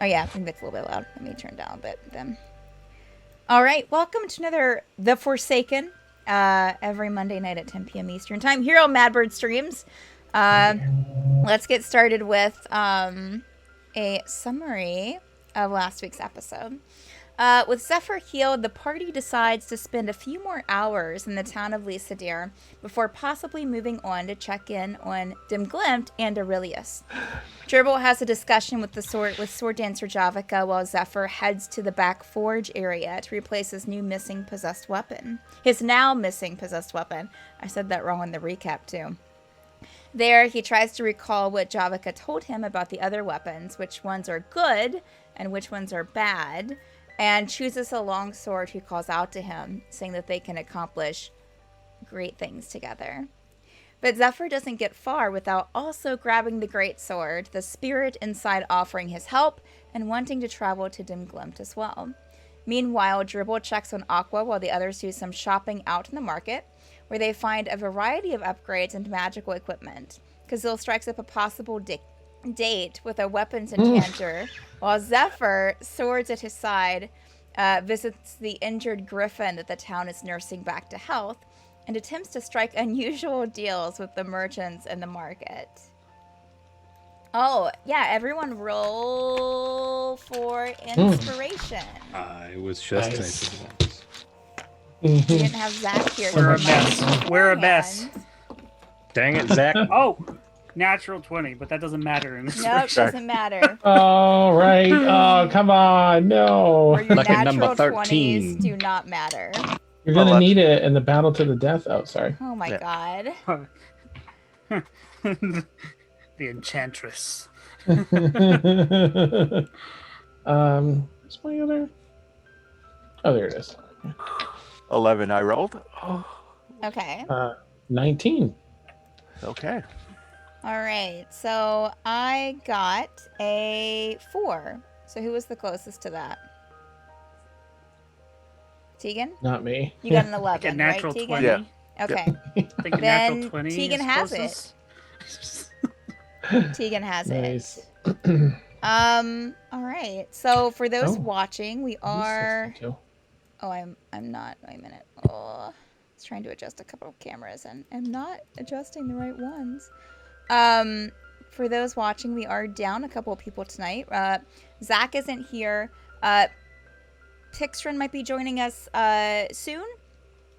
Oh yeah, I think that's a little bit loud. Let me turn down a bit then. All right, welcome to another The Forsaken. Every Monday night at 10 p.m. Eastern Time here on Madbird Streams. Let's get started with a summary of last week's episode. With Zephyr healed, the party decides to spend a few more hours in the town of Lysadere before possibly moving on to check in on Dem Glemte and Aurelius. Jurble has a discussion with Sword Dancer Javika while Zephyr heads to the back forge area to replace his now missing possessed weapon. I said that wrong in the recap too. There, he tries to recall what Javika told him about the other weapons, which ones are good and which ones are bad, and chooses a long sword he calls out to him, saying that they can accomplish great things together. But Zephyr doesn't get far without also grabbing the great sword, the spirit inside offering his help and wanting to travel to Dem Glemte as well. Meanwhile, Jurble checks on Aqua while the others do some shopping out in the market, where they find a variety of upgrades and magical equipment. Caszeel strikes up a possible date with a weapons enchanter, while Zephyr, swords at his side, visits the injured gryphon that the town is nursing back to health, and attempts to strike unusual deals with the merchants in the market. Oh, yeah, everyone roll for inspiration. I was just typing that. We didn't have Zach here. We're a mess. Dang it, Zach. Oh, natural 20, but that doesn't matter in this. Nope, doesn't matter. All right. Oh, come on. No. Or your Lucky natural number 13. 20s do not matter. You're going to need it in the battle to the death. Oh, sorry. Oh my god. The enchantress. What's my other? Oh, there it is. 11 I rolled. Oh, Okay. 19. okay. All right. So I got a 4. So who was the closest to that? Tegan? Not me. You got an 11, A natural right, 20. Tegan? Yeah. Okay. I think a Then natural 20 Tegan is has closest. Tegan has Nice. it. All right. So for those Oh. watching, we are... 62. Oh, I'm not. Wait a minute. Oh, I was trying to adjust a couple of cameras and I'm not adjusting the right ones. For those watching, we are down a couple of people tonight. Zach isn't here. Pixtron might be joining us soon,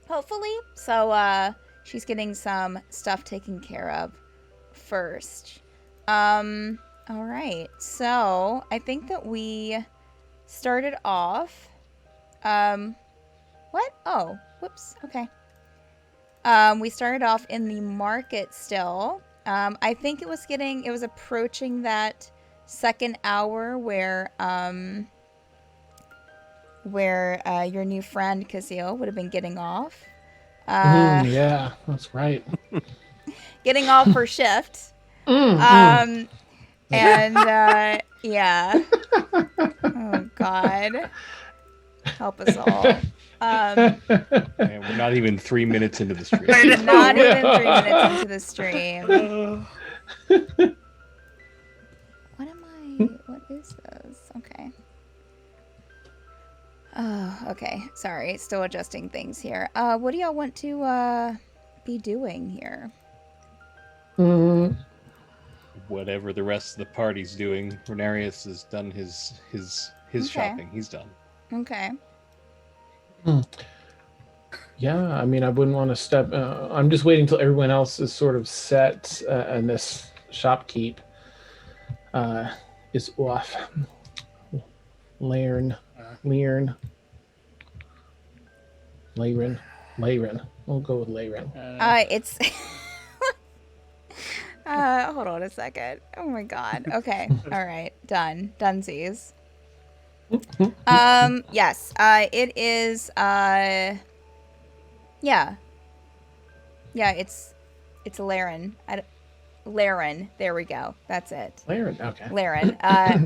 hopefully. So she's getting some stuff taken care of first. All right. So I think that we started off. What? Oh, whoops. Okay. We started off in the market still. I think it was approaching that second hour where your new friend Caszeel would have been getting off. Yeah, that's right. Getting off her shift. And yeah. Oh God. Help us all. And we're not even 3 minutes into the stream. Not even 3 minutes into the stream. What is this? Okay. Oh, okay. Sorry. Still adjusting things here. What do y'all want to be doing here? Whatever the rest of the party's doing, Ranerius has done his Okay. shopping. He's done. Okay. Yeah, I mean, I wouldn't want to step. I'm just waiting till everyone else is sort of set and this shopkeep is off. Laren. We'll go with Laren. It's. Hold on a second. Oh my God. Okay. All right. Done. Dunsies. Yes. It is. Yeah. Yeah. It's Laren. Laren. There we go. That's it. Laren. Okay. Laren. Laerynn.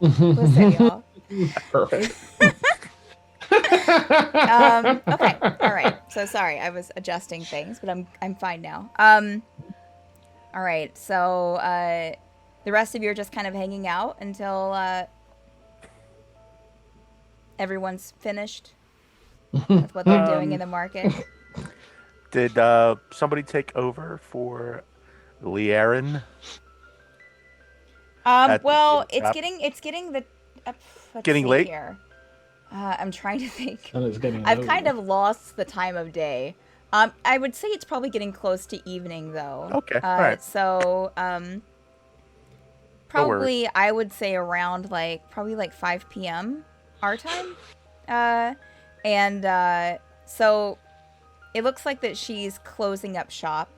Listen, y'all. Perfect. Okay. All right. So sorry, I was adjusting things, but I'm fine now. All right. So the rest of you are just kind of hanging out until everyone's finished with what they're doing in the market. Did somebody take over for Liaren? Well, it's getting the let's Getting see late? here. I'm trying to think. And it's getting I've low. kind of lost the time of day. I would say it's probably getting close to evening though. Okay, all right. So, No worries. probably I would say around probably 5 p.m. our time. So it looks like that she's closing up shop.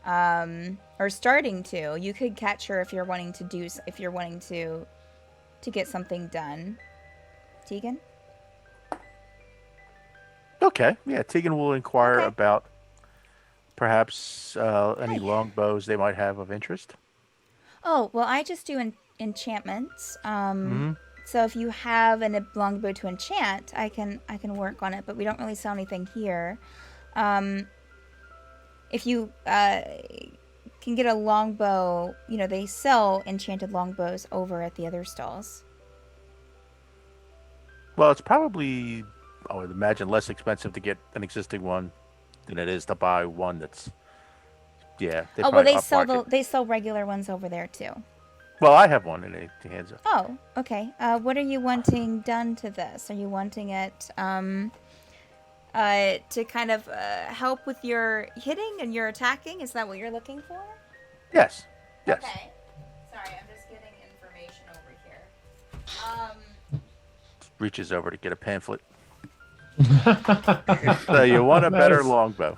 Or starting to. You could catch her if you're wanting to get something done. Tegan? Okay, yeah. Tegan will inquire Okay. about perhaps any longbows they might have of interest. Oh, well, I just do enchantments. Mhm. So if you have a longbow to enchant, I can work on it, but we don't really sell anything here. If you can get a longbow, they sell enchanted longbows over at the other stalls. Well, it's probably, I would imagine, less expensive to get an existing one than it is to buy one that's, yeah. Well, probably they sell regular ones over there too. Well, I have one in the hands of. Oh, okay. What are you wanting done to this? Are you wanting it to kind of help with your hitting and your attacking? Is that what you're looking for? Yes. Yes. Okay. Sorry, I'm just getting information over here. Reaches over to get a pamphlet. So you want a better Nice. longbow.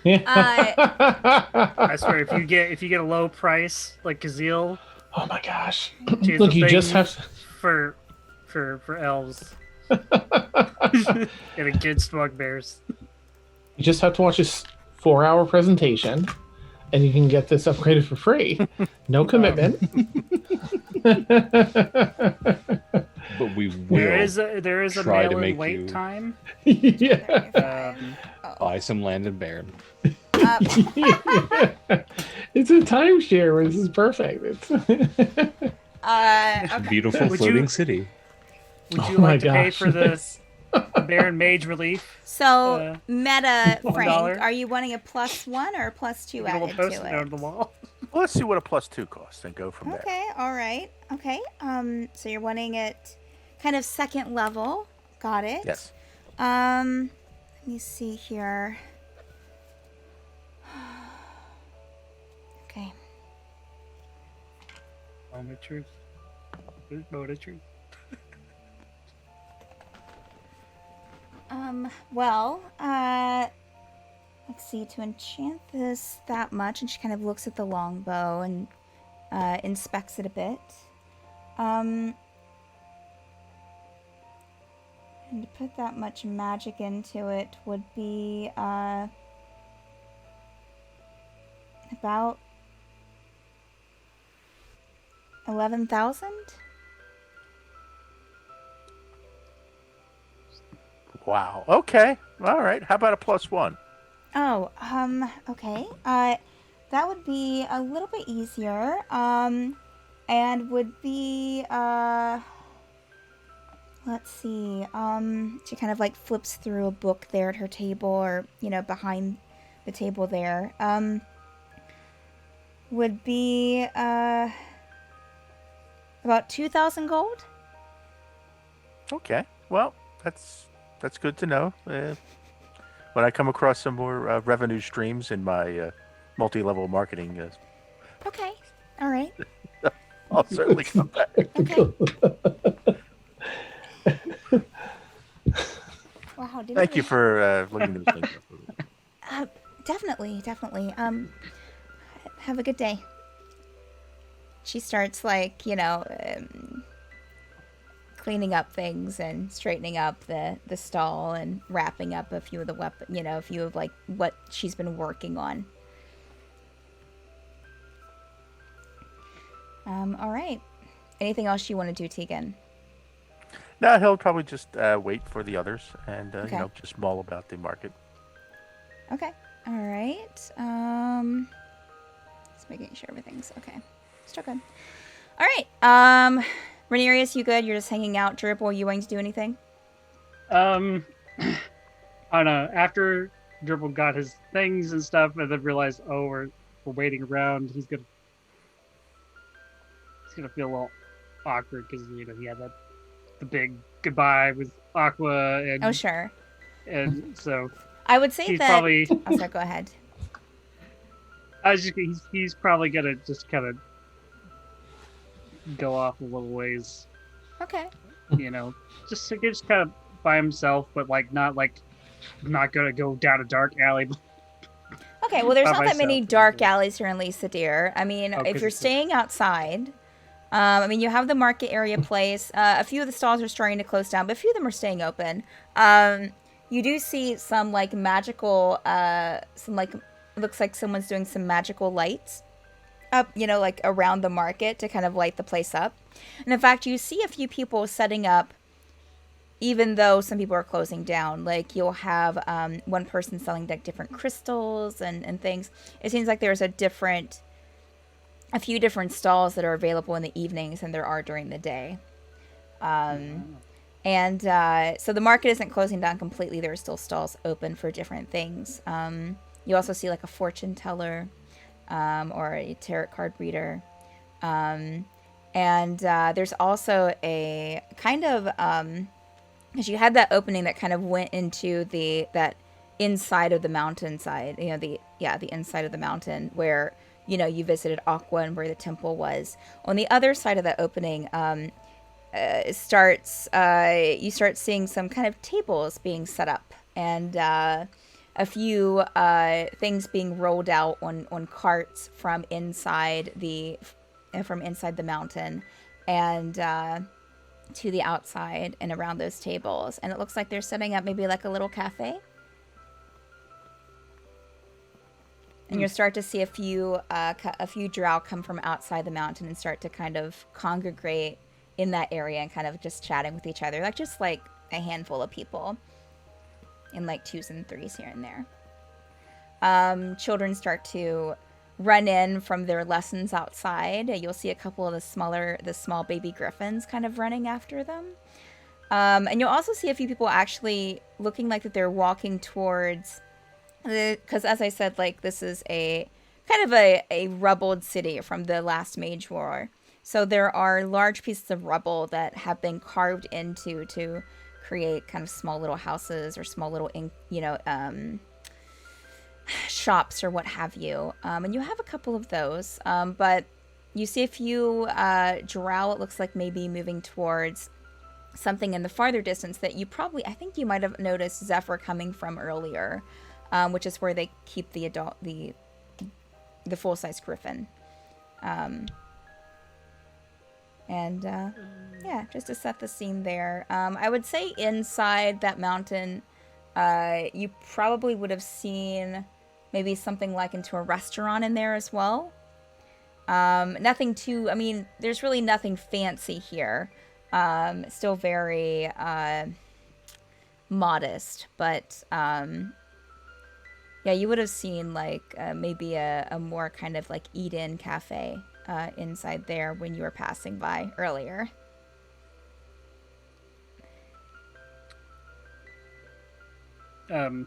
I swear, if you get a low price like Caszeel, Oh my gosh! She's Look, a you just thing. have to. for elves and against bugbears. You just have to watch this 4-hour presentation, and you can get this upgraded for free. No commitment. But we will There is a try to mail-in make wait you- time. Yeah. buy some land and Baron. It's a timeshare. This is perfect. It's Okay. Beautiful Would floating you- city. Would you Oh my like to pay gosh. for the Baron Mage relief? So, meta $1. Frank, are you wanting a +1 or a +2 You get a little added post-it to note on it? the wall. Well, let's see what a +2 costs and go from there. Okay, all right. Okay. So you're wanting it kind of second level. Got it. Yes. Let me see here. Okay. Moment of truth. Moment of truth. Well, let's see, to enchant this that much, and she kind of looks at the longbow and inspects it a bit. And to put that much magic into it would be about 11,000. Wow. Okay. All right. How about a +1? Oh, okay. That would be a little bit easier. And would be, let's see. She kind of flips through a book there at her table, or, behind the table there. Would be, about 2,000 gold. Okay. Well, that's good to know. When I come across some more revenue streams in my multi-level marketing, Okay. All right. I'll certainly come back. Okay. Wow. Did Thank we- you for looking at those things up. Definitely. Have a good day. She starts cleaning up things and straightening up the stall and wrapping up a few of the what she's been working on. All right. Anything else you want to do, Tegan? No, he'll probably just wait for the others and Okay. just mull about the market. Okay. All right. Just making sure everything's okay. Still good. All right. Ranerius, you good? You're just hanging out. Jurble, are you going to do anything? I don't know. After Jurble got his things and stuff, and then realized, oh, we're waiting around. He's gonna feel a little awkward because he had the big goodbye with Aqua and Oh, sure. and so I would say he's that. probably Oh, sorry, go ahead. he's probably gonna just kind of go off a little ways, Okay. just kind of by himself, but not gonna go down a dark alley. Okay, well, there's By not that many myself, dark yeah. alleys here in Lysadere. I mean, Oh, if 'cause you're it's a- staying outside, you have the market area place. A few of the stalls are starting to close down, but a few of them are staying open. You do see some, like, magical, looks like someone's doing some magical lights up, like, around the market to kind of light the place up. And in fact, you see a few people setting up, even though some people are closing down. Like, you'll have one person selling, like, different crystals and things. It seems like there's a few different stalls that are available in the evenings than there are during the day. And so the market isn't closing down completely. There are still stalls open for different things. You also see, like, a fortune teller or a tarot card reader. And there's also a kind of... because you had that opening that kind of went into that inside of the mountainside, the inside of the mountain where, you visited Aqua and where the temple was. On the other side of that opening, you start seeing some kind of tables being set up and a few things being rolled out on carts from inside the mountain and to the outside and around those tables. And it looks like they're setting up maybe like a little cafe. And you'll start to see a few drow come from outside the mountain and start to kind of congregate in that area and kind of just chatting with each other, like just like a handful of people in like 2s and 3s here and there. Children start to run in from their lessons outside. You'll see a couple of the small baby griffins kind of running after them. And you'll also see a few people actually looking like that they're walking towards, because as I said, like, this is a kind of a rubbled city from the last Mage War. So there are large pieces of rubble that have been carved into to create kind of small little houses or small little, shops or what have you. And you have a couple of those. But you see a few drow, it looks like maybe moving towards something in the farther distance that I think you might have noticed Zephyr coming from earlier, which is where they keep the full-size griffin. Just to set the scene there. I would say inside that mountain, you probably would have seen maybe something like into a restaurant in there as well. Nothing too, there's really nothing fancy here. Still very modest, but you would have seen like maybe a more kind of like eat-in cafe inside there when you were passing by earlier. I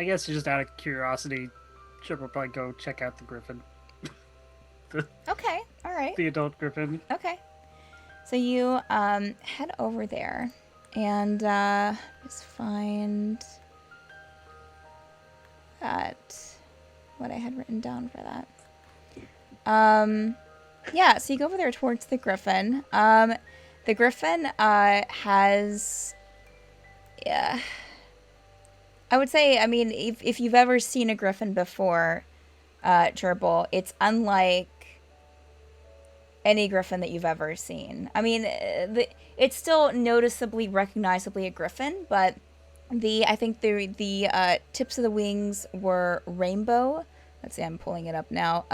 guess just out of curiosity, Chip will probably go check out the griffin. Okay, all right. The adult griffin. Okay. So you head over there and just find what I had written down for that. So you go over there towards the griffin. The griffin has... Yeah. I would say, if you've ever seen a griffin before, Jurble, it's unlike any griffin that you've ever seen. It's still noticeably, recognizably a griffin, but I think the tips of the wings were rainbow. Let's see, I'm pulling it up now.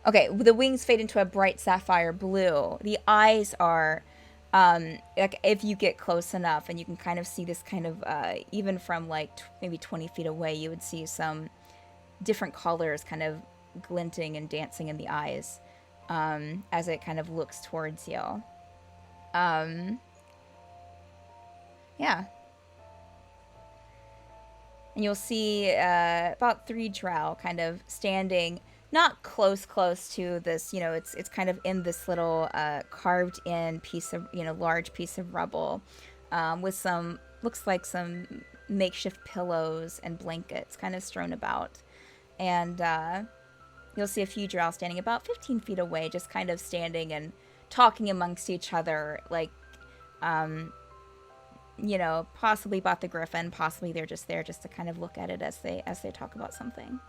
Okay, the wings fade into a bright sapphire blue. The eyes are... like if you get close enough and you can kind of see this kind of even from like maybe 20 feet away, you would see some different colors kind of glinting and dancing in the eyes as it kind of looks towards you. Yeah. And you'll see about 3 drow kind of standing, not close to this, it's kind of in this little carved in piece of, large piece of rubble with some, looks like some makeshift pillows and blankets kind of strewn about. And you'll see a few drow standing about 15 feet away, just kind of standing and talking amongst each other, like, possibly bought the griffin, possibly they're just there just to kind of look at it as they talk about something.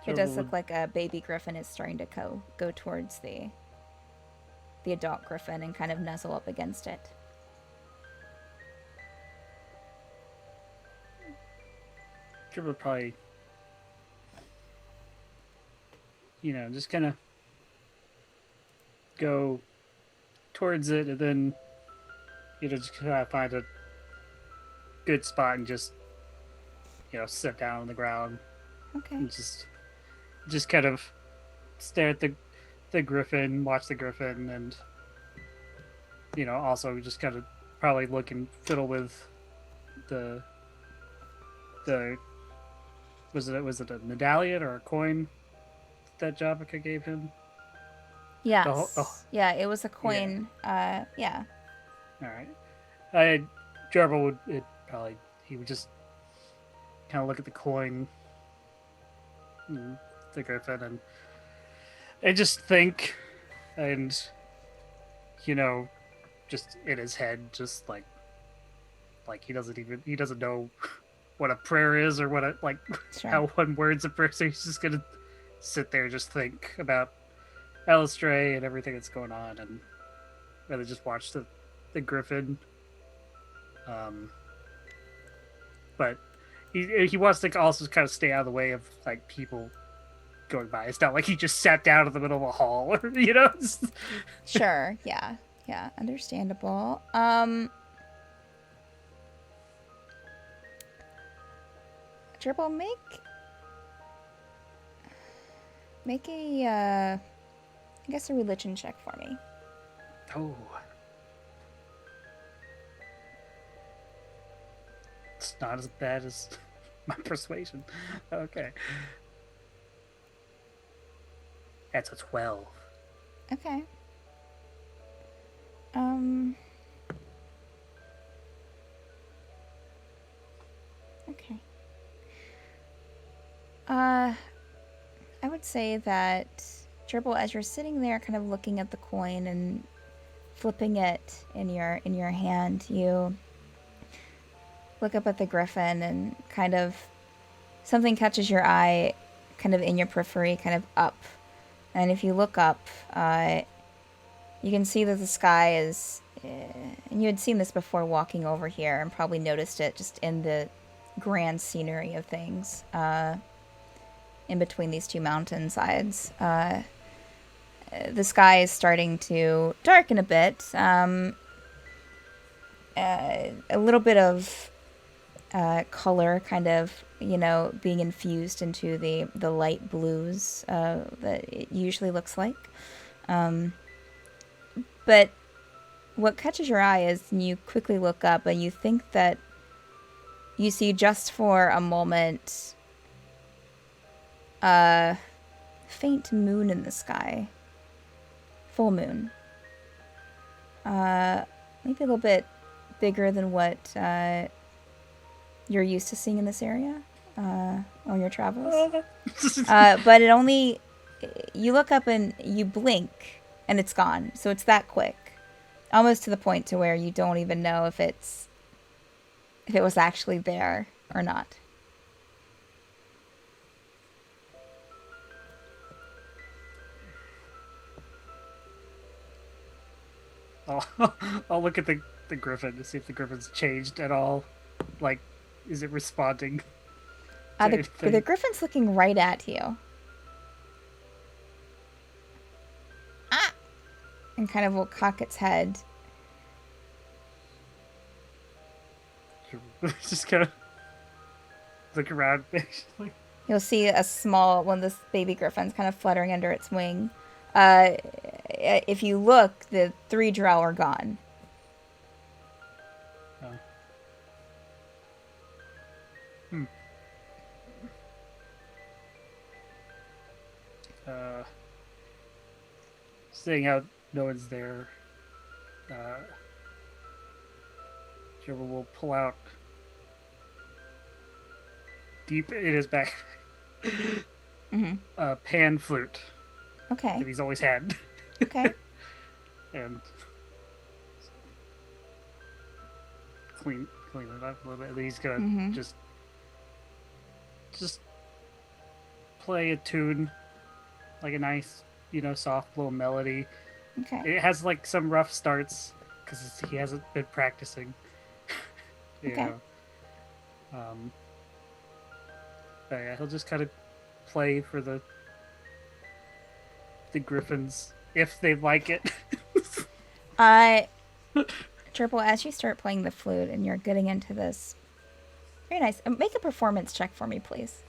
It does look like a baby griffin is starting to go towards the adult griffin and kind of nuzzle up against it. Jurble probably, just kind of go towards it, and then just kind of find a good spot and just sit down on the ground. Okay. And just kind of stare at the griffin, watch the griffin, and also just kind of probably look and fiddle with the was it a medallion or a coin that Javaka gave him? Yes. Yeah, it was a coin. Yeah. All right. Jurble would he would just kind of look at the coin, and the griffin, and just think, and just in his head, just like he doesn't know what a prayer is or what Sure. how one word's a prayer. So he's just gonna sit there, just think about Elistray and everything that's going on, and rather just watch the griffin. But he wants to also kind of stay out of the way of people going by. It's not like he just sat down in the middle of a hall, or Sure. Yeah. Understandable. Jurble, make a I guess a religion check for me. Oh. It's not as bad as my persuasion. Okay. That's a 12. Okay. Okay. I would say that, Jurble, as you're sitting there kind of looking at the coin and flipping it in your hand, you look up at the griffin and kind of something catches your eye kind of in your periphery, kind of up. And if you look up, you can see that the sky is, and you had seen this before walking over here and probably noticed it just in the grand scenery of things in between these two mountainsides. The sky is starting to darken a bit. A little bit of color kind of, being infused into the light blues that it usually looks like. But what catches your eye is you quickly look up and you think that you see just for a moment a faint moon in the sky. Full moon. Maybe a little bit bigger than what you're used to seeing in this area on your travels. But it only, you look up and you blink and it's gone. So it's that quick. Almost to the point to where you don't even know if it was actually there or not. I'll look at the griffin to see if the griffin's changed at all. Is it responding? The griffin's looking right at you. And kind of will cock its head. Just kind of look around. You'll see a small one of the baby griffins kind of fluttering under its wing. If you look, the 3 drow are gone. Seeing how no one's there, Jurble will pull out deep in his back a pan flute Okay. that he's always had, Okay. and clean it up a little bit. And he's gonna just play a tune, like a nice, soft little melody. Okay. It has like some rough starts because he hasn't been practicing. you Okay. know. But yeah, he'll just kind of play for the griffins if they like it. Jurble, as you start playing the flute and you're getting into this, very nice. Make a performance check for me, please.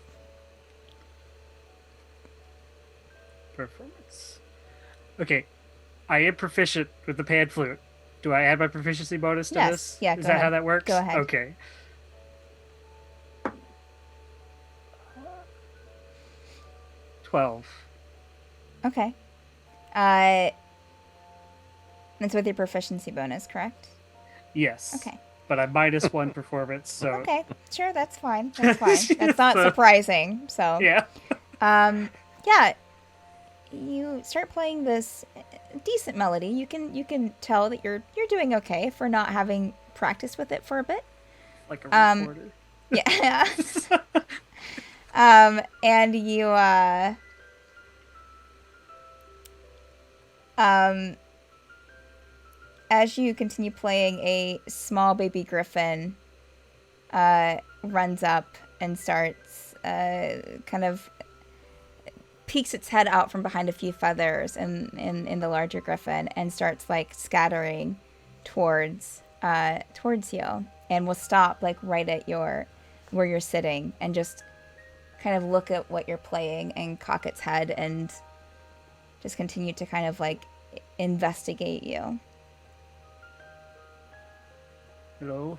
Performance. Okay, I am proficient with the pan flute. Do I add my proficiency bonus to Yes. this? Yeah, Is go that how ahead. that works? Go ahead. Okay. 12. Okay. That's with your proficiency bonus, correct? Yes. Okay. But I minus 1 performance, so Okay. Sure, that's fine. That's fine. That's not surprising. So. yeah. Yeah. You start playing this decent melody. You can tell that you're doing okay for not having practiced with it for a bit. Like a recorder. Yeah. And you as you continue playing, a small baby griffin runs up and starts kind of peeks its head out from behind a few feathers in the larger griffin and starts like scattering towards you, and will stop like right at where you're sitting and just kind of look at what you're playing and cock its head and just continue to kind of like investigate you. Hello.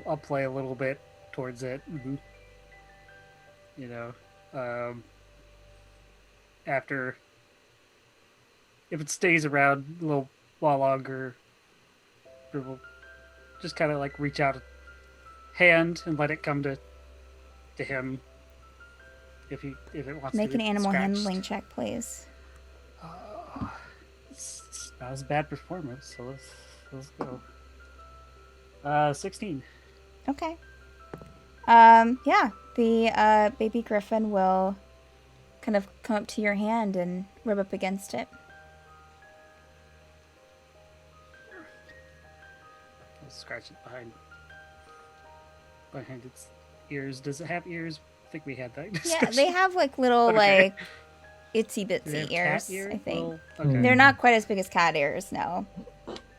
I'll play a little bit towards it. After, if it stays around a little while longer, we'll just kind of like reach out a hand and let it come to him. If it wants Make to an get animal scratched. handling check, please. That was a bad performance, so let's go. 16. Okay. Yeah, the baby griffin will kind of come up to your hand and rub up against it. I'll scratch it behind its ears. Does it have ears? I think we had that. Yeah, discussion. they have like little Okay. like itsy Do they bitsy have cat ears, ears? I think. Well, okay. They're not quite as big as cat ears, no.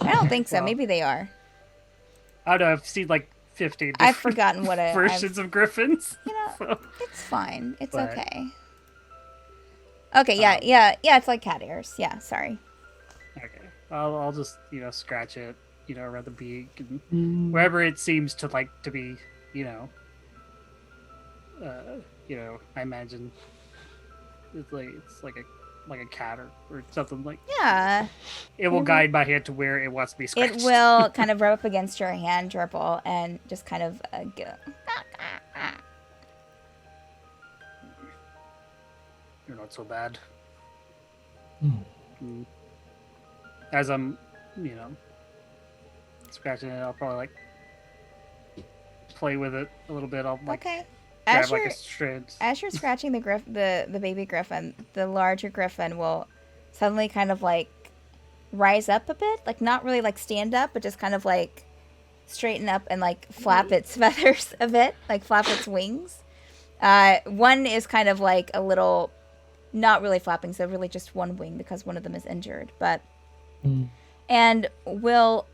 I don't think so. Well, Maybe they are. I don't know. I've seen like 50 I've different forgotten what it. versions of griffins. You know, So, it's fine. It's But- okay. Okay, yeah. It's like cat ears. Yeah, sorry. okay. I'll just scratch it around the beak and wherever it seems to like to be I imagine it's like a cat or something like. Yeah. It will guide my hand to where it wants to be scratched. It will kind of rub up against your hand, Jurble, and just kind of go. You're not so bad. Mm. As I'm, scratching it, I'll probably like play with it a little bit. I'll like Okay. grab As like you're, a strand. as you're scratching the baby griffin, the larger griffin will suddenly kind of like rise up a bit, like not really like stand up, but just kind of like straighten up and like flap its feathers a bit, like flap its wings. One is kind of like a little, not really flapping, so really just one wing because one of them is injured, but and will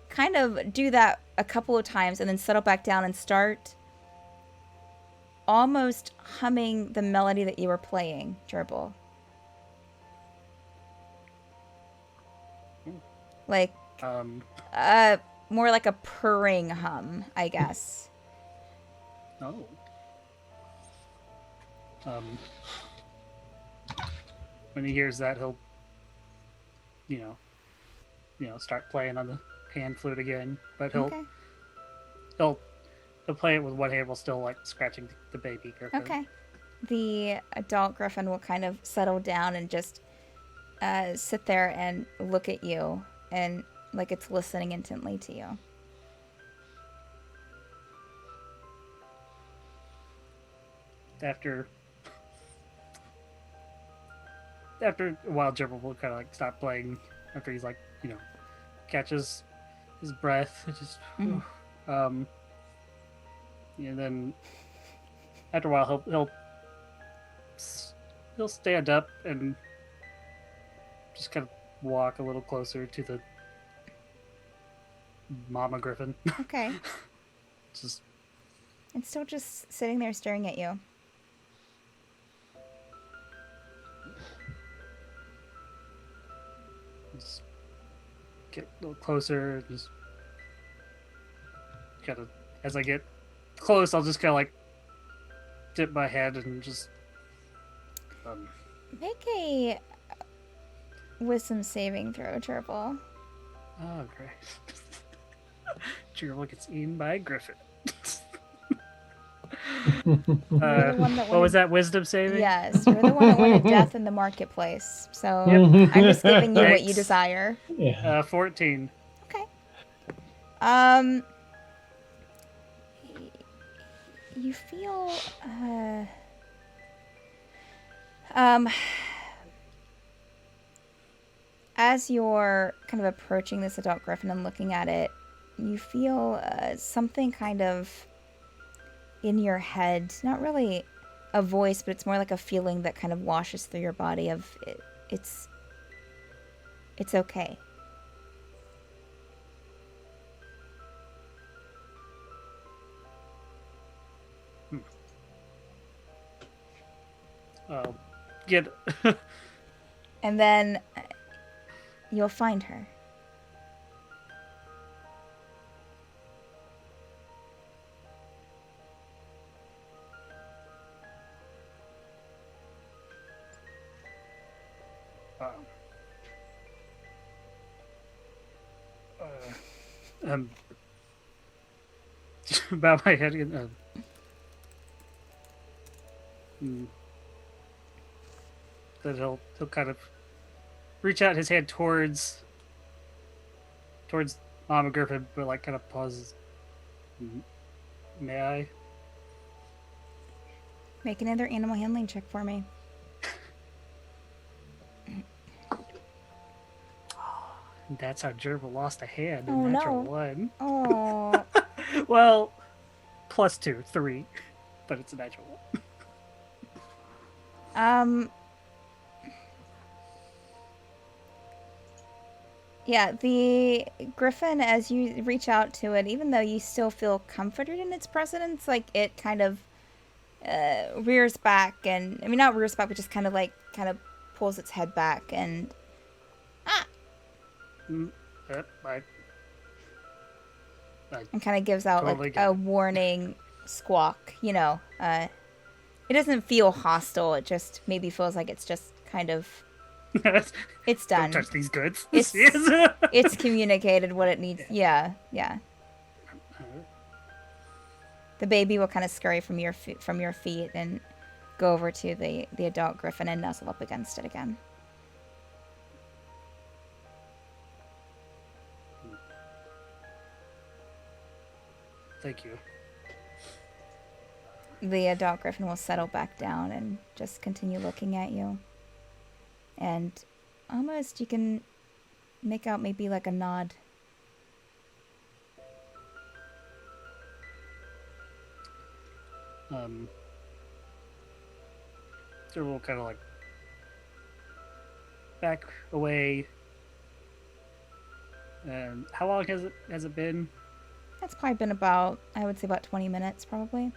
kind of do that a couple of times and then settle back down and start almost humming the melody that you were playing, Jurble. Like, more like a purring hum, I guess. Oh. When he hears that, he'll, start playing on the pan flute again. But he'll play it with one hand while still like scratching the baby griffin. Okay. The adult griffin will kind of settle down and just sit there and look at you, and like it's listening intently to you. After a while, Jurble will kind of like stop playing after he's like, catches his breath. Just, and then after a while, he'll stand up and just kind of walk a little closer to the mama griffin. Okay. Just And still just sitting there staring at you. Just get a little closer. Just kind of, as I get close, I'll just kind of like dip my head and just. Make a wisdom saving throw, Jurble. Oh, great. Jurble gets eaten by a griffin. You're the one that What was that, wisdom saving? Yes, you're the one that wanted death in the marketplace. So I'm just giving you what you Thanks. desire. Yeah. 14. Okay. You feel as you're kind of approaching this adult griffin and looking at it, you feel something kind of in your head, not really a voice, but it's more like a feeling that kind of washes through your body of it's okay. Get. And then you'll find her. Bow my head again. Then he'll kind of reach out his hand towards Mama Griffin, but like kind of pauses. May I? Make another animal handling check for me. That's how Jurble lost a hand. Oh, In natural no. one. Oh. Well, +2, 3, but it's a natural one. Yeah, the griffin, as you reach out to it, even though you still feel comforted in its presence, like it kind of rears back, and I mean not rears back, but just kind of pulls its head back and and kind of gives out Totally like get a it. warning squawk. It doesn't feel hostile. It just maybe feels like it's just kind of it's done. Don't touch these goods. It's Yes. it's communicated what it needs. Yeah. The baby will kind of scurry from your feet and go over to the adult griffin and nuzzle up against it again. Thank you. The adult griffin will settle back down and just continue looking at you. And almost you can make out maybe like a nod. So we'll kind of like back away. And how long has it been? It's probably been about, I would say about 20 minutes probably.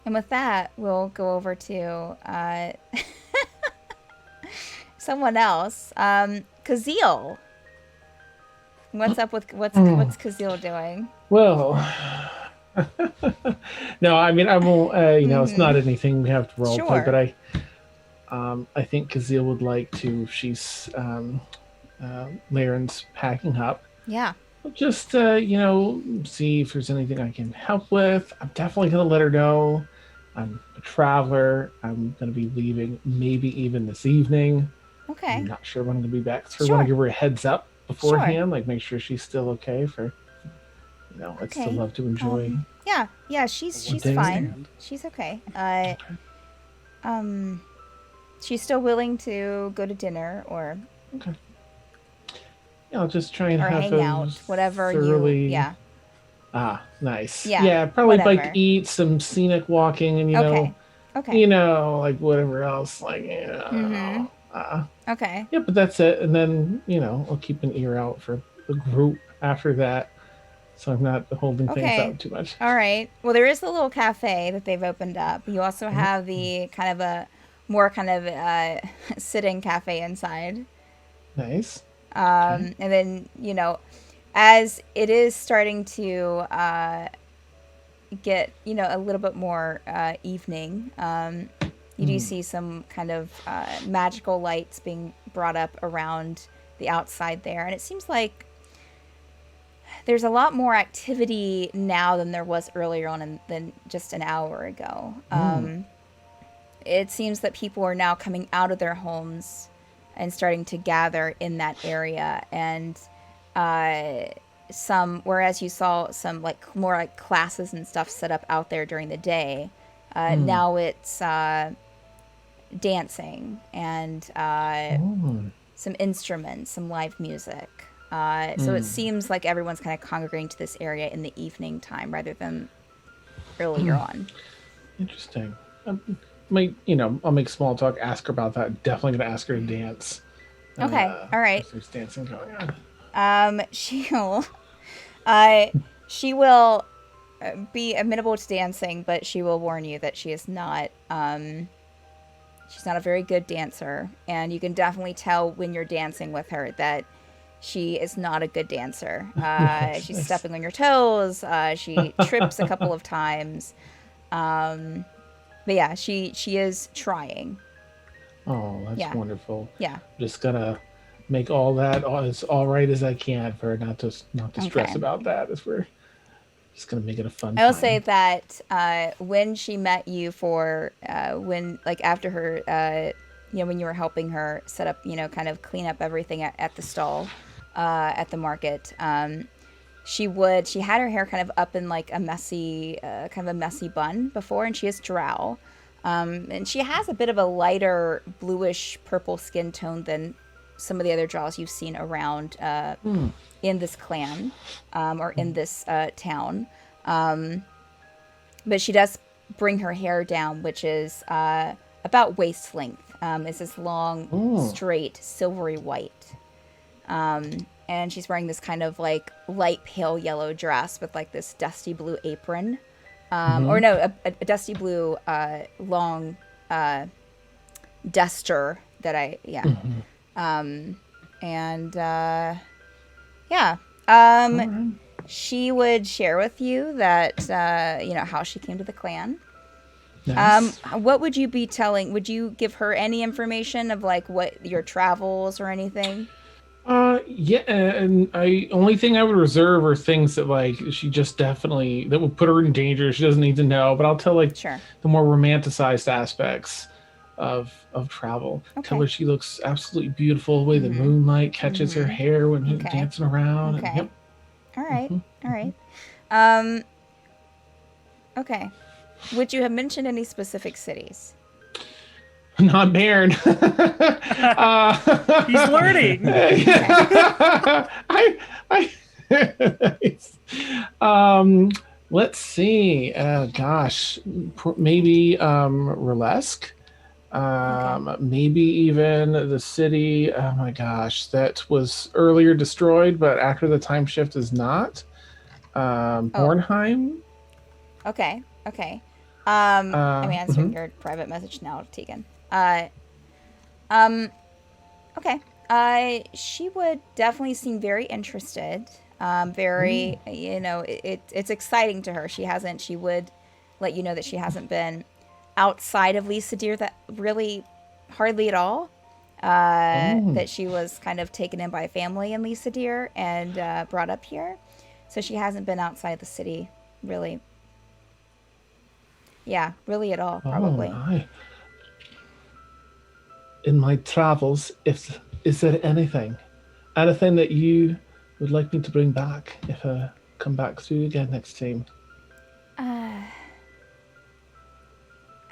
And with that, we'll go over to someone else. Caszeel. What's up with what's Caszeel doing? Well, no, I mean I won't. It's not anything we have to role play, Sure. but I think Caszeel would like to. She's Laren's packing up. Yeah. Just see if there's anything I can help with. I'm definitely gonna let her know. I'm a traveler. I'm gonna be leaving maybe even this evening. Okay. I'm not sure when I'm gonna be back, so I Sure. want to give her a heads up beforehand, like make sure she's still okay for. I'd still Okay. love to enjoy. Yeah, she's things fine. stand. She's okay. She's still willing to go to dinner or Okay. Yeah, I'll just try and or have hang out, whatever thoroughly... you. Yeah. Ah, nice. Yeah, probably whatever. eat some scenic walking, and Okay. like whatever else, like Mhm. Okay. yeah. But that's it, and then I'll keep an ear out for the group after that, so I'm not holding things Okay. out too much. All right. Well, there is the little cafe that they've opened up. You also have the kind of a more kind of sitting cafe inside. Nice. And then, as it is starting to get, a little bit more evening, you do see some kind of magical lights being brought up around the outside there. And it seems like there's a lot more activity now than there was earlier on than just an hour ago. It seems that people are now coming out of their homes and starting to gather in that area, and whereas you saw some more like classes and stuff set up out there during the day, now it's dancing and some instruments, some live music. So it seems like everyone's kind of congregating to this area in the evening time rather than earlier on. Interesting. I'll make small talk, ask her about that. Definitely gonna ask her to dance. Okay, all right. If there's dancing going on. She will be amenable to dancing, but she will warn you that she is not. She's not a very good dancer, and you can definitely tell when you're dancing with her that she is not a good dancer. She's stepping on your toes. She trips a couple of times. But yeah, she is trying. Oh, that's wonderful. Yeah. Just gonna make all that as all right as I can for her not to stress about that, as we're just gonna make it a fun I will time. say that when she met you for after her when you were helping her set up, kind of clean up everything at the stall at the market, she had her hair kind of up in like a messy bun before, and she is Drow. And she has a bit of a lighter bluish purple skin tone than some of the other Drows you've seen around in this clan or in this town. But she does bring her hair down, which is about waist length. It's this long, straight, silvery white. And she's wearing this kind of like light pale yellow dress with like this dusty blue apron. Or no, a dusty blue long duster that she would share with you that how she came to the clan. Nice. What would you be telling? Would you give her any information of like what your travels or anything? Yeah, and only thing I would reserve are things that like she just definitely that would put her in danger. She doesn't need to know, but I'll tell like Sure. the more romanticized aspects of travel. Okay. Tell her she looks absolutely beautiful. The way the moonlight catches her hair when she's dancing around. Okay. And, yep. All right. All right. Okay. Would you have mentioned any specific cities? Not Bairn. He's learning. Let's see. Gosh, maybe Relesk. Maybe even the city. Oh my gosh, that was earlier destroyed, but after the time shift is not. Bornheim. Okay. I'm answering Mhm. your private message now, Tegan. Okay. She would definitely seem very interested. Very, it's exciting to her. She would let you know that she hasn't been outside of Lysadere that really hardly at all. That she was kind of taken in by family in Lysadere and brought up here. So she hasn't been outside the city really. Yeah, really at all, probably. Aye. In my travels, is there anything that you would like me to bring back if I come back through again next time? I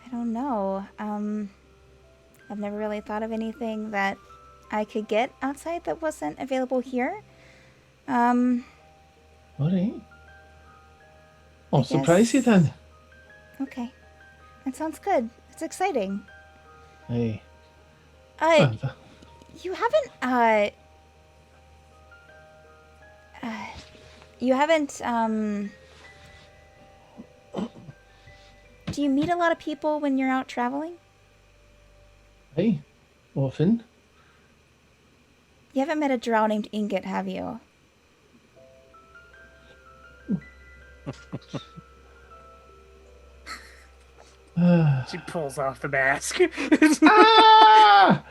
don't know. I've never really thought of anything that I could get outside that wasn't available here. All right. I I'll surprise you guess. then. Okay. That sounds good. It's exciting. Hey. Uh, Well, you haven't, you haven't, do you meet a lot of people when you're out traveling? hey. Often. You haven't met a drow named Ingot, have you? She pulls off the mask. Ah!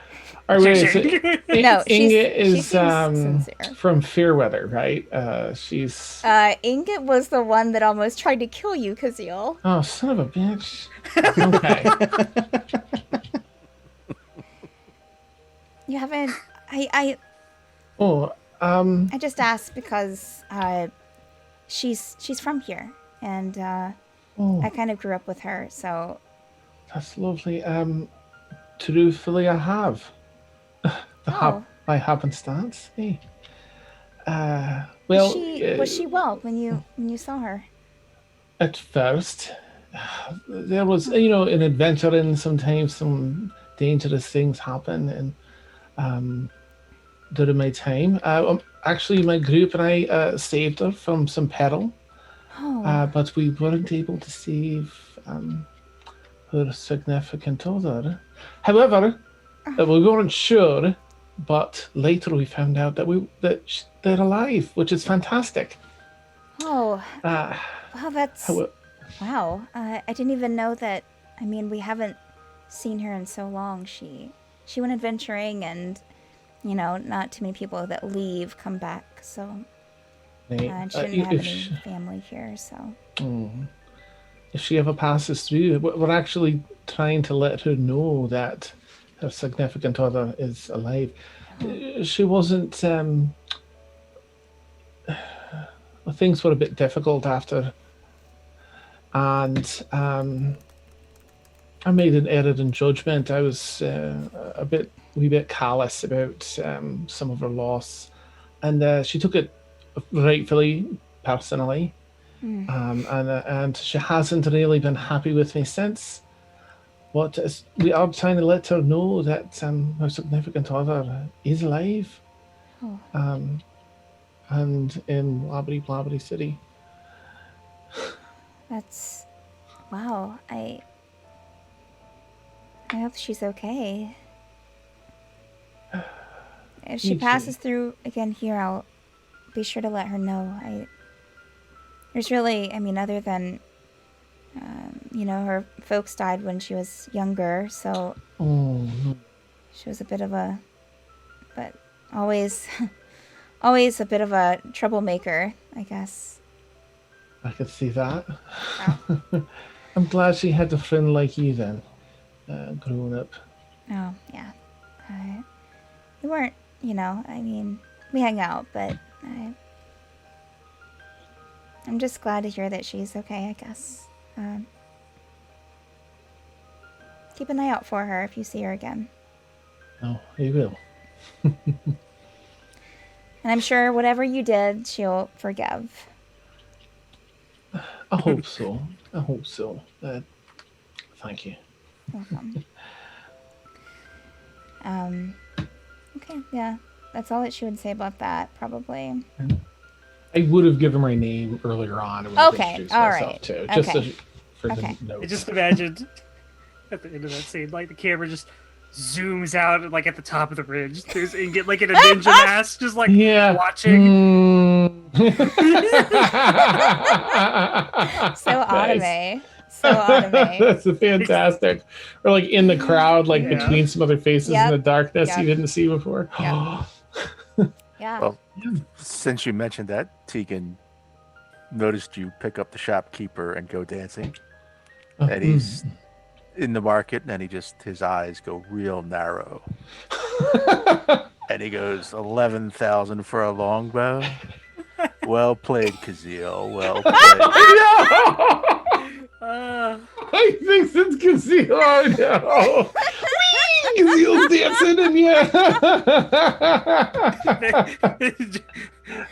Or wait, is Shake, it, shake. No, Inge she is seems sincere. from Fairweather, right? She's Ingot was the one that almost tried to kill you, Caszeel. oh son of a bitch. Okay. You haven't. I Oh, I just asked because she's from here, and oh, I kind of grew up with her. So that's lovely. Truthfully, I have. oh, By happenstance. Hey. was Well, she well when you saw her? at first, there was, in adventuring, sometimes some dangerous things happen, and during my time, actually, my group and I saved her from some peril, Oh, but we weren't able to save her significant other. However, we weren't sure, but later we found out that they're alive, which is fantastic. oh, Uh, well, that's how, wow. I didn't even know that. I mean, we haven't seen her in so long. She went adventuring, and not too many people that leave come back. So and she didn't have any family here. So if she ever passes through, we're actually trying to let her know that her significant other is alive. She wasn't. Things were a bit difficult after, and I made an error in judgment. I was wee bit callous about some of her loss, and she took it rightfully, personally, and she hasn't really been happy with me since. But we are trying to let her know that her significant other is alive, and in Blabbery Blabbery City. that's wow. I hope she's okay. If she Me too. passes through again here, I'll be sure to let her know. There's really, I mean, other than, her folks died when she was younger, so Oh, she was a bit of a, but always, always a bit of a troublemaker, I guess. I could see that. Oh, I'm glad she had a friend like you then, growing up. oh yeah. We weren't, I mean, we hung out, but I'm just glad to hear that she's okay, I guess. Keep an eye out for her if you see her again. Oh, he will. And I'm sure whatever you did, she'll forgive. I hope so. I hope so. Thank you. Welcome. Okay, yeah. That's all that she would say about that, probably. I would have given my name earlier on. And would have Okay, introduced all myself right. too, just Okay. for Okay. the notes. I just imagined at the end of that scene, like the camera just zooms out, like at the top of the ridge. There's Ingot, like in a ninja mask, just like yeah. watching. So Nice. anime. So anime. That's fantastic. Or like in the crowd, like Yeah. between some other faces Yep. in the darkness Yep. you didn't see before. Yep. Yeah. Well, since you mentioned that, Tegan noticed you pick up the shopkeeper and go dancing. And he's in the market, and his eyes go real narrow. And he goes, 11,000 for a longbow? Well played, Caszeel. Well played. I think since Caszeel, oh no. Cazeel's dancing and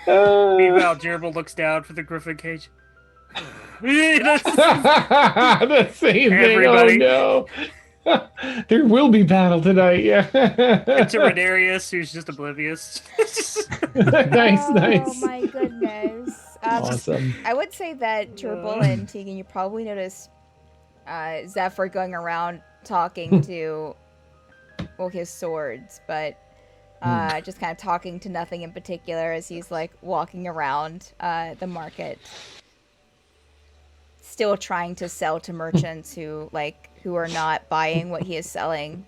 Meanwhile, Jurble looks down for the griffin cage. the same Everybody. thing. Oh no. There will be battle tonight. Yeah. And to Ranerius, who's just oblivious. nice. Oh my goodness. Awesome. I would say that Jurble and Tegan, you probably noticed Zephyr going around talking to, well, his swords, but just kind of talking to nothing in particular as he's like walking around the market, still trying to sell to merchants who are not buying what he is selling.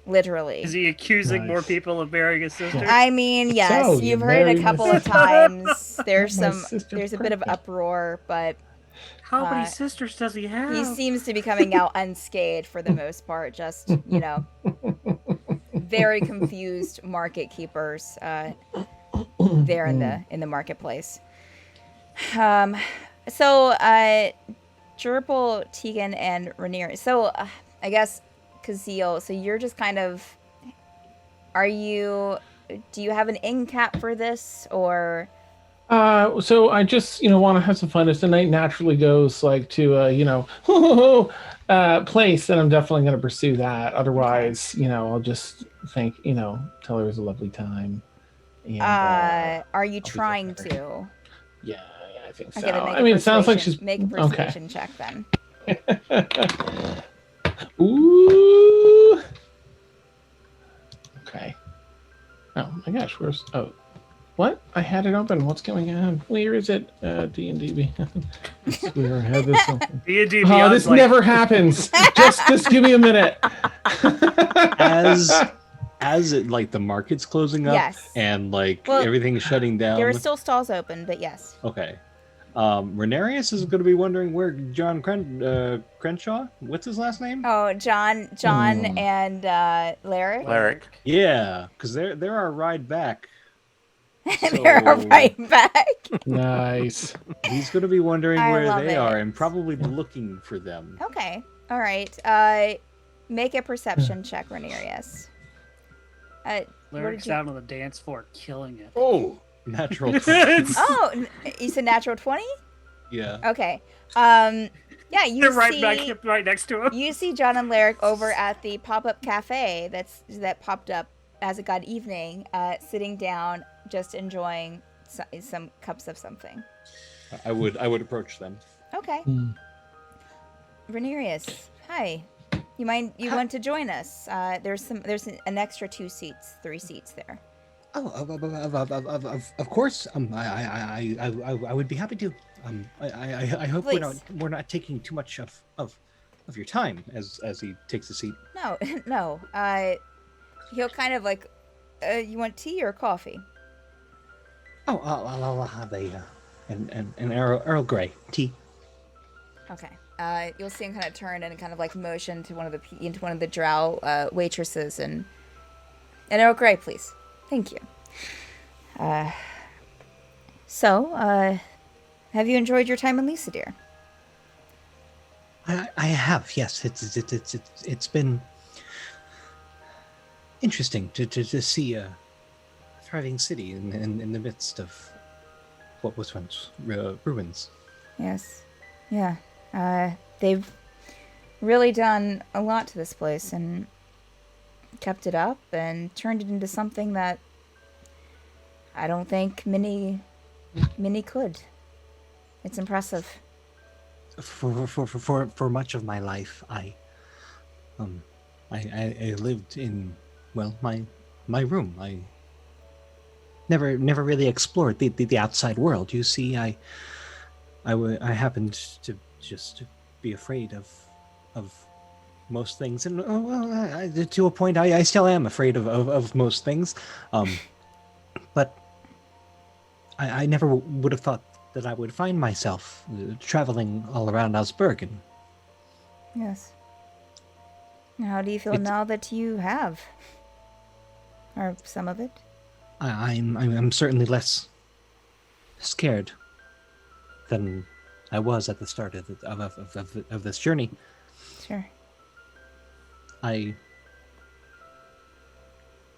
Literally. Is he accusing Nice. more people of marrying his sister? I mean, yes, So, you you've heard it married a my couple of sister. times. There's My some, sister there's a bit of perfect. uproar, but How many sisters does he have? he seems to be coming out unscathed for the most part. Just, very confused market keepers there in the marketplace. So Jurble, Tegan, and Ranerius. So I guess Caszeel. So you're just kind of. Do you have an end cap for this, or? So I just, want to have some fun. As the night naturally goes like to, place, then I'm definitely going to pursue that. Otherwise, I'll just tell her it was a lovely time. And, Are you I'll be trying there. to? Yeah, I think so. Okay, then make I mean, it sounds like she's make a persuasion check then. Ooh. Okay. Oh my gosh, what? I had it open. What's going on? Where is it? D&D. I swear I had this open. D&D Oh, Beyond's this like, never happens. Just give me a minute. As it like the market's closing up Yes. and like Well, everything's shutting down. There are still stalls open, but yes. Okay. Ranerius is going to be wondering where John Crenshaw. What's his last name? Oh, John, and Larek. Larek. Yeah, because they're our ride back. They're So- right back. Nice. He's going to be wondering I where love they it. are and probably looking for them. Okay. All right. Make a perception check, Ranerius. What Lyric's did you? out on the dance floor, killing it. Oh, natural. 20. Oh, you said natural 20? Yeah. Okay. Yeah, you They're right see. back, right next to him. You see John and Larek over at the pop-up cafe that popped up as it got evening, sitting down, just enjoying some cups of something. I would approach them. Okay. Ranerius, hi. You want to join us? There's an extra 3 seats there. Oh, of course. I would be happy to. I hope Please. we're not taking too much of your time as he takes a seat. No. He'll kind of like, you want tea or coffee? Oh, I'll have an Earl Grey tea. Okay. You'll see him kind of turn and kind of like motion to one of the Drow waitresses and Earl Grey, please. Thank you. So, have you enjoyed your time in Lysadere? I have, yes. It's been interesting to see a thriving city in the midst of what was once ruins. Yes. Yeah. They've really done a lot to this place, and kept it up and turned it into something that I don't think many could. It's impressive. For much of my life, I lived in, well, my room. I never really explored the outside world. You see, I happened to just be afraid of most things, and to a point, I still am afraid of most things. But I never would have thought that I would find myself traveling all around Osbergen. Yes. How do you feel now that you have? Or some of it? I'm certainly less scared than I was at the start of this journey. Sure. I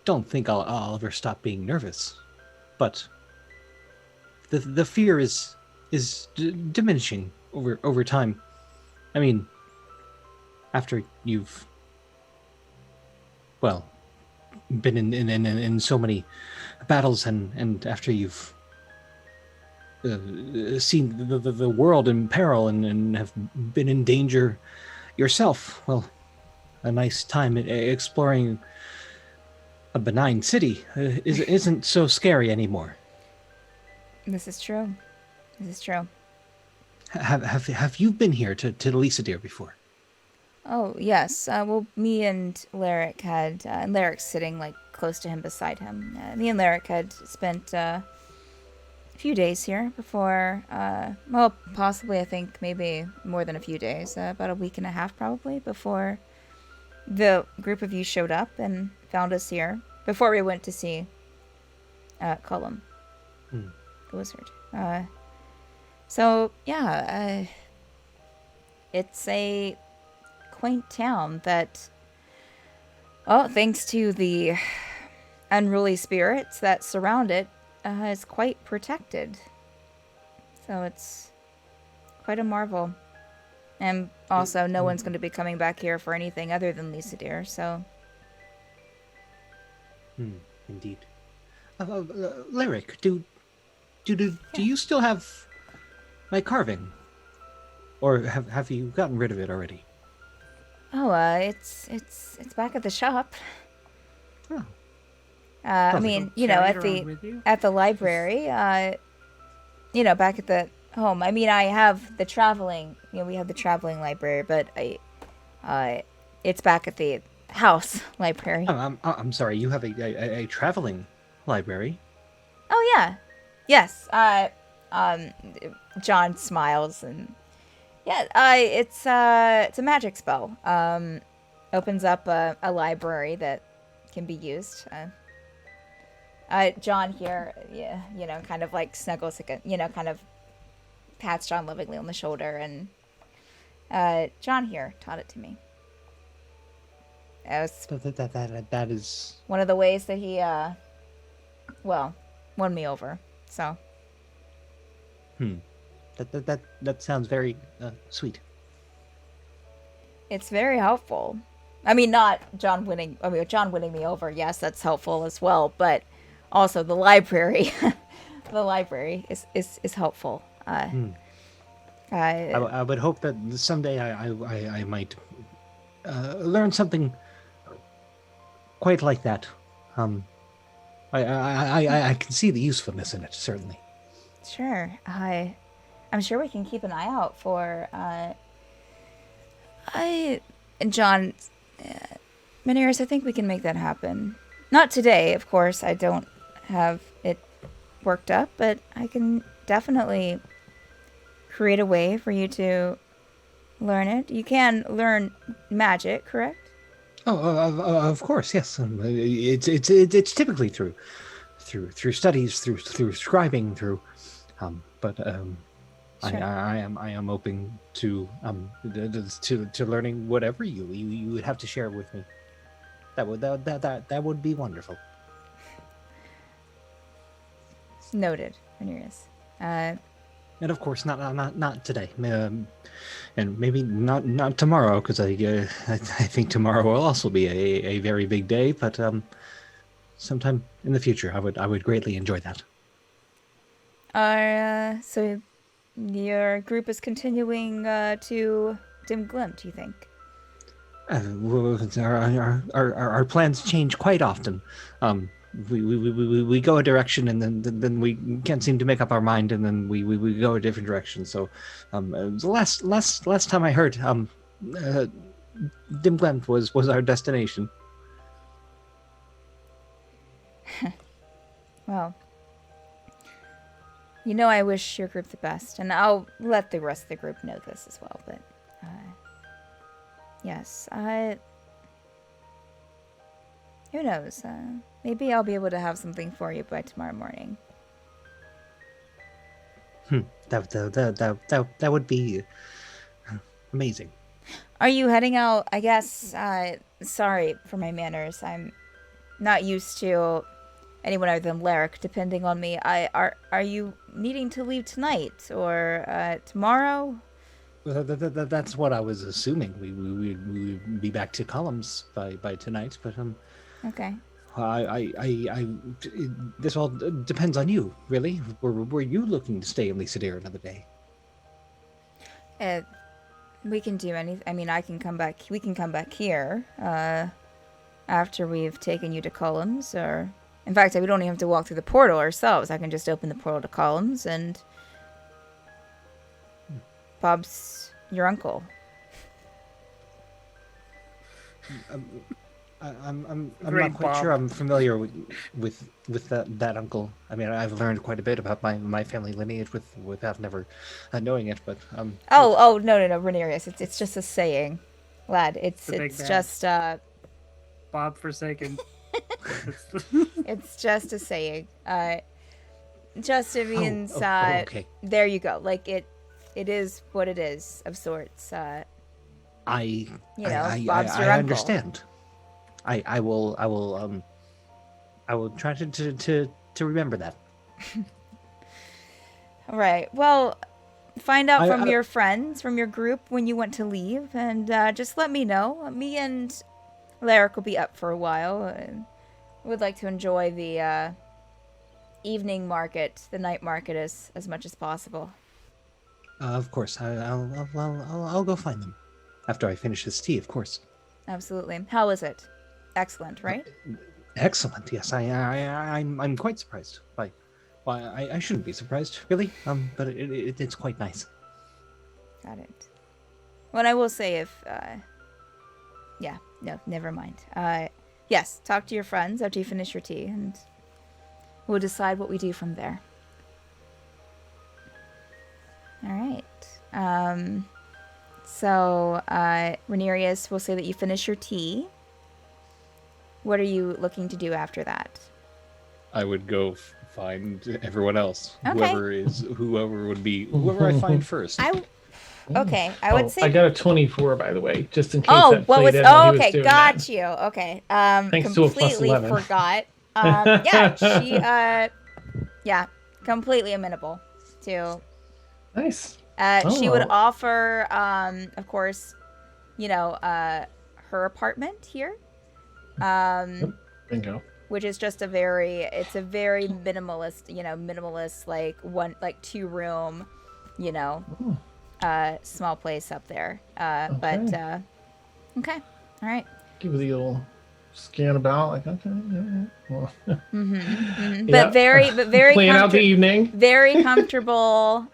don't think I'll ever stop being nervous, but the fear is diminishing over time. I mean, after you've, well, been in so many battles, and after you've seen the world in peril and have been in danger yourself, well, a nice time exploring a benign city isn't so scary anymore. This is true. This is true. Have you been here to Lysadere before? Oh, yes. Well, me and Larek had... and Larek's sitting, like, close to him, beside him. Me and Larek had spent a few days here before... well, possibly, I think, maybe more than a few days. About a week and a half, probably, before the group of you showed up and found us here. Before we went to see Cullem, the wizard. So, yeah, it's a quaint town that, well, thanks to the unruly spirits that surround it, is quite protected. So it's quite a marvel. And also, no one's going to be coming back here for anything other than Lysadere, so... Indeed. Larek, do you still have my carving? Or have you gotten rid of it already? Oh, it's back at the shop. Oh. I mean, you know, at the library, you know, back at the home. I mean, I have the traveling, you know, we have the traveling library, but it's back at the house library. I'm sorry, you have a traveling library? Oh, yeah. Yes. John smiles and... Yeah, it's a magic spell. Opens up a library that can be used. John here, yeah, you know, kind of like snuggles, you know, kind of pats John lovingly on the shoulder, and John here taught it to me. That is one of the ways that he, well, won me over. So. That sounds very sweet. It's very helpful. I mean, not John winning. I mean, John winning me over. Yes, that's helpful as well. But also the library, the library is helpful. I would hope that someday I might learn something quite like that. I can see the usefulness in it, certainly. Sure. I'm sure we can keep an eye out for John Ranerius. I think we can make that happen. Not today, of course. I don't have it worked up, but I can definitely create a way for you to learn it. You can learn magic, correct? Oh, of course, yes. It's typically through studies, through scribing, through, but sure. I am open to learning whatever you would have to share with me. That would be wonderful. Noted, Ranerius. And of course, not today, and maybe not tomorrow, because I think tomorrow will also be a very big day. But sometime in the future, I would greatly enjoy that. So your group is continuing to Dem Glemte, you think? Our plans change quite often. We go a direction, and then we can't seem to make up our mind, and then we go a different direction. So the last time I heard, Dem Glemte was our destination. Well, you know I wish your group the best, and I'll let the rest of the group know this as well, but yes, who knows? Maybe I'll be able to have something for you by tomorrow morning. That would be amazing. Are you heading out? I guess, sorry for my manners. I'm not used to anyone other than Larek depending on me. Are you needing to leave tonight or tomorrow? Well, that's what I was assuming. We would be back to Cullum's by tonight, but Okay. This all depends on you, really. Were you looking to stay in Lysadere another day? We can do anything. I mean, I can come back. We can come back here after we've taken you to Cullum's, or in fact, we don't even have to walk through the portal ourselves. I can just open the portal to Cullum's, and Bob's your uncle. I'm Great, not quite Bob. sure I'm familiar with that uncle. I mean, I've learned quite a bit about my family lineage without never knowing it, but Oh no, Ranerius. It's just a saying, lad. It's The big man. just Bob Forsaken. it's just a saying. Just it means okay. there you go. Like it is what it is of sorts. I Bob's your uncle. understand. I will try to remember that. All right. Well, find out from your friends, from your group when you want to leave, and just let me know. Me and Larek will be up for a while. And would like to enjoy the evening market, the night market, as much as possible. Of course, I'll go find them after I finish this tea. Of course. Absolutely. How is it? Excellent, right? Excellent. Yes, I'm quite surprised. I shouldn't be surprised, really. But it's quite nice. Got it. Well, I will say if, yeah, no, never mind. Yes, talk to your friends after you finish your tea, and we'll decide what we do from there. All right. So, Ranerius, will say that you finish your tea. What are you looking to do after that? I would go find everyone else. Okay. Whoever I find first. I would say. I got a 24, by the way, just in case Oh, that what played was? in while Oh, he was okay, doing got that. you. Okay. Thanks to a plus Completely 11. forgot. Yeah, she. Yeah, completely amenable to. Nice. She would Oh. offer, of course, her apartment here. Bingo. Which is just a very minimalist, like 2-room, small place up there. But okay, all right. Give it the old scan about, like, okay, yeah. Well, Mm-hmm. Yeah. But very playing out the evening. very comfortable.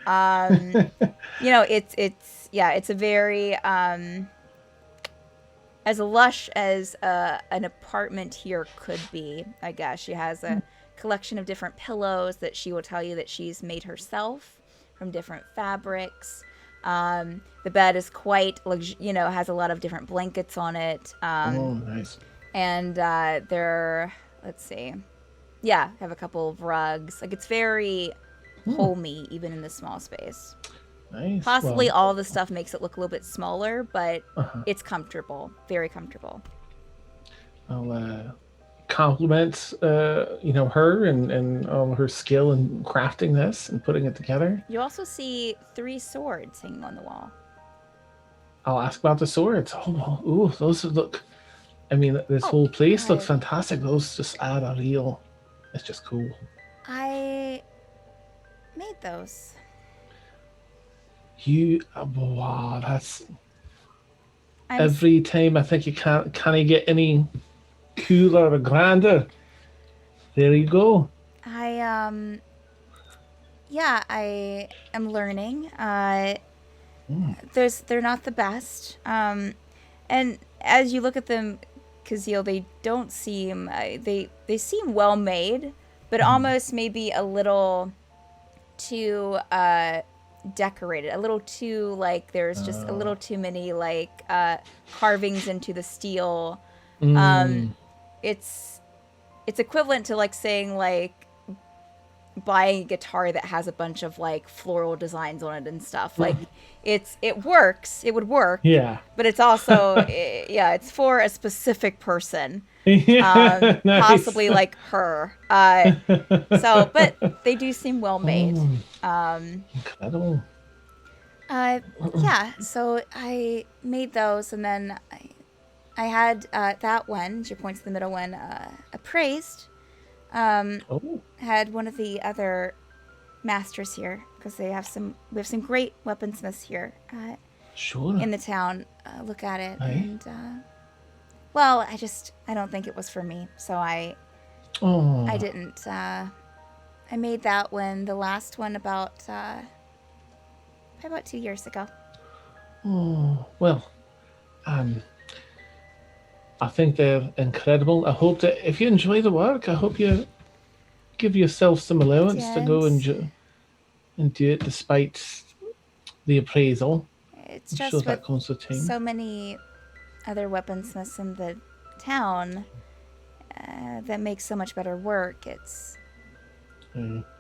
It's a very as lush as an apartment here could be, I guess. She has a collection of different pillows that she will tell you that she's made herself from different fabrics. The bed is quite, has a lot of different blankets on it. Oh, nice. And let's see. Yeah, have a couple of rugs. Like, it's very homey, even in this small space. Nice. Possibly Well, all the stuff makes it look a little bit smaller, but uh-huh. it's comfortable. Very comfortable. I'll compliment, her and all her skill in crafting this and putting it together. You also see 3 swords hanging on the wall. I'll ask about the swords. Oh, ooh, those look. I mean, this whole place looks fantastic. Those just add a real. It's just cool. I made those. Wow, that's. Every time I think you can I get any cooler or grander. There you go. I am learning. They're not the best. And as you look at them, Caszeel, they don't seem they seem well made, but almost maybe a little too decorated, a little too like there's just a little too many like carvings into the steel. It's equivalent to like saying like buying a guitar that has a bunch of like floral designs on it and stuff. Like it would work, but it's also it's for a specific person, Nice. possibly like her. But they do seem well made. Incredible. So I made those, and then I had that one, she points to the middle one, appraised. Had one of the other masters here, because we have some great weaponsmiths here in the town. Look at it, and I don't think it was for me, so I didn't. I made that one, the last one, about 2 years ago. Oh well, I think they're incredible. I hope that if you enjoy the work, I hope you give yourself some allowance to go and do it despite the appraisal. It's I'm just sure that comes with time. So many other weaponsmiths in the town that make so much better work.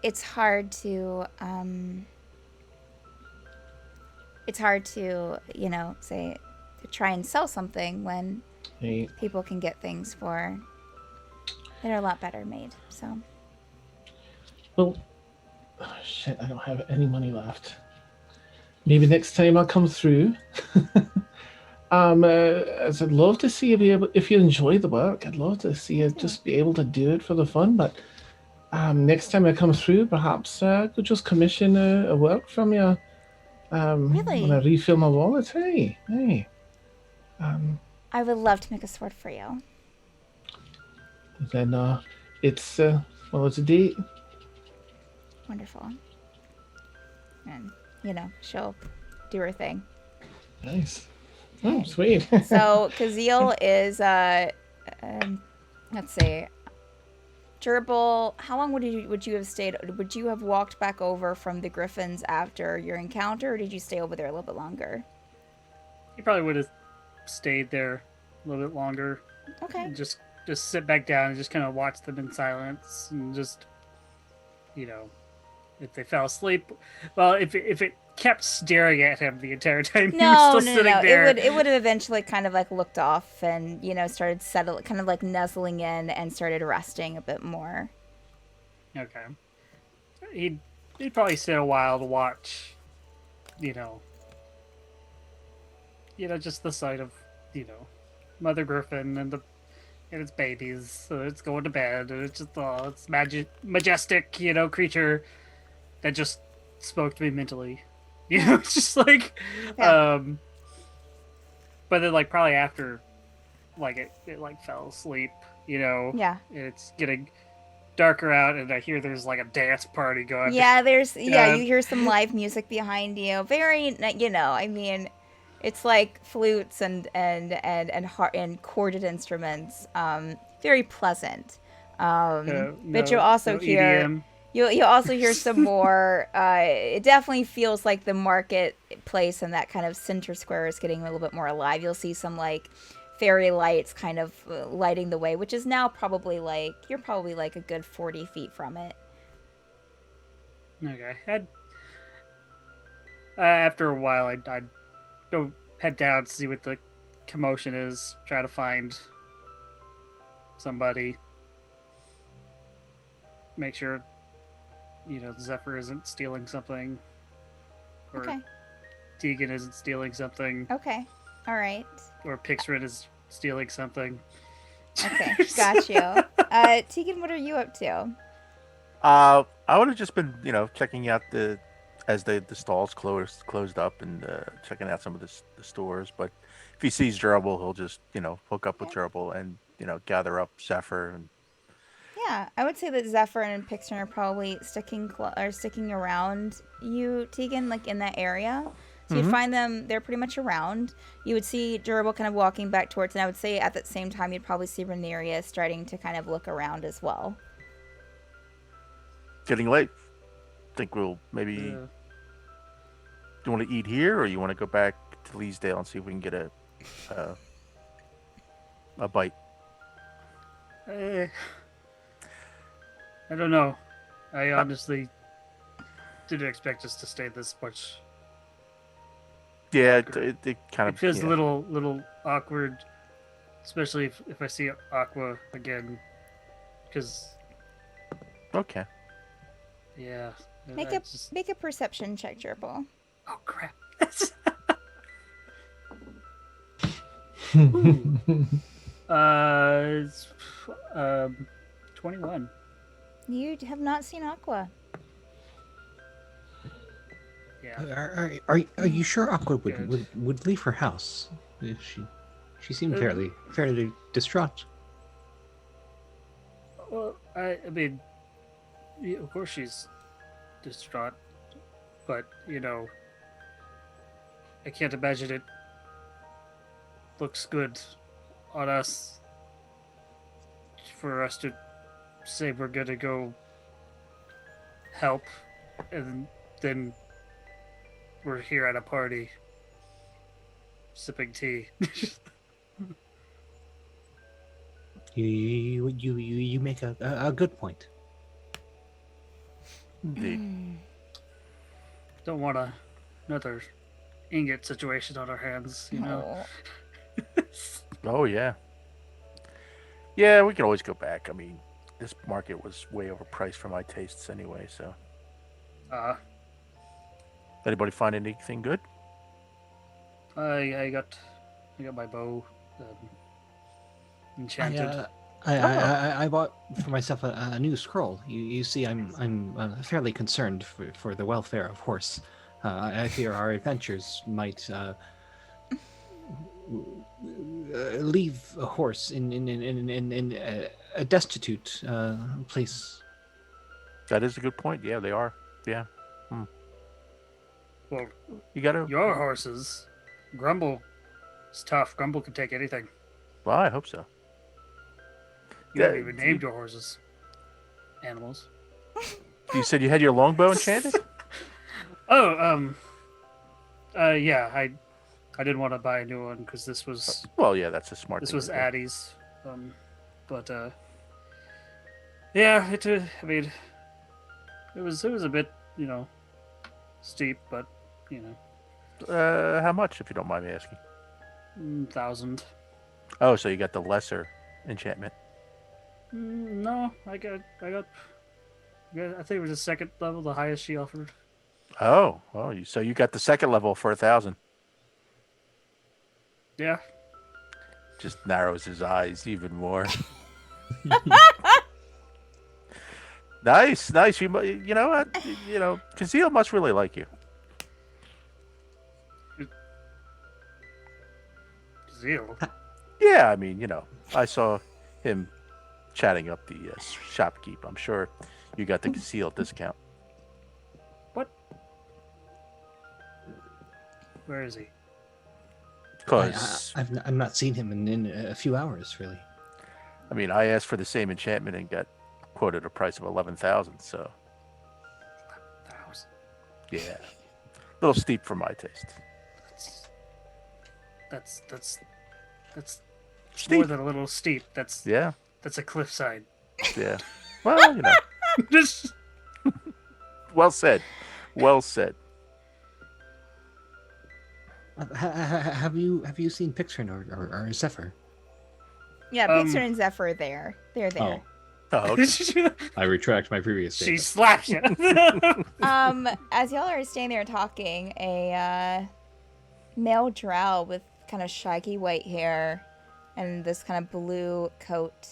It's hard to say to try and sell something when people can get things that are a lot better made. So. Well, shit, I don't have any money left. Maybe next time I'll come through. As I'd love to see you if you enjoy the work, I'd love to see you just be able to do it for the fun. But next time I come through, perhaps I could just commission a work from you. Really? When I refill my wallet. Hey. I would love to make a sword for you. Then it's a date. Wonderful. And she'll do her thing. Nice. Oh, sweet. So Caszeel is let's see, Jurble. How long would you have stayed? Would you have walked back over from the Griffins after your encounter, or did you stay over there a little bit longer? He probably would have stayed there a little bit longer. Okay. And just sit back down and just kind of watch them in silence, and just if they fell asleep, well, if it kept staring at him the entire time he was still sitting there. It would have eventually kind of like looked off and started settling, kind of like nuzzling in, and started resting a bit more. Okay. He'd probably sit a while to watch, just the sight of, Mother Griffin and its babies. So it's going to bed, and it's just it's majestic, creature that just spoke to me mentally. It's just like, but then like probably after, like it like fell asleep, Yeah. It's getting darker out, and I hear there's like a dance party going. Yeah, you hear some live music behind you. Very, I mean, it's like flutes and corded instruments. Very pleasant. But you'll also hear. EDM. You'll also hear some more. It definitely feels like the marketplace and that kind of center square is getting a little bit more alive. You'll see some like fairy lights kind of lighting the way, which is now probably like you're probably like a good 40 feet from it. Okay. After a while, I'd go head down to see what the commotion is. Try to find somebody. make sure, Zephyr isn't stealing something. Or Okay. Tegan isn't stealing something. Okay. All right. Or Pixrid is stealing something. Okay. Got you. Tegan, what are you up to? I would have just been, checking out as the stalls closed up and checking out some of the stores. But if he sees Jurble, he'll just, hook up with Jurble and, gather up Zephyr. And Yeah, I would say that Zephyr and Pixar are probably sticking around you, Tegan, like in that area. So you'd find them; they're pretty much around. You would see Jurble kind of walking back towards, and I would say at that same time you'd probably see Ranerius starting to kind of look around as well. getting late. Think we'll maybe. Do you want to eat here, or you want to go back to Lysadere and see if we can get a bite? I don't know. I honestly didn't expect us to stay this much. Yeah, it kind of It feels a little awkward, especially if I see Aqua again. Because Okay. yeah, Make a perception check, Jurble. Oh crap! It's 21. You have not seen Aqua. Yeah. Are you sure Aqua Good. would leave her house? She seemed fairly distraught. Well, I mean, yeah, of course she's distraught, but I can't imagine it looks good on us for us to say we're gonna go help, and then we're here at a party sipping tea. You make a good point. Indeed. Don't want another Ingot situation on our hands, Oh. Oh yeah. Yeah, we can always go back. I mean, this market was way overpriced for my tastes anyway. So, anybody find anything good? I got my bow enchanted. I bought for myself a new scroll. You see, I'm fairly concerned for the welfare of horse. I fear our adventures might leave a horse in a destitute place. That is a good point. Yeah, they are. Yeah. Well, You gotta. your horses, Grumble, is tough. Grumble can take anything. Well, I hope so. You haven't Yeah, even named your horses animals. You said you had your longbow enchanted? Oh, yeah. I didn't want to buy a new one because this was Well, yeah, that's a smart. this thing was to do. Addie's. But yeah, I mean, it was a bit steep, but How much, if you don't mind me asking? 1,000. Oh, so you got the lesser enchantment. No, I got. I think it was the second level, the highest she offered. Oh, well, so you got the second level for 1,000. Yeah. Just narrows his eyes even more. Nice. You know what? Caszeel must really like you. Zeal. Yeah, I mean, I saw him chatting up the shopkeep. I'm sure you got the Caszeel discount. What? Where is he? Because I've not seen him in a few hours, really. I mean, I asked for the same enchantment and got quoted a price of 11,000. So 1,000. yeah, a little steep for my taste. That's Steep. more than a little steep. That's Yeah, a cliffside. yeah. Well, Just well said. Well said. Have you seen Pixar or Zephyr? Yeah, Pixar and Zephyr are there. They're there. Oh, Oh, okay. I retract my previous She statement. slaps you. As y'all are standing there talking, a male drow with kind of shaggy white hair and this kind of blue coat,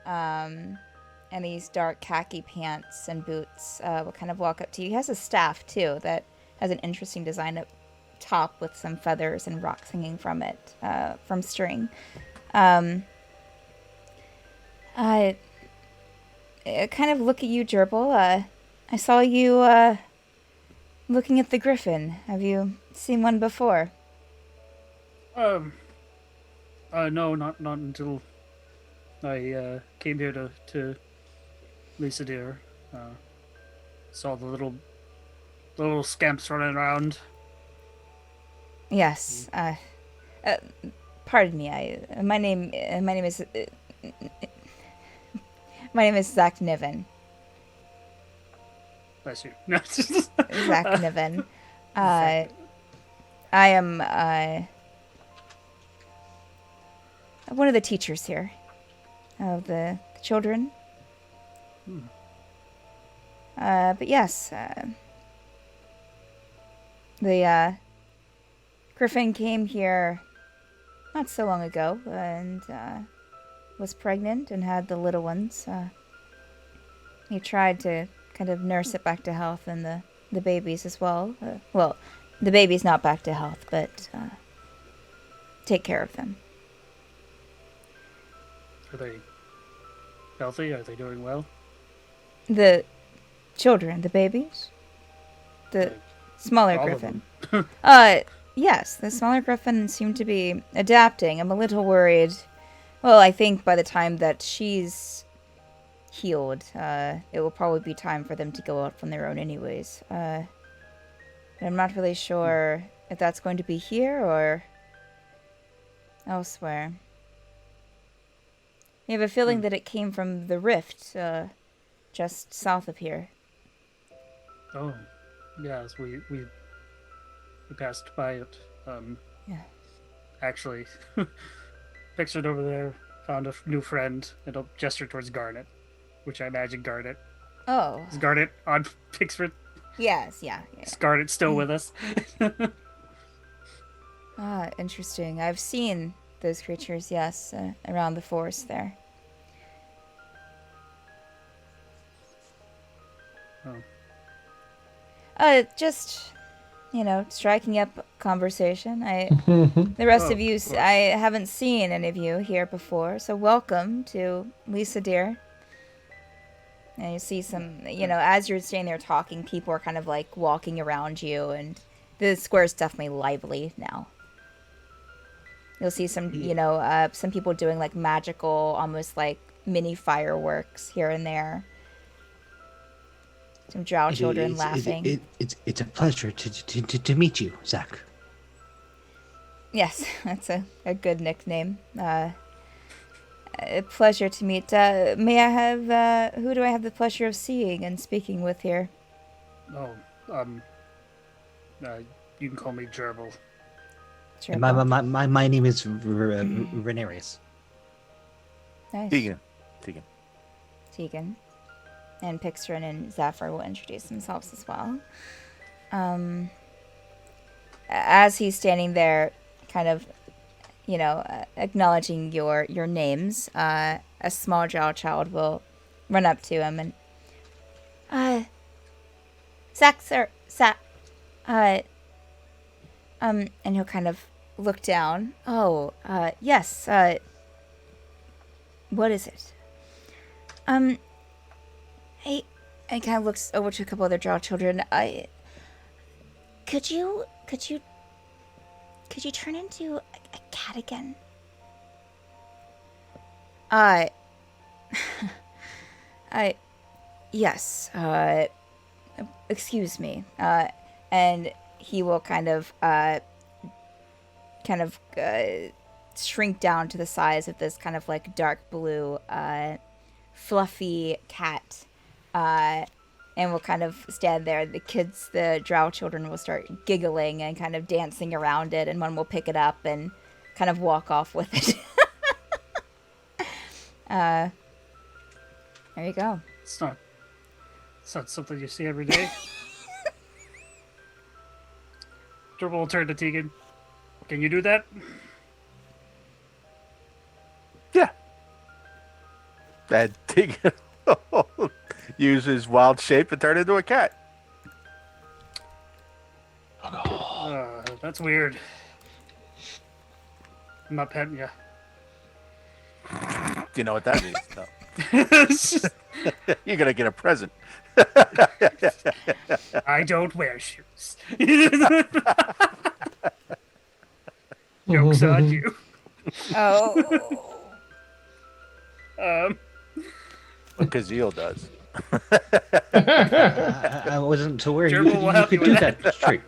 and these dark khaki pants and boots will kind of walk up to you. He has a staff too that has an interesting design up top with some feathers and rocks hanging from it, from string. I kind of look at you, Jurble. I saw you looking at the griffin. Have you seen one before? No, not until I came here to Lysadere. Saw the little scamps running around. Yes. Pardon me. My name is Zach Niven. Bless you. Zach Niven. I am one of the teachers here of the children. But yes, the griffin came here not so long ago and was pregnant and had the little ones. He tried to kind of nurse it back to health and the babies as well. Well, the baby's not back to health, but take care of them. Are they healthy? Are they doing well? The children, the babies? The smaller All of griffin. them. Yes, the smaller griffin seem to be adapting. I'm a little worried. Well, I think by the time that she's healed, it will probably be time for them to go out on their own anyways. But I'm not really sure if that's going to be here or elsewhere. I have a feeling that it came from the rift, just south of here. Oh, yes, we passed by it. Yeah. Actually, pictured over there, found a new friend, and I'll gesture towards Garnet, which I imagine Garnet. Oh. Is Garnet on Pickford? Yes, yeah. Is Garnet still with us? Interesting. I've seen those creatures, yes, around the forest there. Oh. Just, striking up conversation. The rest of you, I haven't seen any of you here before, so welcome to Lysadere. And you see some, as you're standing there talking, people are kind of like walking around you, and the square's definitely lively now. You'll see some, some people doing like magical, almost like mini fireworks here and there. Some drow children laughing. It's a pleasure to meet you, Zach. Yes, that's a good nickname. A pleasure to meet. May I have, who do I have the pleasure of seeing and speaking with here? Oh, you can call me Jurble. Sure. My name is Ranerius. Nice. Tegan. And Pixrin and Zephyr will introduce themselves as well. As he's standing there, kind of, acknowledging your names, a small drow child will run up to him and, Zach, sir, Zach, and he'll kind of look down. Oh, yes, what is it? Hey, and kind of looks over to a couple other drow children. Could you turn into a cat again? Yes. Excuse me. And he will kind of shrink down to the size of this kind of like dark blue, fluffy cat. And we'll kind of stand there. The drow children will start giggling and kind of dancing around it, and one will pick it up and kind of walk off with it. There you go. It's not something you see every day. Jurble will turn to Tegan. Can you do that? Yeah. And Tegan uses wild shape to turn into a cat. That's weird. I'm not petting you. Do you know what that means? No. You're gonna get a present. I don't wear shoes. Joke's on you. Oh. What Caszeel does. I wasn't aware you Jurble will help could you do with that trick.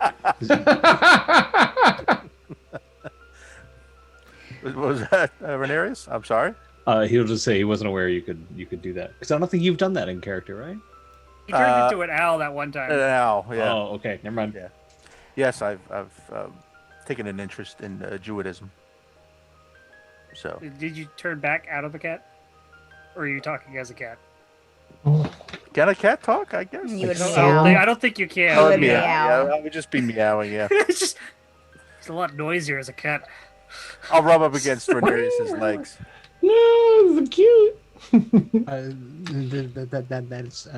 What was that, Ranerius? I'm sorry. He'll just say he wasn't aware you could do that because I don't think you've done that in character, right? He turned into an owl that one time. An owl. Yeah. Oh, okay. Never mind. Yeah. Yes, I've taken an interest in Druidism. So. Did you turn back out of a cat? Or are you talking as a cat? Can a cat talk? I guess. You would I meow. don't think you can. I I would meow. meow. Yeah, I would just be meowing. Yeah. It's a lot noisier as a cat. I'll rub up against Ranerius's legs. No, it's cute. That's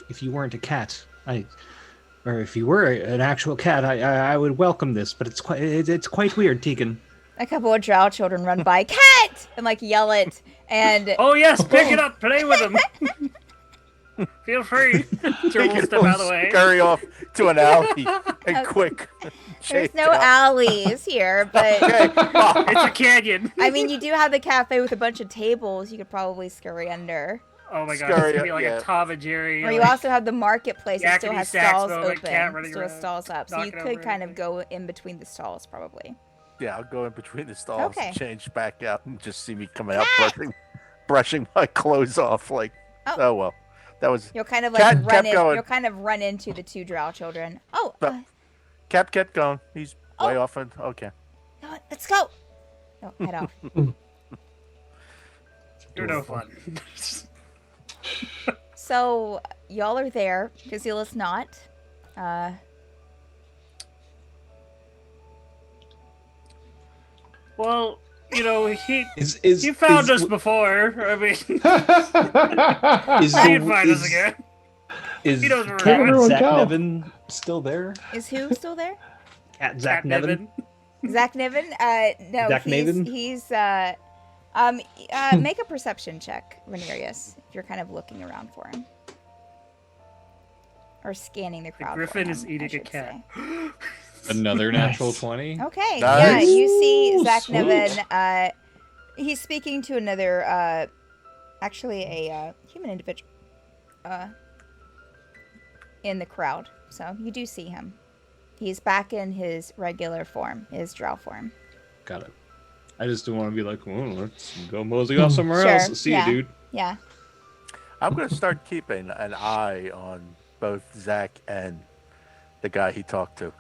if you weren't a cat, or if you were an actual cat, I would welcome this. But it's quite weird, Tegan. A couple of drow children run by, cat, and like yell it, and Oh yes, pick it up, play with him. Feel free. Jurble step out of the way. Scurry off to an alley and quick. there's no alleys here, but Okay. Oh, It's a canyon. I mean, you do have the cafe with a bunch of tables you could probably scurry under. Oh my god, Scurry it's gonna be up, like yeah. a Tom and Jerry. Or you like, also have the marketplace that still yakety has sax stalls moment, cat open, running still has around, stalls up, so you knocking could over kind of everything. go in between the stalls probably. yeah, I'll go in between the stalls, Okay. and change back out, and just see me coming out brushing my clothes off. Like, Oh. well, that was You'll kind of Cat like run kept in. going. You'll kind of run into the two drow children. Oh, But- Cap kept going. He's way Oh. off. Okay. no, let's go. No, head off. You're no fun. So y'all are there. Caszeel is not. Well, you know, he Is found us before. I mean, Is he can find us again. Is He knows where Can't we're at. everyone Zach go? Nevin still there? Is who still there? Cat Zach Cat Nevin. Zach Niven? No, Zach he's Niven? he's make a perception check, Ranerius, if you're kind of looking around for him. Or scanning the crowd. for griffin him, is eating I a should cat. say. Another Nice. natural 20. Okay, Nice. yeah, you see Ooh, Zach sweet. Niven. He's speaking to another, actually a human individual, in the crowd. So you do see him. He's back in his regular form, his drow form. Got it. I just don't want to be like, well, let's go mosey off somewhere Sure, else. See yeah. you, dude. Yeah. I'm gonna start keeping an eye on both Zach and the guy he talked to.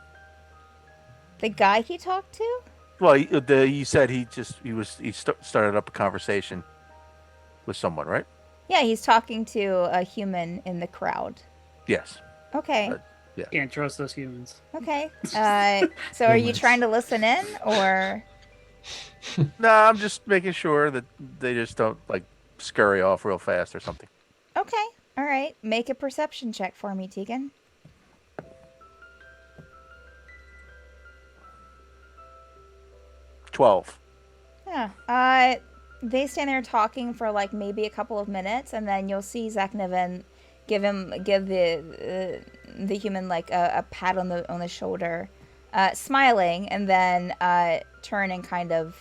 The guy he talked to? Well, he said he started up a conversation with someone, right? Yeah, he's talking to a human in the crowd. Yes. Okay. Can't trust those humans. Okay. So are you Humans. trying to listen in or? No, I'm just making sure that they just don't like scurry off real fast or something. Okay. All right. Make a perception check for me, Tegan. 12. Yeah. They stand there talking for like maybe a couple of minutes, and then you'll see Zach Niven give the human like a pat on the shoulder, smiling, and then turn and kind of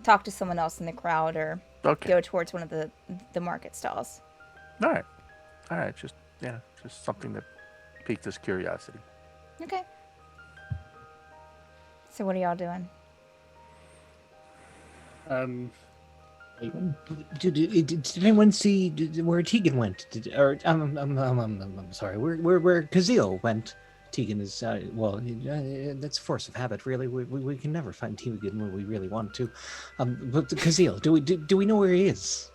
talk to someone else in the crowd or Okay. go towards one of the market stalls. All right. Just something that piqued his curiosity. Okay. So what are y'all doing? Did anyone see where Tegan went? I'm sorry. Where Caszeel went? Tegan is that's a force of habit. Really, we can never find Tegan when we really want to. But Caszeel, do we know where he is?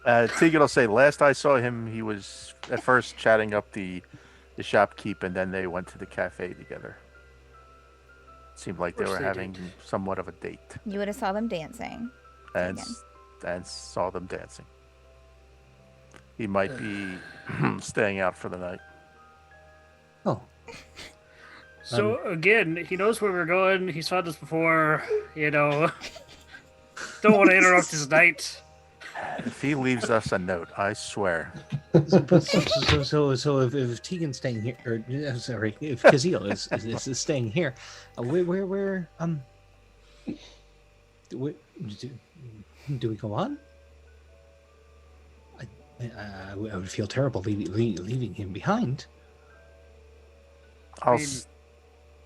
Tegan will say, last I saw him, he was at first chatting up the shopkeep, and then they went to the cafe together. Seemed like they Of were course they having did. somewhat of a date, You would have saw them dancing. and Tegan. and saw them dancing. He might be staying out for the night. Oh, So again, he knows where we're going. He's found us before. Don't want to interrupt his night. If he leaves us a note, I swear. so if Tegan's staying here, or sorry, if Caszeel is staying here, where do we go on? I would feel terrible leaving him behind. I'll mean-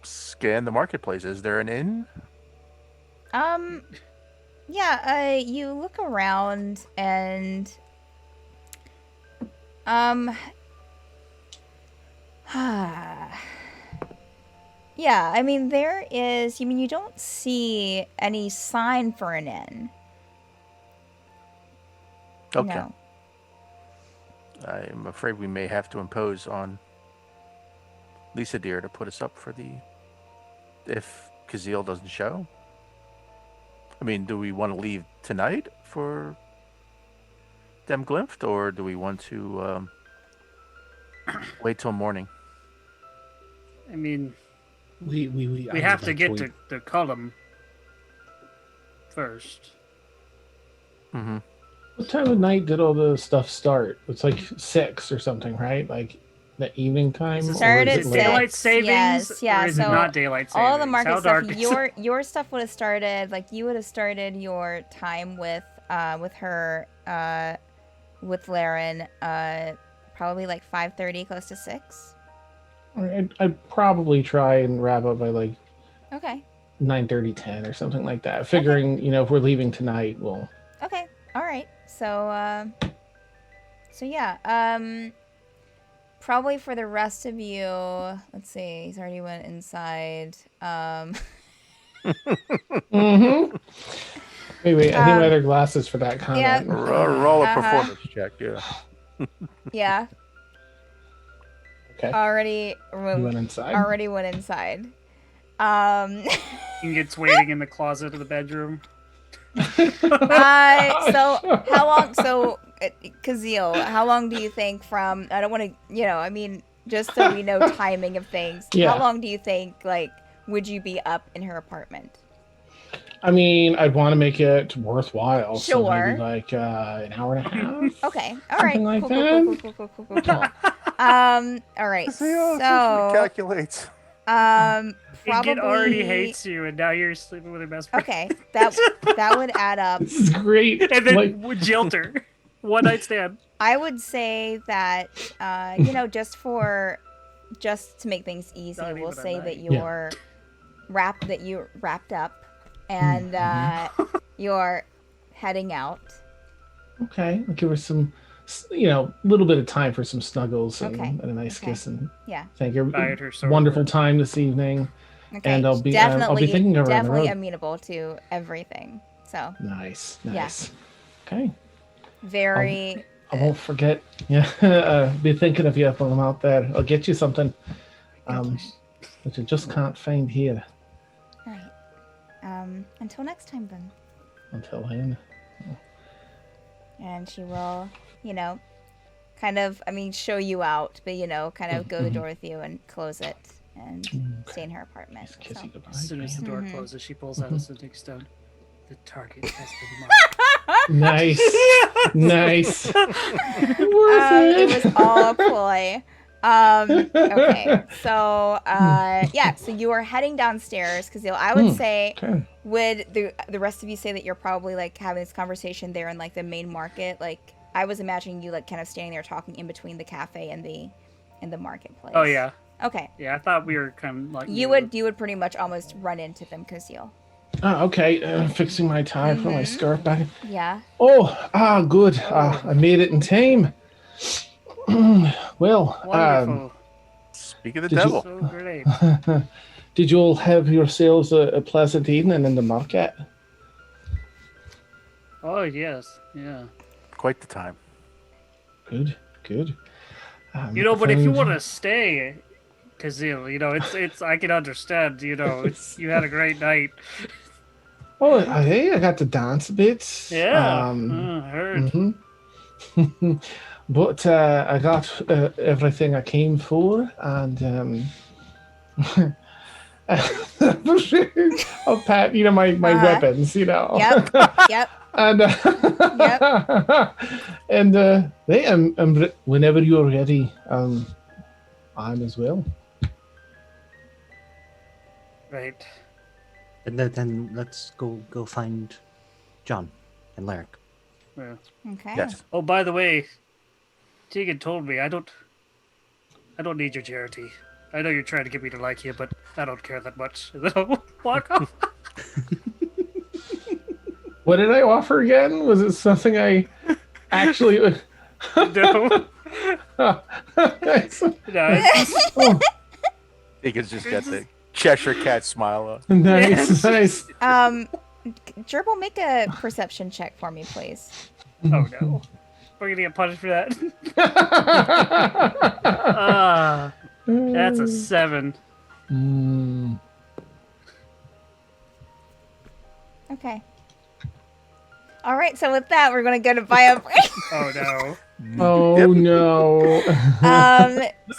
scan the marketplace. Is there an inn? Yeah, you look around and yeah, I mean there is, you don't see any sign for an inn. Okay. No. I'm afraid we may have to impose on Lysadere to put us up for if Caszeel doesn't show. I mean, do we want to leave tonight for Dem Glemte, or do we want to wait till morning? I mean, We we have to get to Cullem first. Mm-hmm. What time of night did all the stuff start? It's like 6 or something, right? Like the evening time. Is it or Started is at it Is it later? daylight 6, savings? yes, yeah, Or is so it not daylight savings? all the market How stuff, dark is your stuff would have started, like you would have started your time with her with Laren probably like 5:30, close to 6. I'd probably try and wrap up by like Okay. 9:30, 10 or something like that. Figuring, if we're leaving tonight, we'll. Okay. All right. So yeah. Probably for the rest of you, let's see. He's already went inside. Mm-hmm. Wait. I need my other glasses for that comment. Roll a Uh-huh. performance check, yeah. Yeah. Okay. Already You went inside. Already went inside. Ingot's waiting in the closet of the bedroom. So how long? So, Caszeel, how long do you think from? I don't want to, just so we know timing of things. Yeah. How long do you think, would you be up in her apartment? I'd want to make it worthwhile. So Sure. maybe like an hour and a half. Okay. All right. Something like cool, that. Cool. All right. So, Calculates. probably Ingot already hates you, and now you're sleeping with her best friend. Okay, that would add up. This is great. And then Like, would jilt her. One night stand. I would say that, just to make things easy, Not we'll even a say night. that you're wrapped up, and you're heading out. okay, I'll give her some, little bit of time for some snuggles and, Okay, and a nice okay. kiss and Yeah. thank you. Buy her sword. Wonderful time this evening. Okay. And I'll be thinking of her on the road. amenable to everything. So Nice. Yeah. Okay. very. I won't forget. Yeah, be thinking of you when I'm out there. I'll get you something, that you just can't find here. All right. Until next time, then. Until then. And she will, kind of, show you out, but, kind of go the door with you and close it and stay in her apartment. Nice kissy So. goodbye. As soon as the door Mhm. closes, she pulls out a sending stone. The target has been marked. Nice. Nice. It was all a ploy. Okay, so so you are heading downstairs because I would say, Okay. would the rest of you say that you're probably like having this conversation there in like the main market? Like I was imagining you like kind of standing there talking in between the cafe and the marketplace. Oh, yeah. Okay. Yeah, I thought we were kind of like... You would pretty much almost run into them, Caszeel. Oh, okay. Fixing my tie for my scarf back. Yeah. Oh, good. I made it in time. Well, Wonderful. Speak of the Did you- devil. So great. did you all have yourselves a pleasant evening in the market? Oh, yes. Yeah. Of quite the time. Good. But if you found- want to stay, Caszeel, it's I can understand. You had a great night. Oh, hey, I got to dance a bit. Yeah, I heard. Mhm. But I got everything I came for, and I'll pat, my weapons, Yep. Yep. And and whenever you're ready, I'm as well. Right. And then let's go find John and Larek. Yeah. Okay. Yes. Oh, by the way, Tegan told me I don't need your charity. I know you're trying to get me to like you, but I don't care that much. And then I'll walk off. What did I offer again? Was it something I actually? No. Nice. No, it's Oh, Tegan's just got the Cheshire cat smile on. nice. Jurble, make a perception check for me, please. oh no. We're gonna get punished for that. That's a 7. Mm, Okay. All right. So with that, we're gonna go to bio break. Oh no. oh Yep. no.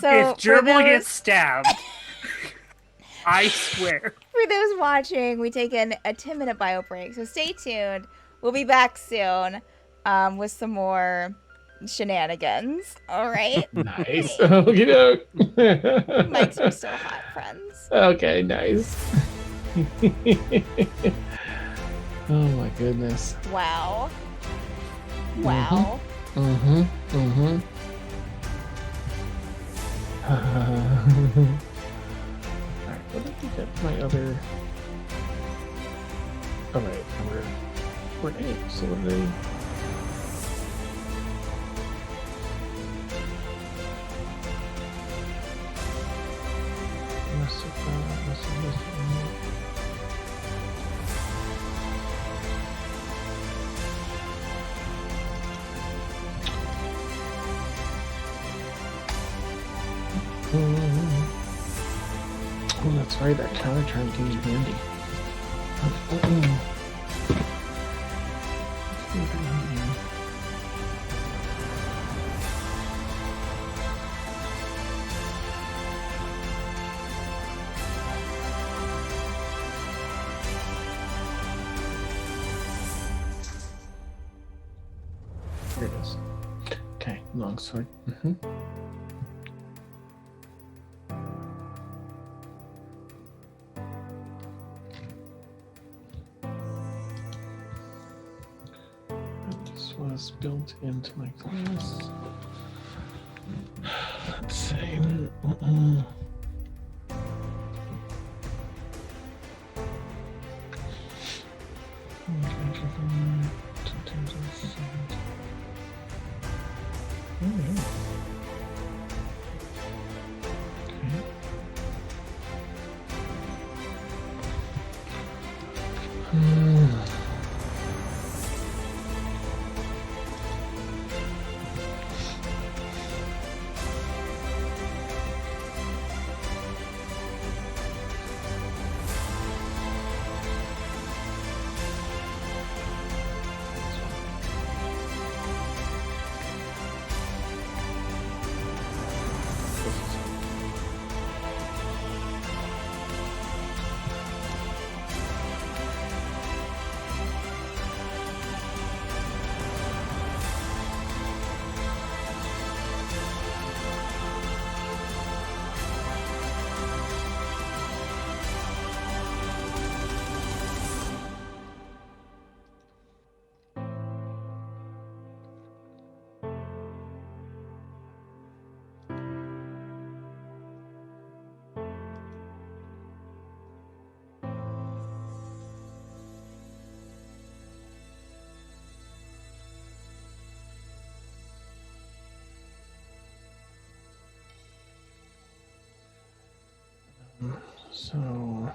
So If Jurble for gets those, stabbed, I swear. for those watching, we take a 10-minute bio break. So stay tuned. We'll be back soon with some more shenanigans. All right. Nice. Okay. Mics are still hot, friends. Okay, nice. Oh my goodness. Wow. Wow. Mm-hmm. Alright, what did I get my other... Alright, we're 8, so what did I... Oh, that's right, that counter turn came in handy. Here it is. Okay, longsword. This was built into my class. Let's see. So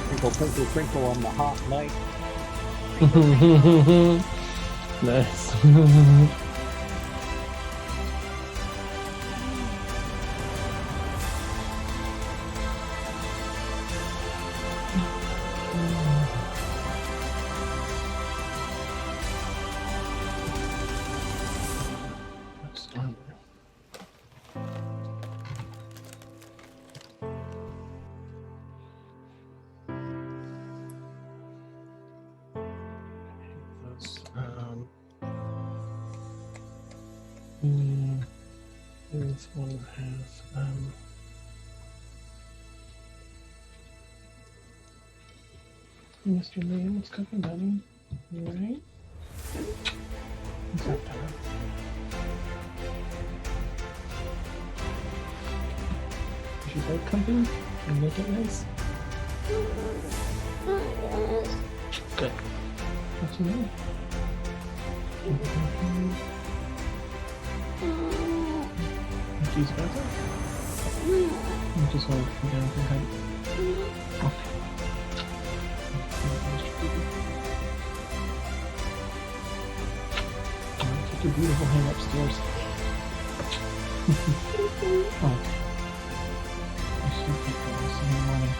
Twinkle, twinkle, twinkle on the hot night. Nice. This one has Mr. Liam, what's cooking, buddy? You alright? What's up, Tom? Is your boat comfy? And make it nice? Good. What's your name? Use better? I just want to come down to head. Okay. Take your beautiful hand upstairs. Okay. I should take this in the morning.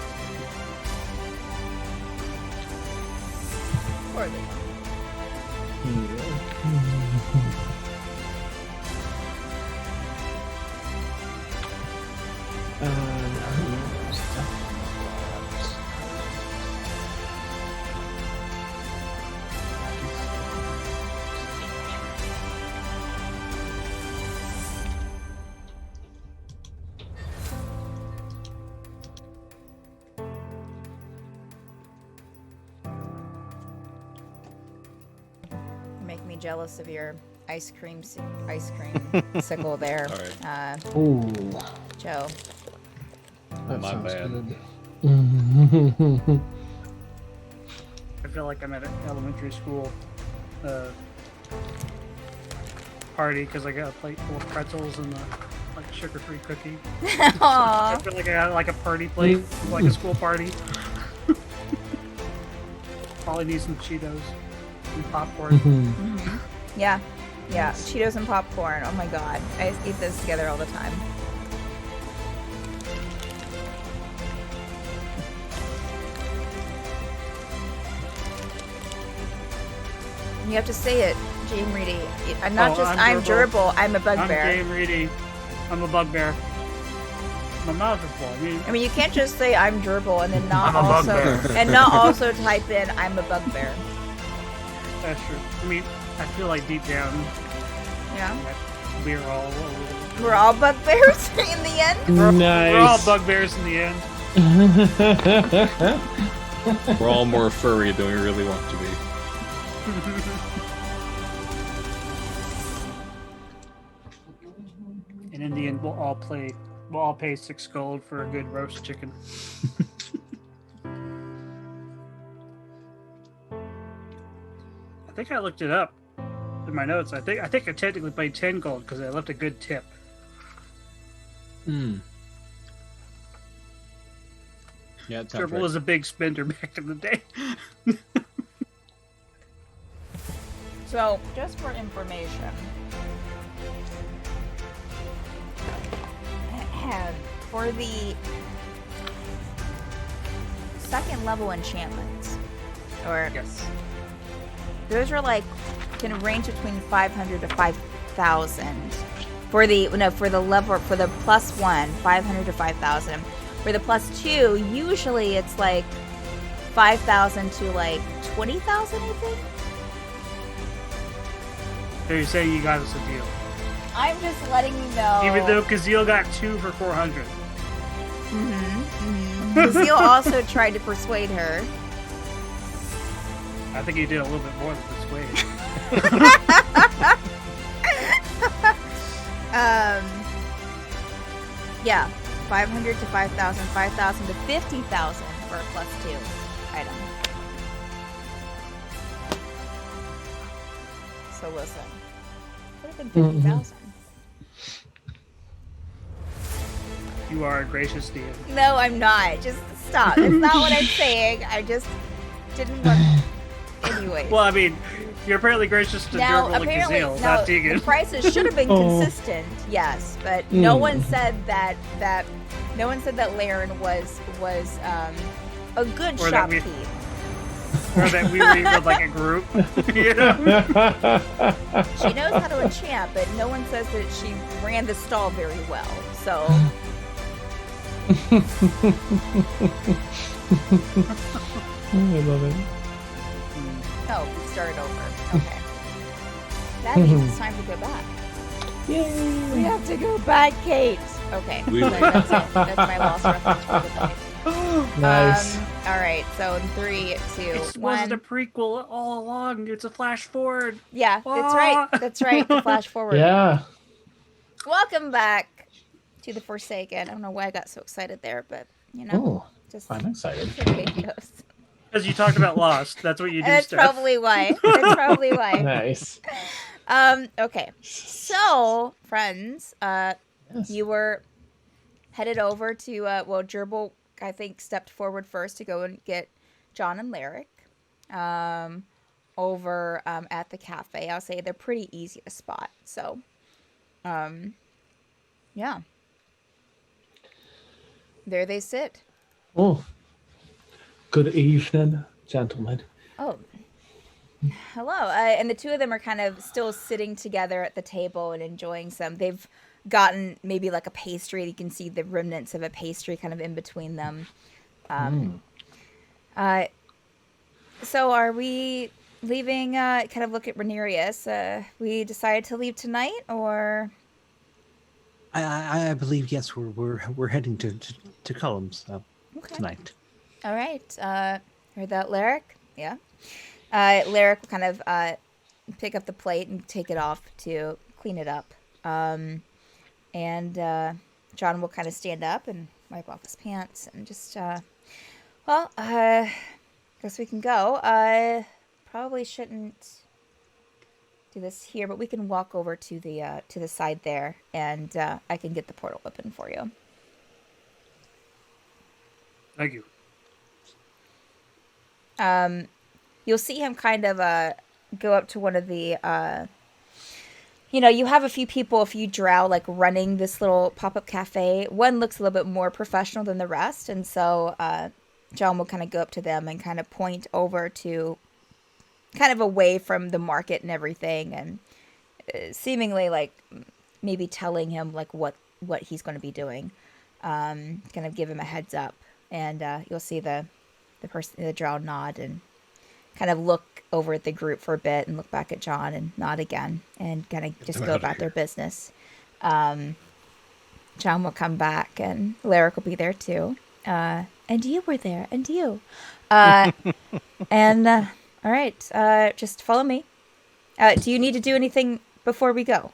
Poor Liam. Make me jealous of your ice cream sickle there, Ooh, Joe. that My sounds bad. good. I feel like I'm at an elementary school party because I got a plate full of pretzels and like a sugar-free cookie. I Aww. feel like I got like a party plate, like a school party. Probably need some Cheetos and popcorn. Yeah. Yeah. Cheetos and popcorn. Oh my god. I eat those together all the time. You have to say it, Game Reedy. I'm not just I'm Jurble, I'm a bugbear. I'm Game Reedy. I'm a bugbear. My mouth is full. I mean, you can't just say I'm Jurble and then not I'm a also bugbear. and not also type in I'm a bugbear. That's true. I mean, I feel like deep down, Yeah. We're all We're all bugbears in the end. we're all Nice. bugbears in the end. We're all more furry than we really want to be. And in the end, we'll all pay 6 gold for a good roast chicken. I think I looked it up in my notes. I think I technically paid 10 gold because I left a good tip. Hmm. Yeah, it sounds Jurble right. was a big spender back in the day. So, just for information, for the second level enchantments, or Yes. those are like can range between 500 to 5,000. For the level for the +1, 500 to 5,000. For the +2, usually it's like 5,000 to like 20,000, I think. So you're saying you got us a deal. I'm just letting you know. Even though Caszeel got 2 for 400. Caszeel also tried to persuade her. I think he did a little bit more than persuade. Yeah, 500 to 5,000, 5,000 to 50,000 for a +2 item. So listen, would have been 50,000. You are a gracious deal. No, I'm not. Just stop. That's not what I'm saying. I just didn't want. Anyways. Well, I mean, you're apparently gracious to Now, Jurble and apparently, Caszeel, now, not Tegan. the prices should have been consistent, yes, but no one said that no one said that Laren was a good Or that we- shopkeep. Or that we were even like a group. You know? She knows how to enchant, but no one says that she ran the stall very well. So I love it. oh, we started over. Okay, that means it's time to go back. Yay! We have to go back, Kate. Okay, that's it. That's my lost reference for the night. Nice. All right, so in 3, 2, It 1. wasn't a prequel all along. It's a flash forward. Yeah, that's right. That's right. The flash forward. Yeah. Welcome back to the Forsaken. I don't know why I got so excited there, but you know, Oh, just I'm excited. that's the way it goes. Because you talked about Lost. That's what you do, That's Steph. probably why. That's probably why. Nice. Okay. So, friends, Yes. you were headed over to well, Jurble, I think, stepped forward first to go and get John and Larek over at the cafe. I'll say they're pretty easy to spot. So, yeah. There they sit. Oh, good evening, gentlemen. Oh, hello. And the two of them are kind of still sitting together at the table and enjoying some. They've gotten maybe like a pastry. You can see the remnants of a pastry kind of in between them. So are we leaving, kind of look at Ranerius. We decided to leave tonight, or? I believe yes. We're heading to Cullum's Okay. tonight. All right. Heard that, Larek? Yeah. Larek will kind of pick up the plate and take it off to clean it up. And John will kind of stand up and wipe off his pants and just, guess we can go. Probably shouldn't do this here, but we can walk over to the side there, and I can get the portal open for you. Thank you. You'll see him kind of go up to one of the you have a few people, a few drow, like running this little pop-up cafe. One looks a little bit more professional than the rest, and so John will kind of go up to them and kind of point over to kind of away from the market and everything, and seemingly like maybe telling him like what he's going to be doing. Kind of give him a heads up, and you'll see the drow nod and kind of look over at the group for a bit and look back at John and nod again and kind of just them go out of about their here. business. John will come back and Larek will be there too. And you were there, and you. All right, just follow me. Do you need to do anything before we go?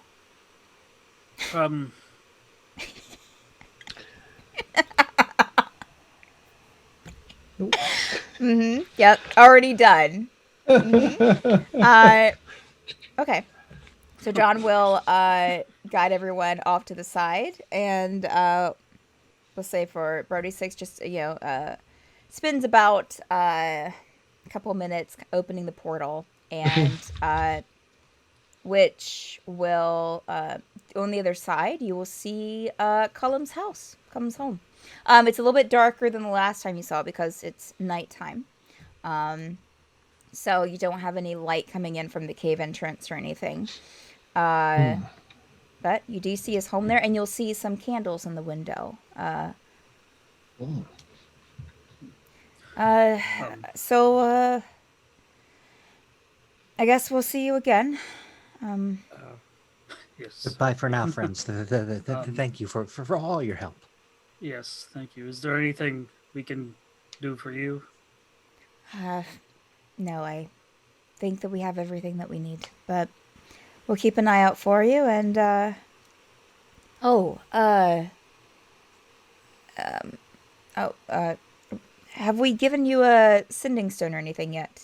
Yep, already done. Okay. So John will guide everyone off to the side, and we'll say for Brody's sake, just spends about a couple minutes opening the portal, and which will on the other side you will see Cullem's house, Cullem's home. It's a little bit darker than the last time you saw it because it's nighttime. So you don't have any light coming in from the cave entrance or anything. But you do see his home there, and you'll see some candles in the window. So I guess we'll see you again. Yes. Goodbye for now, friends. Thank you for all your help. Yes, thank you. Is there anything we can do for you? No, I think that we have everything that we need, but we'll keep an eye out for you. And have we given you a sending stone or anything yet?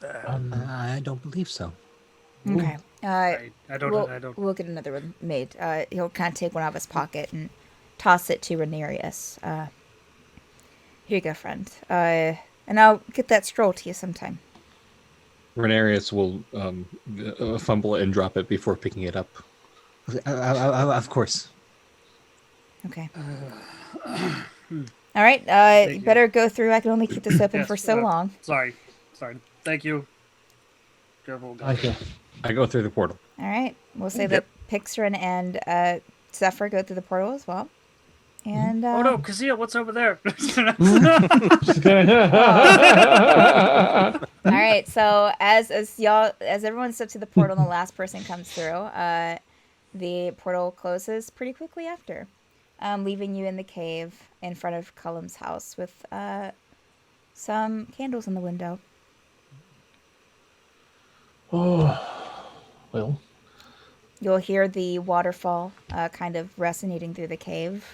I don't believe so. Okay. I don't. We'll get another one made. He'll kind of take one out of his pocket and toss it to Ranerius. Here you go, friend. And I'll get that scroll to you sometime. Ranerius will fumble it and drop it before picking it up. Of course. Okay. All right. You better go through. I can only keep this open Yes, for so long. Sorry. Thank you. Jurble. I go through the portal. All right. We'll say that Pixrin and Zephyr go through the portal as well. And Oh no, Caszeel, what's over there? All right. So as everyone steps through the portal and the last person comes through, the portal closes pretty quickly after, leaving you in the cave in front of Cullem's house with some candles in the window. Oh, well. You'll hear the waterfall kind of resonating through the cave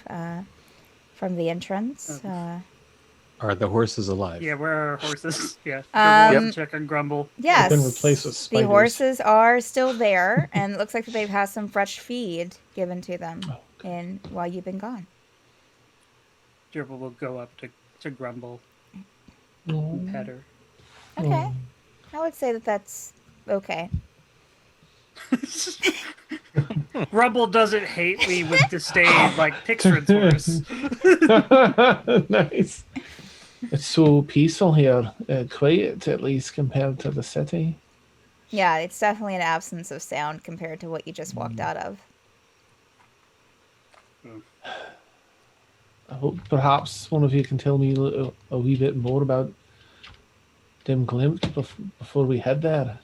from the entrance. Are the horses alive? Yeah, where are our horses? Yeah. Jurble, check and grumble. Yes. They've been replaced with The spiders. horses are still there, and it looks like that they've had some fresh feed given to them while you've been gone. Jurble will go up to grumble. Oh. Pet her. Okay. I would say that that's okay. Grumble doesn't hate me with disdain like Pixrin's horse. Nice. It's so peaceful here. Quiet, at least, compared to the city. Yeah, it's definitely an absence of sound compared to what you just walked out of. I hope perhaps one of you can tell me a wee bit more about Dem Glemte before we head there.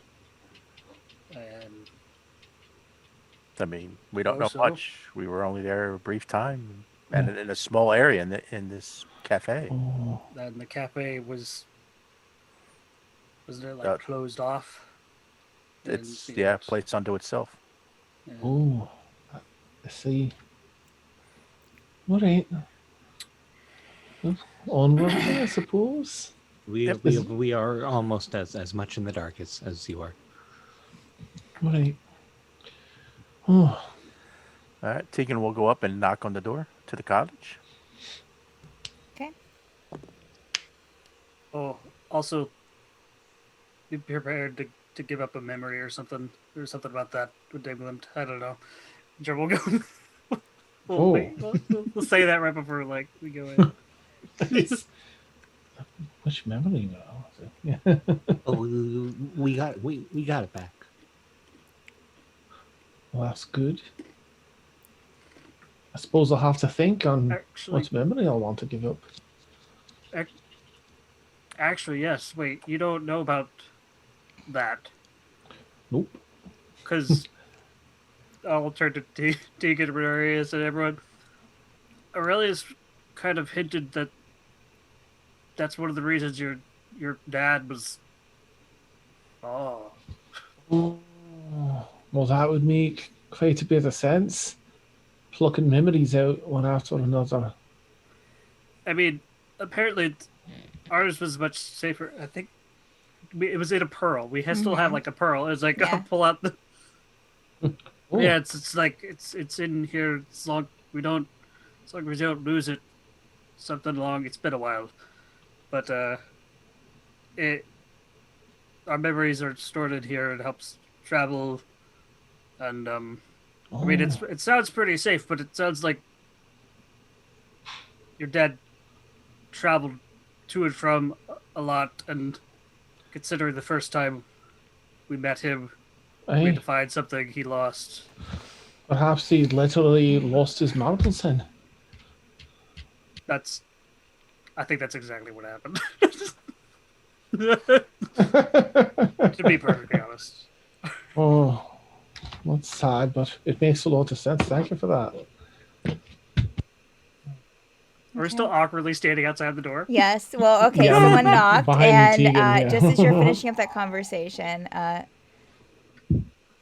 I mean, we don't know So? much. We were only there a brief time, and in a small area in this cafe. Oh, And the cafe wasn't it like closed off? It's And, place unto itself. oh, I see. All right. Well, onward, I suppose. We are almost as much in the dark as you are. All right. Oh, All right, Tegan will go up and knock on the door to the cottage. Okay. Oh, also, be prepared to give up a memory or something about that with Dem Glemte. I don't know. Jurble will go. We'll say that right before we go in. nice. Which memory now? Oh, we got it back. Well, that's good. I suppose I'll have to think on Actually, what memory I'll want to give up. Actually, yes. Wait, you don't know about that. Nope. Because I'll turn to Deacon Ranerius and everyone. Aurelius kind of hinted that that's one of the reasons your dad was. Oh. Oh, well, that would make quite a bit of sense. Plucking memories out one after another. I mean, apparently ours was much safer. I think it was in a pearl. We still have like a pearl. It's like Yeah. I'll pull out the. Oh, Yeah, it's like it's in here. As long as we don't lose it. Something long. It's been a while, but it our memories are stored in here. It helps travel, and I mean it sounds pretty safe, but it sounds like your dad traveled to and from a lot, and considering the first time we met him, we had to find something he lost. Perhaps he literally lost his marbles then. I think that's exactly what happened. To be perfectly honest. Oh, that's sad, but it makes a lot of sense. Thank you for that. We're still awkwardly standing outside the door. Yes. Well, okay. Yeah, Someone knocked, behind and Tegan, yeah. just as you're finishing up that conversation,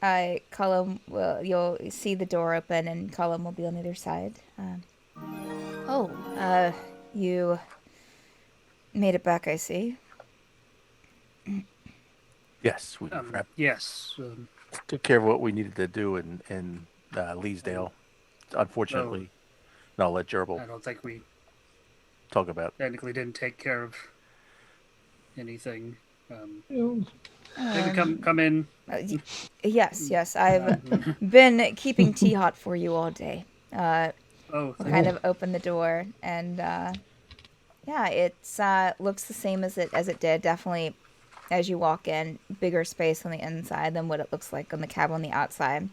Cullem you'll see the door open, and Cullem will be on the other side. You made it back, I see. Yes, we Yes. took care of what we needed to do in Lysadere. Unfortunately, and I'll let I Jurble don't think we talk about. technically didn't take care of anything. You Maybe come in. Yes. I've been keeping tea hot for you all day. Oh, We'll kind of open the door, and yeah, it's looks the same as it did. Definitely, as you walk in, bigger space on the inside than what it looks like on the cab on the outside.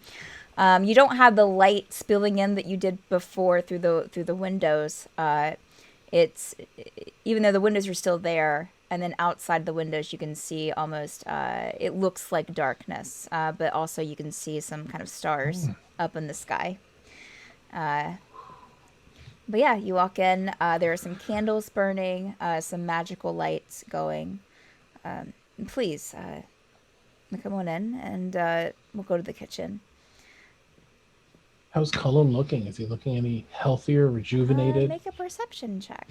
You don't have the light spilling in that you did before through the windows. It's even though the windows are still there, and then outside the windows you can see almost it looks like darkness, but also you can see some kind of stars up in the sky. But yeah, you walk in. There are some candles burning, some magical lights going. Please, come on in, and we'll go to the kitchen. How's Cullem looking? Is he looking any healthier, rejuvenated? Make a perception check.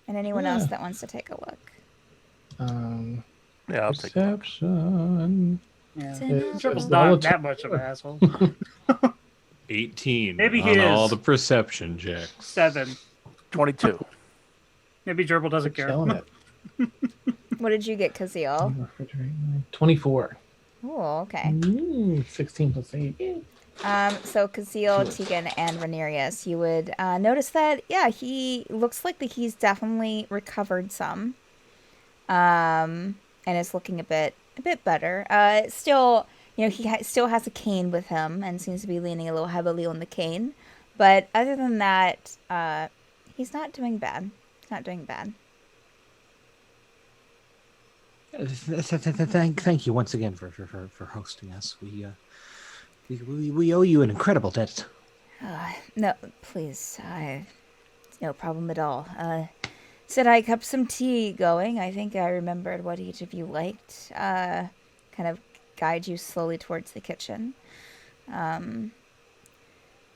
And anyone else that wants to take a look. Yeah, I'll take it. Perception. yeah. It's Jurbal's well, not it's- that much of an asshole. 18 Maybe on he all is. the perception checks. 7. 22. Maybe Jurble doesn't care. Killing it. What did you get, Caszeel? 24. Oh, okay. 16 plus 8. So Caszeel, Tegan, and Ranerius, you would notice that, yeah, he looks like that he's definitely recovered some, and is looking a bit better. Still, he still has a cane with him and seems to be leaning a little heavily on the cane. But other than that, he's not doing bad. He's not doing bad. Thank you once again for hosting us. We owe you an incredible debt. No, please, it's no problem at all. Said I kept some tea going. I think I remembered what each of you liked. Kind of guide you slowly towards the kitchen.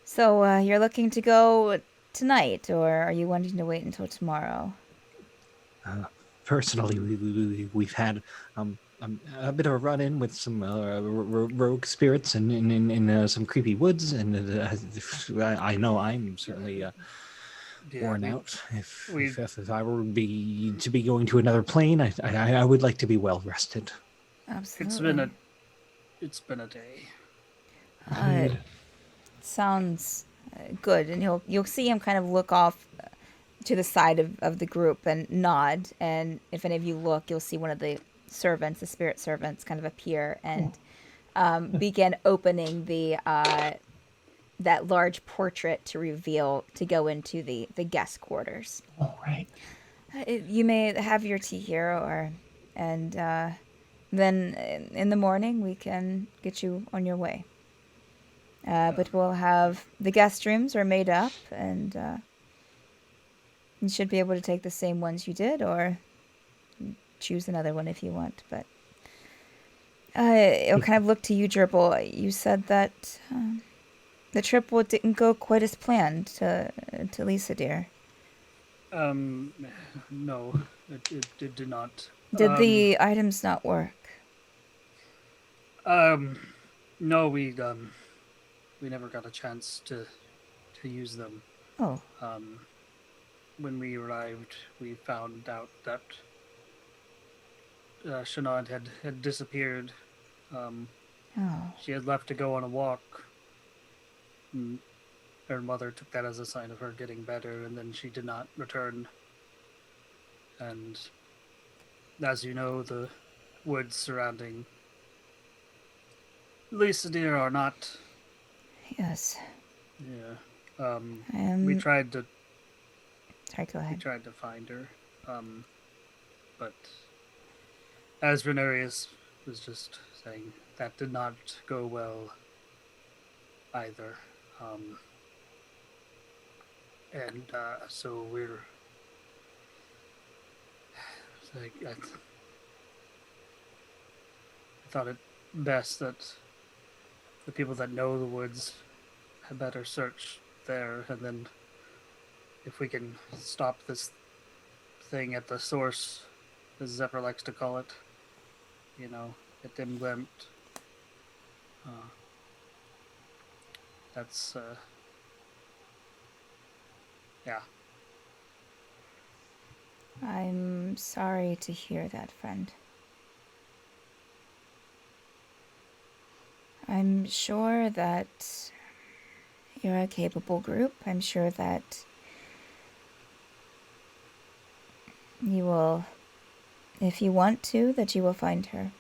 So you're looking to go tonight, or are you wanting to wait until tomorrow? Personally, we've had a bit of a run-in with some rogue spirits in some creepy woods, and I know I'm certainly worn out. If I were to be going to another plane, I would like to be well rested. Absolutely. It's been a day. Sounds good, and you'll see him kind of look off to the side of the group and nod, and if any of you look, you'll see one of the servants, the spirit servants, kind of appear and begin opening the that large portrait to go into the guest quarters. All right. You may have your tea here, and then in the morning we can get you on your way. But we'll have the guest rooms are made up, and you should be able to take the same ones you did, or choose another one if you want. But I'll kind of look to you, Jurble. You said that the trip didn't go quite as planned to Lysadere. No, it did not. Did the items not work? No, we never got a chance to use them. Oh, When we arrived, we found out that Shanad had disappeared. oh. She had left to go on a walk. And her mother took that as a sign of her getting better, and then she did not return. And as you know, the woods surrounding Lysadere are not. Yes. Yeah. We tried to. Sorry, go We ahead. tried to find her, but as Ranerius was just saying, that did not go well either. And so we're like, I thought it best that the people that know the woods had better search there, and then if we can stop this thing at the source, as Zephyr likes to call it, at Dem Glemte. That's yeah. I'm sorry to hear that, friend. I'm sure that you're a capable group. I'm sure that you will, if you want to, that you will find her.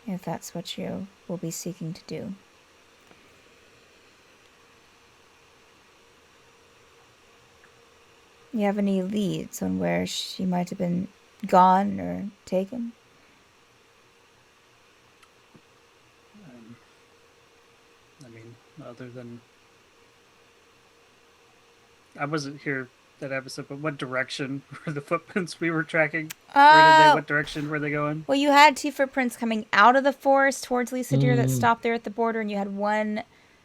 If that's what you will be seeking to do. You have any leads on where she might have been gone or taken? I mean, other than I wasn't here that episode, but what direction were the footprints we were tracking? What direction were they going? Well, you had two footprints coming out of the forest towards Lysadere that stopped there at the border, and you had one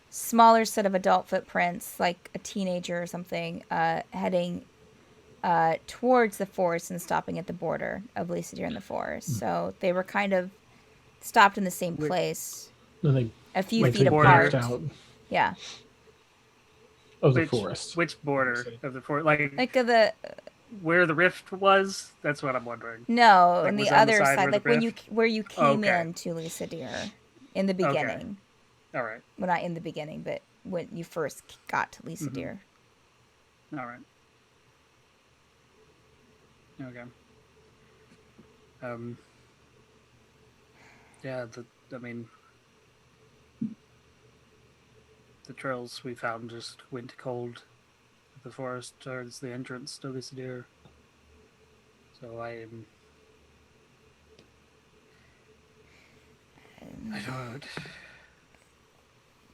smaller set of adult footprints, like a teenager or something, heading towards the forest and stopping at the border of Lysadere in the forest. So they were kind of stopped in the same place, And they a few went feet to the apart. border out Yeah, of the forest. Which border of the forest? Like the where the rift was? That's what I'm wondering. no, Like, on was the on the other side side, where like the when rift- where you came Okay. into Lysadere in the beginning. All right. Well, not in the beginning, but when you first got to Lysadere. All right. Okay. Yeah. The trails we found just went cold at the forest towards the entrance to Lysadere. So I don't.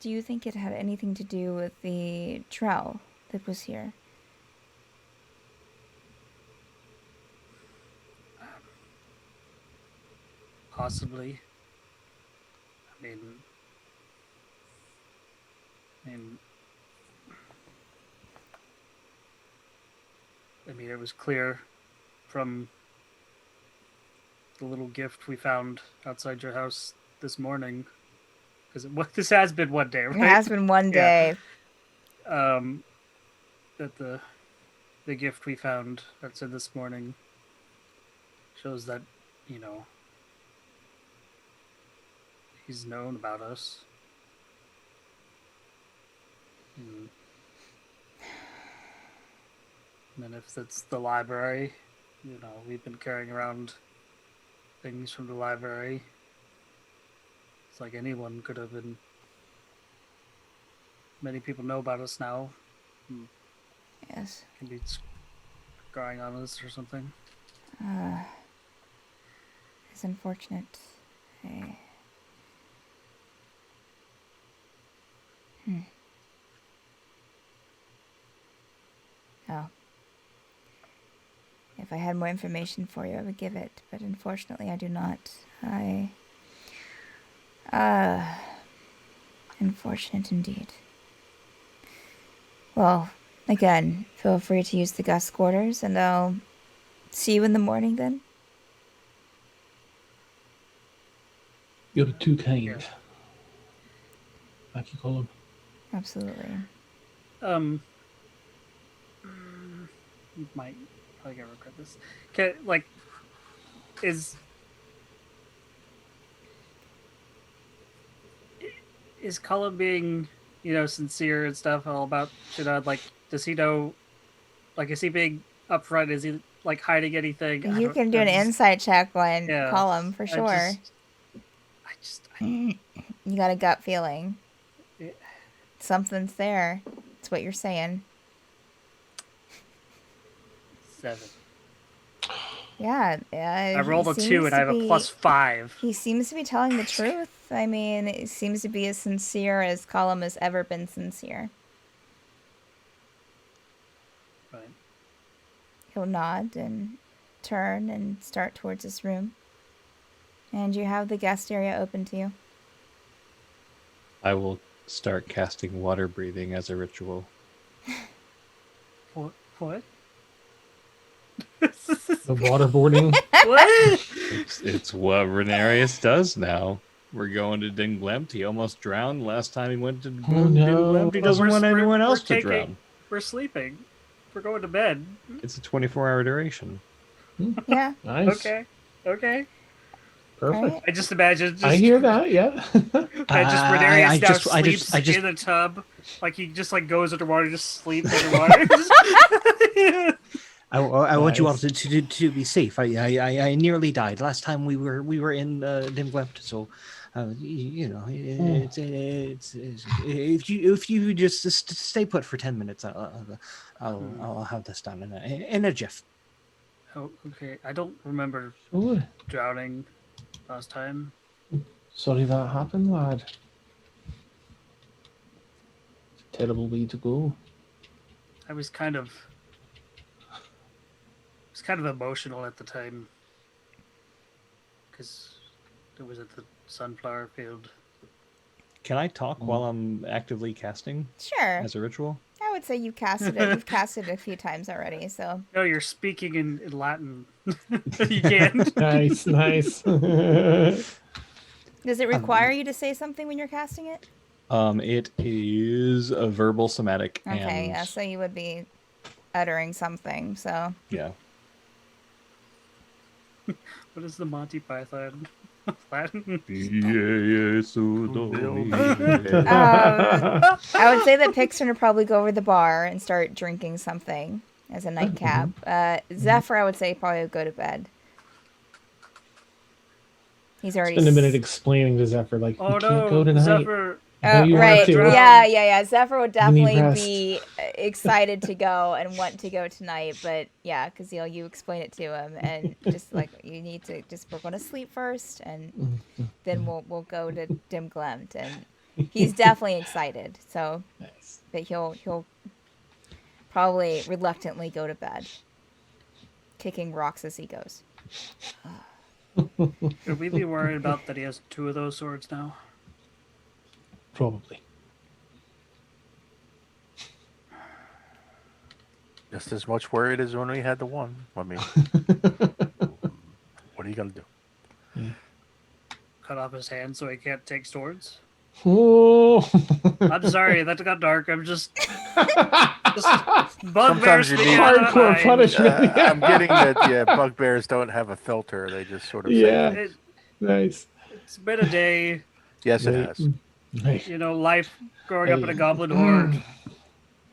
Do you think it had anything to do with the Drow that was here? Possibly. I mean, it was clear from the little gift we found outside your house this morning, because this has been one day, right? It has been one day. That the gift we found outside this morning shows that, he's known about us. And then if it's the library, we've been carrying around things from the library. It's like anyone could have been. Many people know about us now. Yes. Can be scrying on us or something. It's unfortunate. I... Oh. If I had more information for you, I would give it, but unfortunately I do not. Unfortunate indeed. Well, again, feel free to use the guest quarters, and I'll see you in the morning then. You're too kind. Yeah. Thank you, Cullem. Absolutely. You might probably gonna regret this. Okay, like, is Cullem being, sincere and stuff all about, like, does he know, like, is he being upfront? Is he, like, hiding anything? You can do an insight check on Yeah, Cullem for sure. You got a gut feeling. Yeah. Something's there. That's what you're saying. 7. Yeah. I rolled a 2 and I have a +5. He seems to be telling the truth. I mean, it seems to be as sincere as Cullem has ever been sincere. Right. He'll nod and turn and start towards his room. And you have the guest area open to you. I will start casting water breathing as a ritual. What? The waterboarding. What? It's what Ranerius does now. We're going to Dem Glemte. He almost drowned last time he went to Oh, no. Dem Glemte. He doesn't want anyone else to drown. We're sleeping. We're going to bed. It's a 24-hour duration. Yeah. Nice. Okay. Perfect. Right. I just imagine. I hear that, yeah. Ranerius now sleeps I just in the tub. Like, he just, like, goes underwater, just sleeps underwater. I want you all to be safe. I nearly died last time we were in Dem Glemte, so it's if you just stay put for 10 minutes, I'll have this done in a jiff. Oh, okay. I don't remember Sure. drowning last time. Sorry that happened, lad. Terrible way to go. I was kind of emotional at the time because it was at the sunflower field. Can I talk while I'm actively casting Sure. as a ritual? I would say you've casted it. You've casted it a few times already, so. No, you're speaking in Latin. You can't. Nice. Does it require you to say something when you're casting it? It is a verbal somatic. Okay, and, yeah, so you would be uttering something, so. Yeah. What is the Monty Python Latin? I would say that Pixar would probably go over the bar and start drinking something as a nightcap. Zephyr, I would say, probably would go to bed. He's already. Spend a minute explaining to Zephyr, like, Oh you can't go no, tonight. Zephyr! I know you want Right. to. Yeah. Zephyr would definitely rest. be excited to go and want to go tonight, but yeah, because you explain it to him and just like you need to we're going to sleep first and then we'll go to Dem Glemte, and he's definitely excited. So, Nice. but he'll probably reluctantly go to bed, kicking rocks as he goes. Should we be worried about that he has 2 of those swords now? Probably. Just as much worried as when we had the one. I mean, what are you gonna do? Cut off his hand so he can't take swords? Oh. I'm sorry, that got dark. I'm just Sometimes bugbears you me need- out of Hardcore my punishment. I'm getting that. Bugbears don't have a filter. They just sort of Yeah. say, Nice. It's been a day, yes, it has. Nice. life growing up in a goblin horde.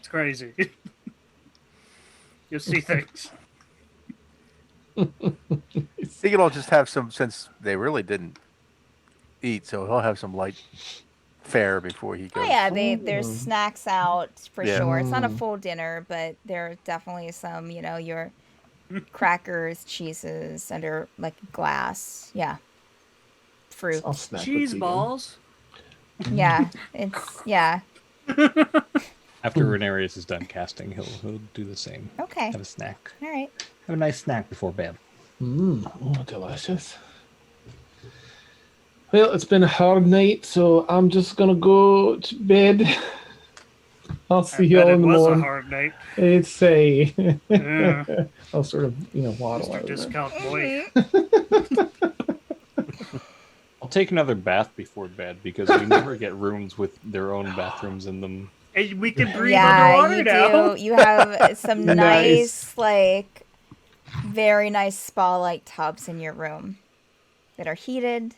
It's crazy. You see things. He can all just have some, since they really didn't eat, so he'll have some light fare before he goes. Oh yeah, there's snacks out for Yeah. sure. It's not a full dinner, but there are definitely some, your crackers, cheeses under like glass. Yeah. Fruit. I'll snack with Cheese Tegan. balls. Yeah. After Ranerius is done casting, he'll do the same. Okay. Have a snack. All right. Have a nice snack before bed. Oh, delicious. Well, it's been a hard night, so I'm just gonna go to bed. I'll see you all in the was a morning. hard night. It's a. Yeah. I'll sort of, waddle Mr. out of there. Discount Boy. I'll take another bath before bed because we never get rooms with their own bathrooms in them. Hey, we can breathe Yeah, underwater you now. do. You have some Nice. nice, very nice spa-like tubs in your room that are heated.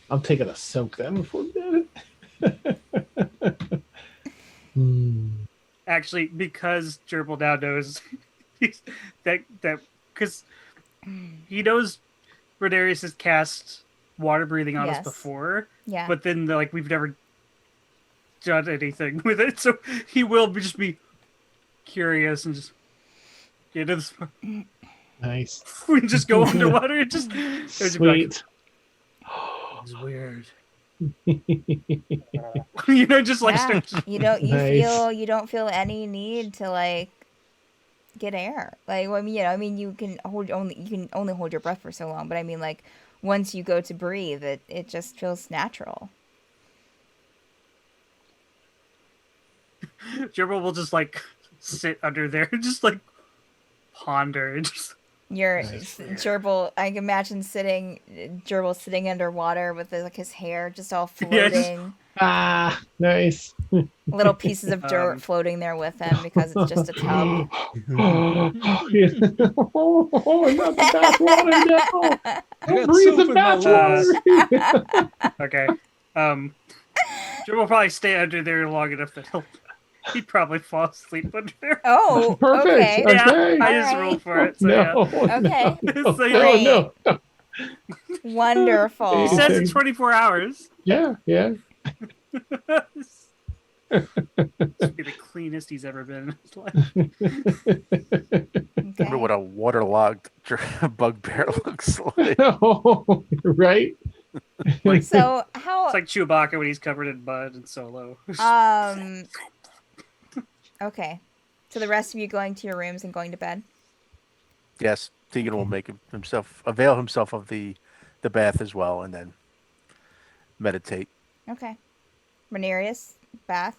I'm taking a soak then before bed. Actually, because Jurble now knows that because he knows Ranerius has cast water breathing on us Yes. before, Yeah. but then we've never done anything with it, so he will just be curious and just get into this. Nice. We just go underwater and just it would just be like, Sweet. it's weird. Just Yeah. start. You Nice. don't feel any need to get air. You can only hold your breath for so long, but I mean once you go to breathe, it just feels natural. Jurble will just sit under there and just ponder and just Your Nice. Jurble, I can imagine Jurble sitting underwater with his hair just all Yeah, floating. Ah, nice. Little pieces of dirt floating there with him because it's just a tub. Oh, yeah. Not the bath water now. Don't got breathe soap the in my bath water. okay. Jurble will probably stay under there long enough that he'd probably fall asleep under there. Oh, Perfect. okay. Okay. Yeah, I just Alright. rolled for it. So No, Okay. no, So, no, yeah. no. Wonderful. He says it's 24 hours. Yeah, yeah. This would be the cleanest he's ever been in his life. I wonder what a waterlogged bugbear looks like. Oh, right. So how It's like Chewbacca when he's covered in mud and Solo. okay. So the rest of you going to your rooms and going to bed? Yes, Tegan will make avail himself of the bath as well, and then meditate. Okay. Ranerius, bed.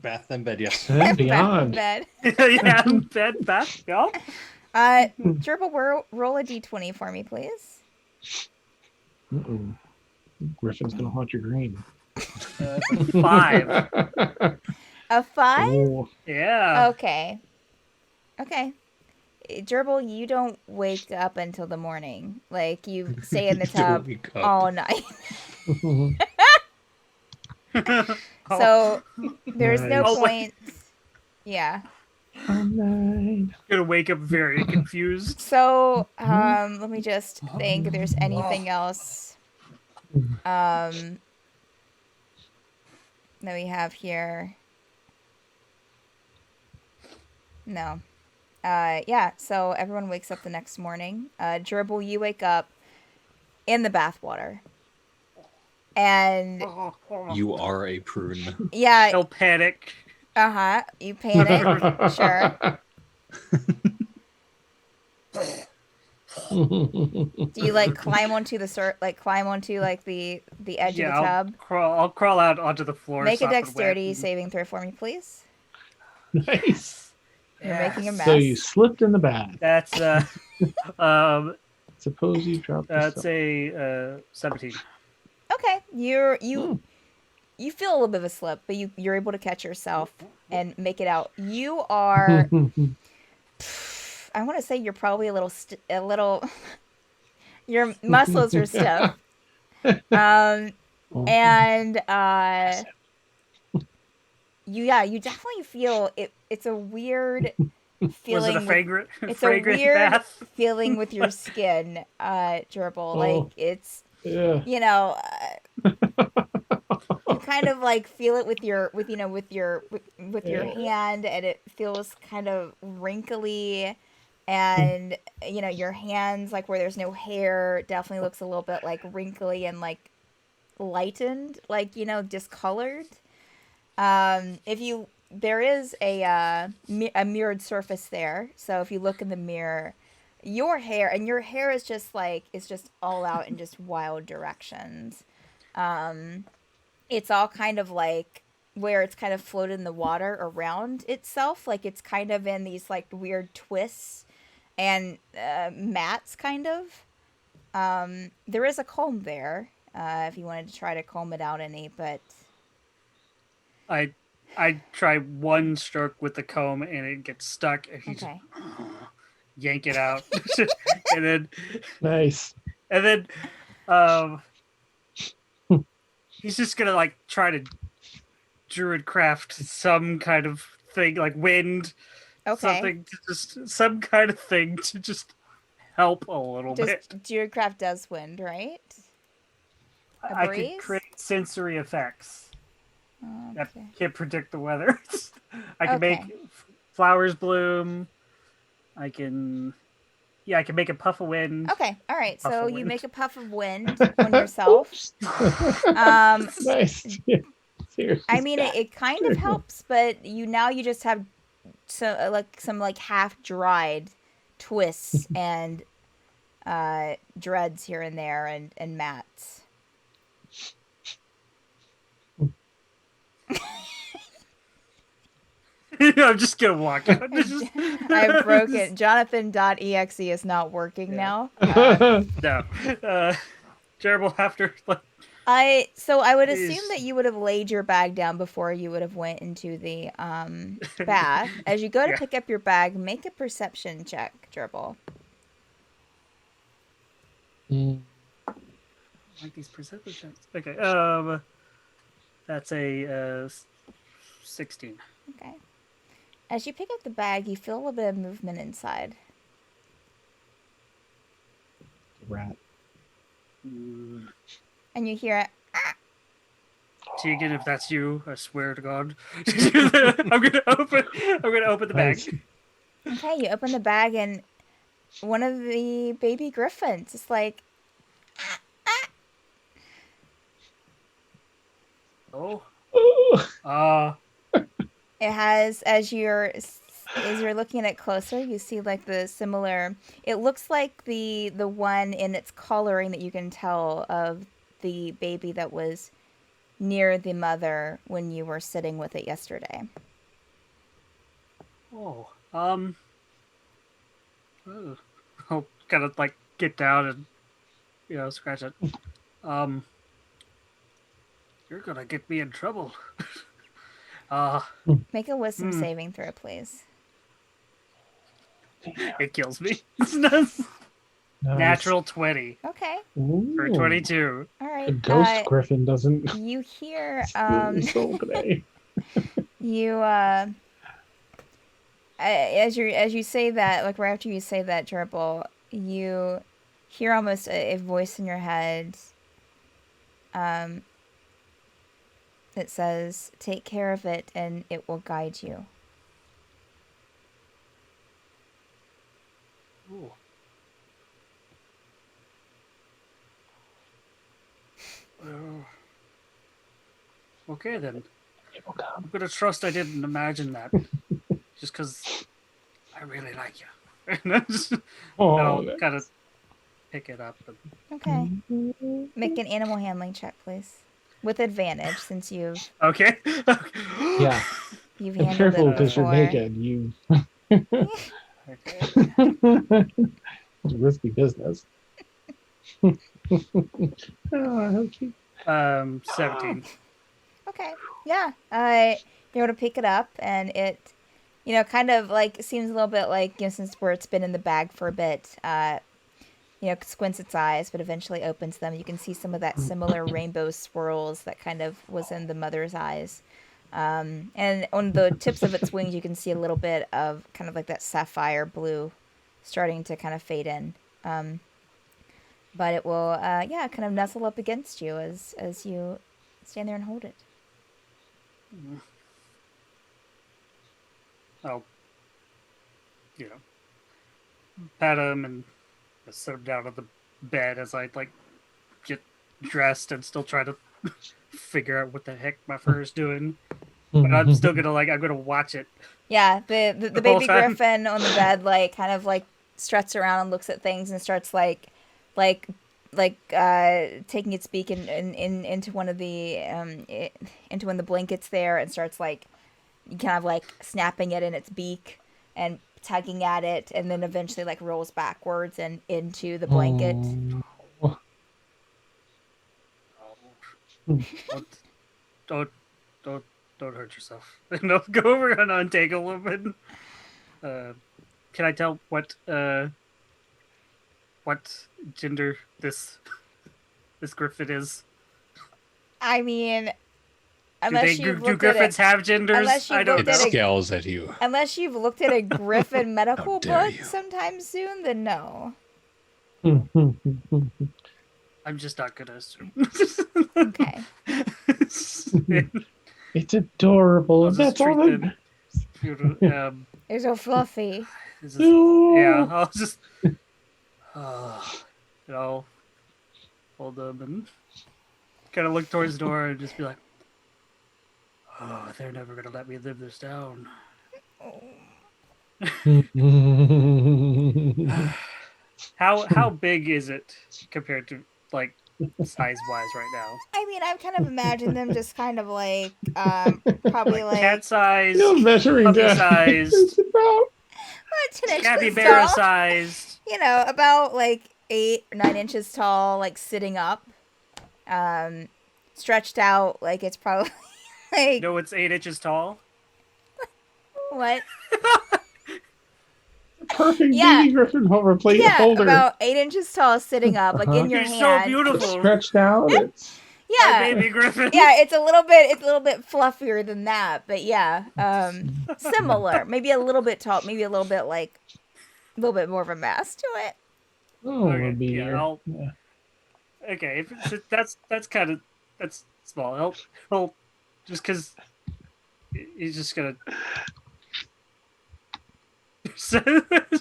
Bath and bed, yes. And beyond. Bed. Yeah, bed, bath, yeah. Jurble, roll a d20 for me, please. Uh-oh. Griffin's gonna haunt your green. 5. A 5? Oh, Yeah. Okay. Jurble, you don't wake up until the morning. You stay in the You don't tub wake up. all night. Oh, So there's no Nice. point. Yeah. all night. gonna wake up very confused. So let me just think if there's anything else that we have here. No. Yeah, so everyone wakes up the next morning. Jurble, you wake up in the bathwater. And You are a prune. yeah, No panic. you panic. Sure. Do you climb onto the the edge Yeah, of the tub? I'll crawl out onto the floor. Make a soft and wet, dexterity and- saving throw for me, please. Nice. You're making a mess. So you slipped in the bath. That's Suppose you dropped the that's soap. a 17. Okay, you feel a little bit of a slip, but you're able to catch yourself and make it out. You are, I want to say you're probably a little, your muscles are stiff, and you definitely feel it. It's a weird Was it feeling. a fragrant, It's a fragrant weird bath? feeling with your skin, Jurble. Like Oh. it's, Yeah. you know, you kind of like feel it with your with your hand, and it feels kind of wrinkly, and your hands, like where there's no hair, definitely looks a little bit like wrinkly and like lightened, like discolored. If you There is a mirrored surface there, so if you look in the mirror, your hair is just all out in just wild directions. um it's all kind of like where it's kind of floated in the water around itself, like it's kind of in these like weird twists and mats kind of. There is a comb there, if you wanted to try to comb it out any, but I try one stroke with the comb and it gets stuck, and he okay. just yank it out, and Nice. then um, he's just gonna like try to druid craft some kind of thing, like wind, Okay. something to just some kind of thing to just help a little bit. Druidcraft does wind, right? A I could breeze? create sensory effects. I Okay. can't predict the weather. I can make Okay. flowers bloom. I can make a puff of wind. Okay. All right. Puff So of you wind. make a puff of wind on yourself. Nice. Yeah. Seriously. I mean, it kind of helps, but you just have some half dried twists and dreads here and there, and mats. I'm just gonna walk out. I broke it. Jonathan.exe is not working now. No. Jurble after like So I would Please. assume that you would have laid your bag down before you would have went into the bath. As you go to Yeah. pick up your bag, make a perception check, Jurble. like these perception checks. Okay. That's a 16. Okay. As you pick up the bag, you feel a little bit of movement inside. Rat. Mm. And you hear it. Tegan, if that's you, I swear to God, I'm gonna open the bag. Nice. Okay, you open the bag, and one of the baby griffins is like, Oh. Ooh. it has, as you're looking at it closer, you see like the similar, it looks like the one in its coloring that you can tell of the baby that was near the mother when you were sitting with it yesterday. Oh. I'll kind of like get down and scratch it. You're gonna get me in trouble. Make a wisdom saving throw, please. It kills me. Nice. Natural 20 Okay. or Ooh. 22. All A right. ghost griffin doesn't. You hear So gray. you as you say that, like right after you say that, Jurble, you hear almost a voice in your head that says, "Take care of it and it will guide you." Ooh. Okay then. I'm gonna trust I didn't imagine that. Just because I really like you. Oh, I'll that's- kind of pick it up. Okay. Make an animal handling check, please, with advantage since you've Okay. Yeah. you've And handled careful it because you're before. naked. You. Okay. It's risky business. Oh, how cute. 17. Okay. Yeah. You're able to pick it up, and it, kind of like seems a little bit like, since where it's been in the bag for a bit, squints its eyes, but eventually opens them. You can see some of that similar rainbow swirls that kind of was in the mother's eyes. And on the tips of its wings, you can see a little bit of kind of like that sapphire blue starting to kind of fade in. But it will, kind of nestle up against you as you stand there and hold it. I'll, pat him and sit him down on the bed as I like get dressed and still try to figure out what the heck my fur is doing. But I'm still gonna I'm gonna watch it. Yeah, the whole baby time. griffin on the bed kind of struts around and looks at things and starts taking its beak into one of the into one of the blankets there and starts kind of snapping it in its beak and tugging at it, and then eventually rolls backwards and into the blanket. Don't hurt yourself. No, go over and untangle him. Can I tell what gender this griffin is? I mean, do griffins have genders? I don't It know. scowls at you. Unless you've looked at a griffin medical dare book you. sometime soon, then no. I'm just not gonna assume. Okay. It's adorable. I'll just That's all. treat them. They're so fluffy. Yeah, I'll just hold them and kind of look towards the door and just be like, "Oh, they're never gonna let me live this down." How big is it compared to size wise right now? I mean, I've kind of imagined them just kind of probably Cat sized, measuring puppy that. sized, It's about 10 inches capybara tall. sized. About 8 or 9 inches tall, sitting up, stretched out, it's probably No, it's 8 inches tall. what? perfect Yeah. baby griffin holder. Yeah, about 8 inches tall, sitting up, in your You're hand. so beautiful, Stretched out. It's Yeah, baby griffin. yeah, it's a little bit fluffier than that, but yeah, similar. Maybe a little bit tall, maybe a little bit a little bit more of a mass to it. Okay, be yeah, here. I'll- Yeah. Okay, if that's small. He'll just because he's just gonna.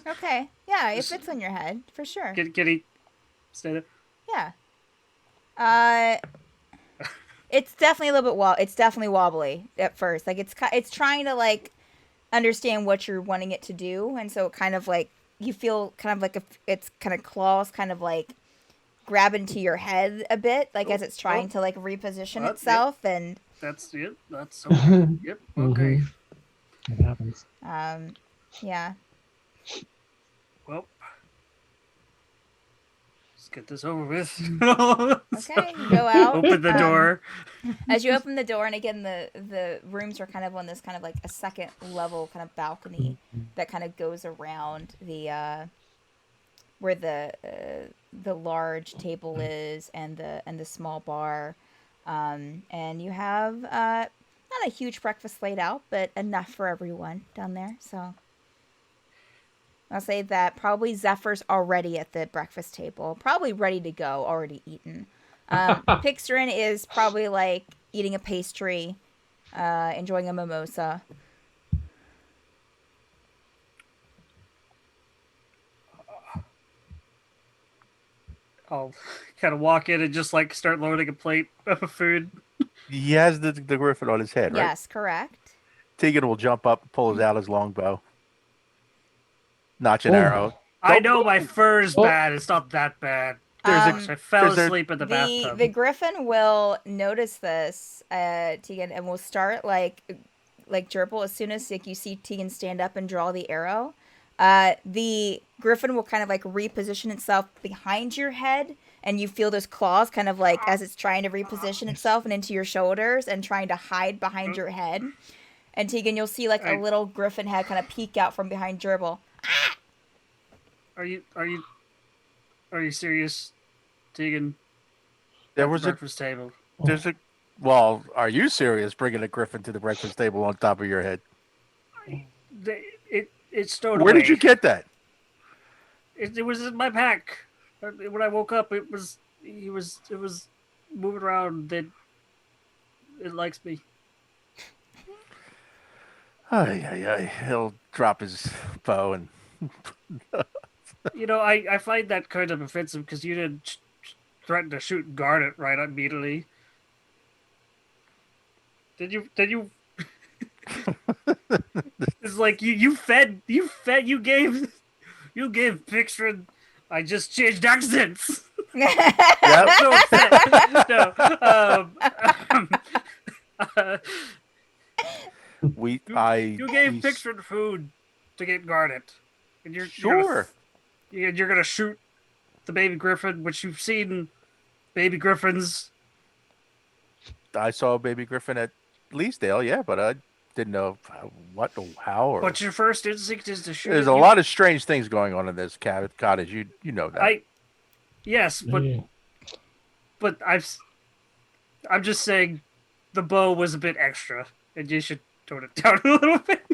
Okay, yeah, it fits on your head for sure. Can he stay there? Yeah. It's definitely a little bit it's definitely wobbly at first. It's trying to understand what you're wanting it to do, and so it kind of you feel kind of its kind of claws kind of grab into your head a bit, as it's trying to reposition Yep. itself, and That's it. That's okay. Yep. Okay. It happens. yeah. Well, let's get this over with. Okay, you go out. Open the door. As you open the door, and again, the rooms are kind of on this kind of a second level kind of balcony that kind of goes around the where the large table is and the small bar, and you have not a huge breakfast laid out, but enough for everyone down there. So I'll say that probably Zephyr's already at the breakfast table, probably ready to go, already eaten. Pixarin is probably eating a pastry, enjoying a mimosa. I'll kind of walk in and just start loading a plate of food. He has the griffin on his head, right? Yes, correct. Tegan will jump up, pull out his longbow, notch an Oh. arrow. I know my fur's Oh. bad. It's not that bad. There's I fell there's a- asleep in the bathtub. The griffin will notice this, Tegan, and will start like Jurble as soon as you see Tegan stand up and draw the arrow. The griffin will kind of reposition itself behind your head, and you feel those claws kind of as it's trying to reposition itself and into your shoulders and trying to hide behind your head. And Tegan, you'll see a little griffin head kind of peek out from behind Jurble. Are you serious, Tegan? There At was the a breakfast table. there's a Well, are you serious bringing a griffin to the breakfast table on top of your head? It's stowed Where away. did you get that? It was in my pack. When I woke up, it was moving around. It likes me. He'll drop his bow and I find that kind of offensive because you didn't threaten to shoot and guard it right immediately. Did you? It's like you gave Pixrin. I just changed accents. Yep. So upset. No. You gave Pixrin food to get guarded, and Sure. you're gonna shoot the baby griffin, which you've seen baby griffins. I saw a baby griffin at Leesdale, yeah, but I didn't know what or how. Or But your first instinct is to shoot. there's a lot of strange things going on in this cottage. You know that. Yes, but Yeah. but I'm just saying, the bow was a bit extra, and you should tone it down a little bit.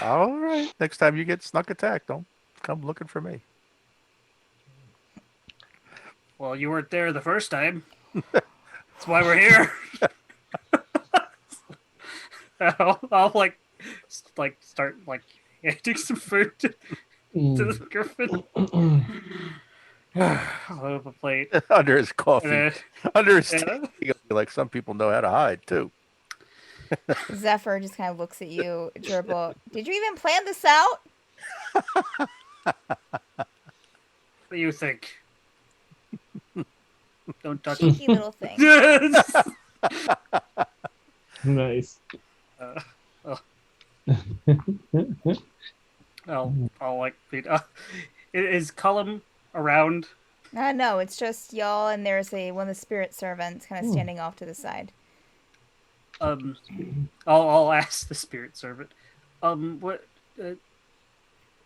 All right. Next time you get snuck attacked, don't come looking for me. Well, you weren't there the first time. That's why we're here. I'll start handing some food to the griffin. I'll open a plate. Under his coffee. Under his Yeah. tea. Like some people know how to hide too. Zephyr just kind of looks at you, Jurble. Did you even plan this out? What do you think? Don't touch it. Cheeky little thing. Nice. I'll like beat. Is Cullem around? No, it's just y'all, and there's one of the spirit servants kind of standing off to the side. I'll ask the spirit servant. What?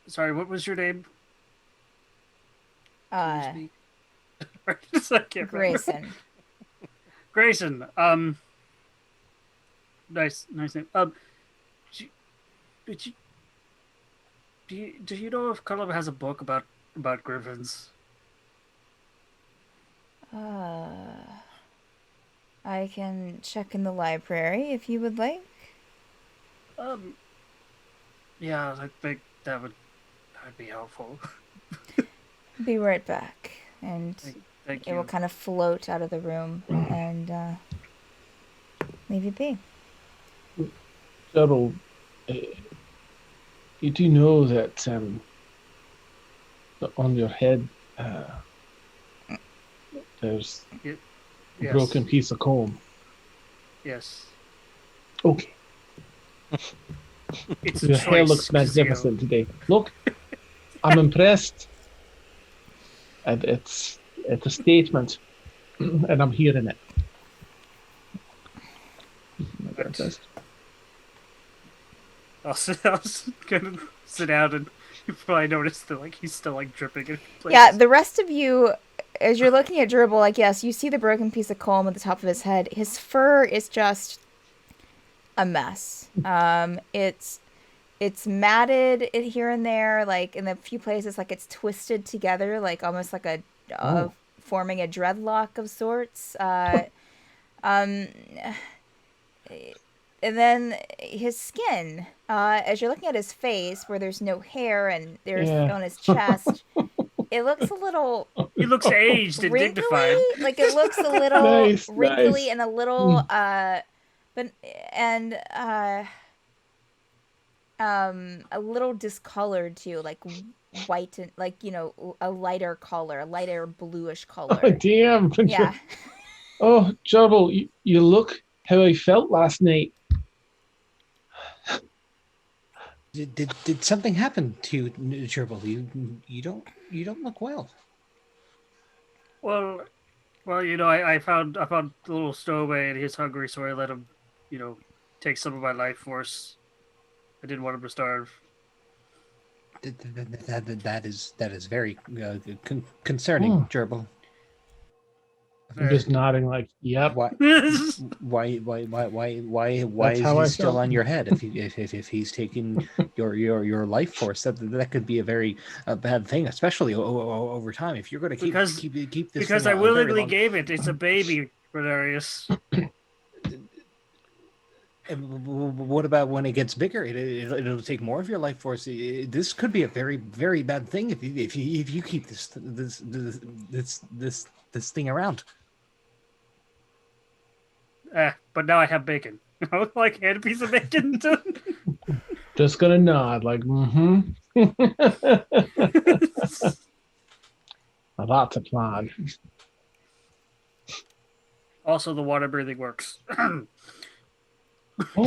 Sorry, what was your name? Can you speak? I can't remember. Grayson. Grayson. Nice name. Do you know if Cullem has a book about griffins? I can check in the library if you would like. Yeah, I think that'd be helpful. Be right back. And Thank it you. will kind of float out of the room and leave you be. Jurble, you do know that on your head there's a Yes. broken piece of comb. Yes. Okay. It's a Your hair choice, looks Caszeel. magnificent today. Look, I'm impressed. And it's a statement, and I'm hearing it. I was gonna sit down, and you probably noticed that he's still dripping in places. Yeah, the rest of you, as you're looking at Jurble, yes, you see the broken piece of comb at the top of his head. His fur is just a mess. It's matted here and there, in a few places, it's twisted together, almost like forming a dreadlock of sorts. And then his skin, as you're looking at his face, where there's no hair and there's on his chest, it looks a little He looks aged and wrinkly. dignified. It looks a little Nice, wrinkly nice. and a little a little discolored too, white and a lighter color, a lighter bluish color. Oh, damn. Yeah. Oh, Jurble, you look how I felt last night. Did something happen to you, Jurble? You don't look well. Well, I found the little stowaway, and he's hungry, so I let him, take some of my life force. I didn't want him to starve. That is very concerning, Jurble. I'm just nodding like, yep. Why is how he I still felt. on your head? If he's taking your life force, that could be a very bad thing, especially over time. If you're going to keep this because thing I a very willingly long. gave it. It's a baby, Ranerius. What about when it gets bigger? It'll take more of your life force. This could be a very, very bad thing if you keep this thing around. But now I have bacon. I would like hand a piece of bacon to Just gonna nod like, mm-hmm. A lot to plan. Also, the water breathing works. Oh,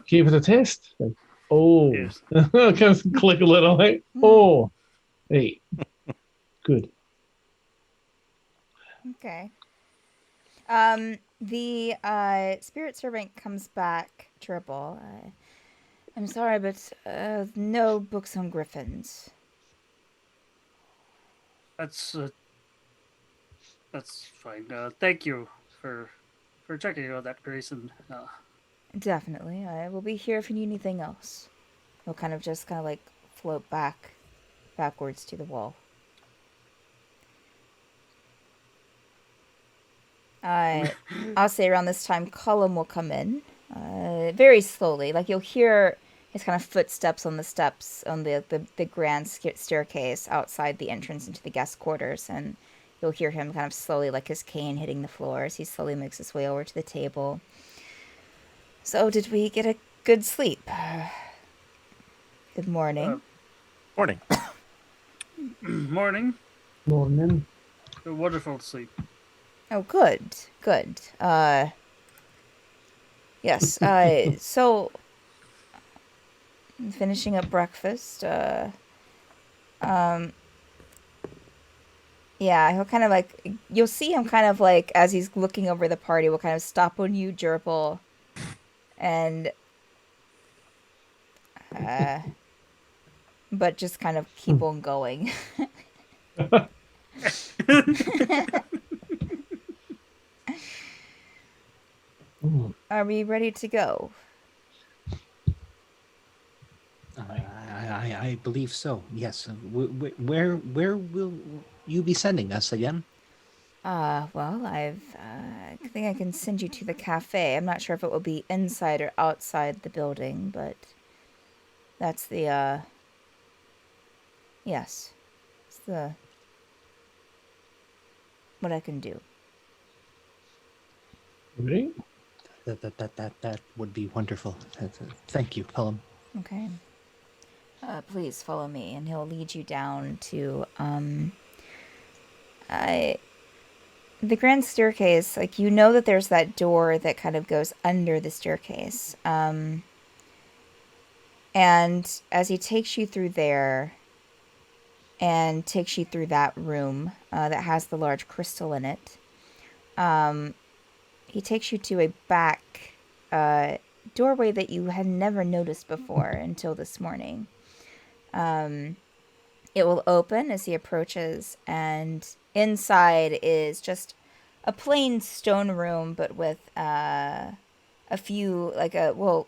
give it a test. Like, oh, Yes. kind of click a little. Like, oh, hey, good. Okay. The spirit servant comes back, Jurble. I'm sorry, but no books on griffins. That's fine. Thank you for checking on that, Grayson. Definitely. I will be here if you need anything else. He'll kind of like float backwards to the wall. I'll say around this time, Cullem will come in, very slowly. Like you'll hear his kind of footsteps on the steps on the grand staircase outside the entrance into the guest quarters, and you'll hear him kind of slowly, like his cane hitting the floor as he slowly makes his way over to the table. So, did we get a good sleep? Good morning. Morning. Morning. Morning. A wonderful sleep. Oh, good. Yes, so, finishing up breakfast, yeah, he'll kind of like, you'll see him kind of like, as he's looking over the party, will kind of stop on you, Jurble, and, but just kind of keep on going. Are we ready to go? I believe so. Yes. Where will you be sending us again? Well, I think I can send you to the cafe. I'm not sure if it will be inside or outside the building, but that's the, yes. It's what I can do. Right? That would be wonderful. Thank you, Cullem. Okay. Please follow me, and he'll lead you down to, the grand staircase. Like, you know that there's that door that kind of goes under the staircase. And as he takes you through there and takes you through that room that has the large crystal in it, he takes you to a back doorway that you had never noticed before until this morning. It will open as he approaches, and inside is just a plain stone room, but with a few,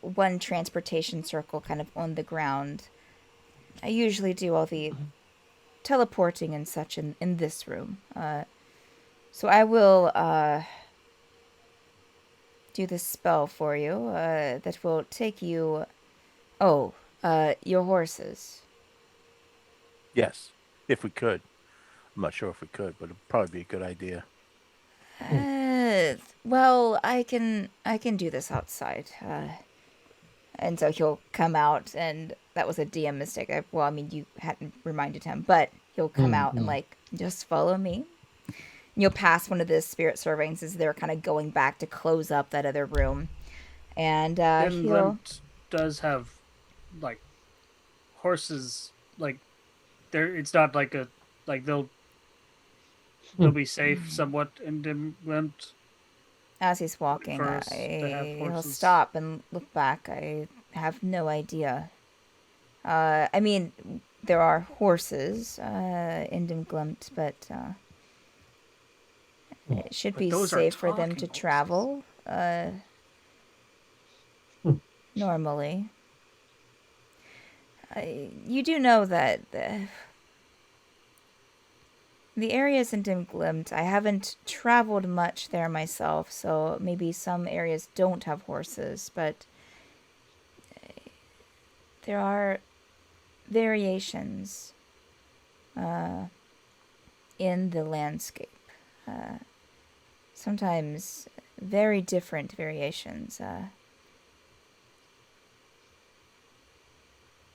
one transportation circle kind of on the ground. I usually do all the teleporting and such in this room. So I will do this spell for you that will take you... Oh, your horses. Yes, if we could. I'm not sure if we could, but it'd probably be a good idea. Well, I can do this outside. And so he'll come out, and that was a DM mistake. You hadn't reminded him, but he'll come out and just follow me. You'll pass one of the spirit servants as they're kind of going back to close up that other room. And Dem he'll... Glemte does have like horses, like it's not like a they'll be safe somewhat in Dem Glemte. As he's walking, For us to have he'll horses. stop and look back. I have no idea. There are horses in Dem Glemte, but It should But be those are safe for them talking to horses. travel. Normally. You do know that the areas in Dem Glemte, I haven't traveled much there myself, so maybe some areas don't have horses, but there are variations in the landscape. Sometimes very different variations.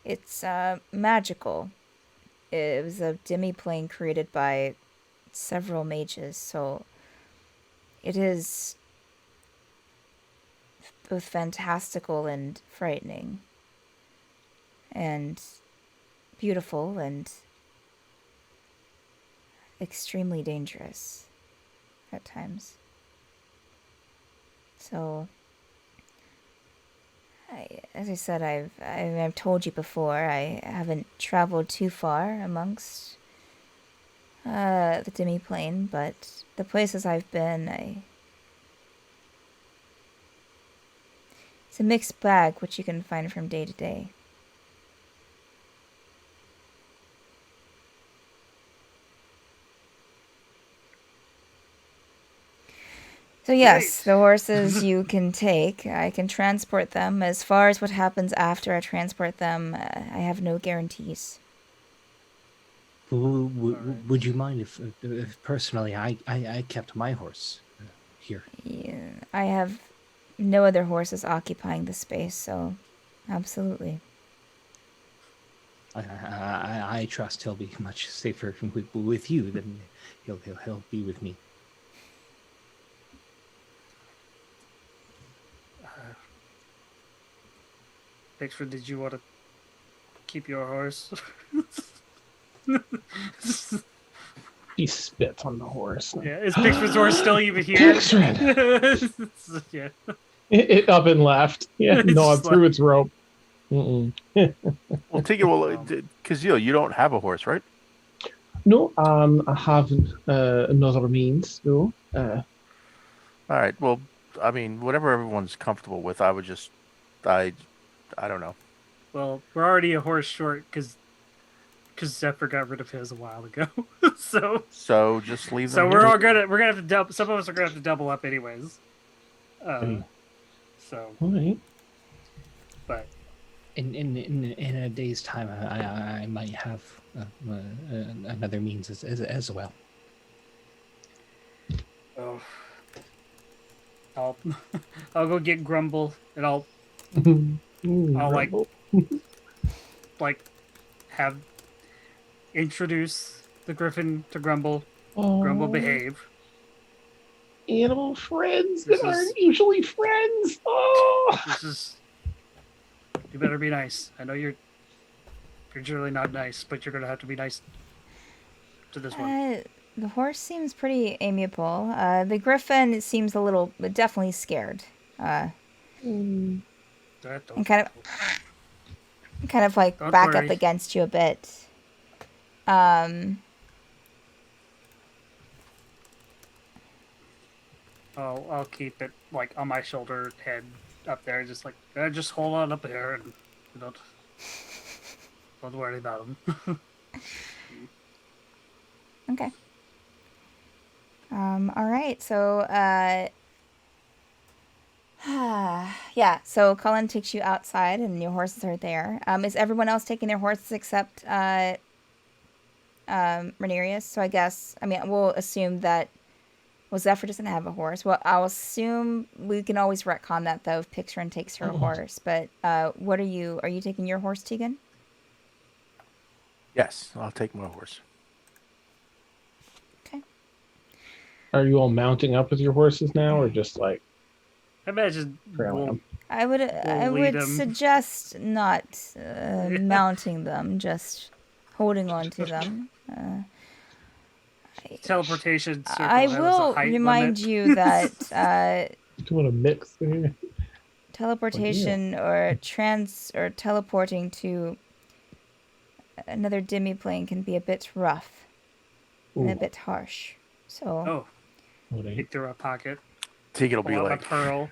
It's magical. It was a demi-plane created by several mages, so it is both fantastical and frightening, and beautiful and extremely dangerous at times. So, as I said, I've told you before, I haven't traveled too far amongst the demi-plane, but the places I've been, it's a mixed bag, which you can find from day to day. So yes, Great. the horses you can take. I can transport them. As far as what happens after I transport them, I have no guarantees. Would you mind if personally I kept my horse here? Yeah, I have no other horses occupying the space, so absolutely. I trust he'll be much safer with you than he'll be with me. Picture, did you want to keep your horse? He spits on the horse. Yeah, is Pixford's horse still even here? Pixford! Yeah. It up and left. Yeah, It's no, just through like- its rope. Mm-mm. Well, Tegan, Caszeel, you don't have a horse, right? No, I haven't another means, no. All right. Well, I mean, whatever everyone's comfortable with, I would just, I don't know. Well, we're already a horse short because Zephyr got rid of his a while ago. so Just leave them. so here. we're gonna have to double. Some of us are gonna have to double up anyways. So, All right. but In a day's time, I might have another means as well. oh, I'll I'll go get Grumble and I'll like have introduce the Griffin to Grumble. Grumble behave. Animal friends This that is- aren't usually friends. Oh. This is. You better be nice. I know you're generally not nice, but you're gonna have to be nice to this one. The horse seems pretty amiable. The griffin seems a little, definitely scared. Don't- And kind of like Don't back worry. up against you a bit. I'll keep it like on my shoulder, head up there, just like just hold on up here and don't worry about him. Okay. All right. So, yeah. So Cullem takes you outside, and your horses are there. Is everyone else taking their horses except Ranerius? So I guess, I mean, we'll assume that. Well, Zephyr doesn't have a horse. Well, I'll assume we can always retcon that though if Pixarin takes her horse. But what are you? Are you taking your horse, Tegan? Yes, I'll take my horse. Okay. Are you all mounting up with your horses now, or just like I imagine trailing we'll, them? I would lead 'em. suggest not mounting them, just holding on to them. teleportation circle I has a will height remind limit. you that Do you want to mix there? teleportation or teleporting to another demi-plane can be a bit rough and a Ooh. bit harsh. So Oh, All right. Peek through a pocket. Tegan will be Pull out like, a pearl.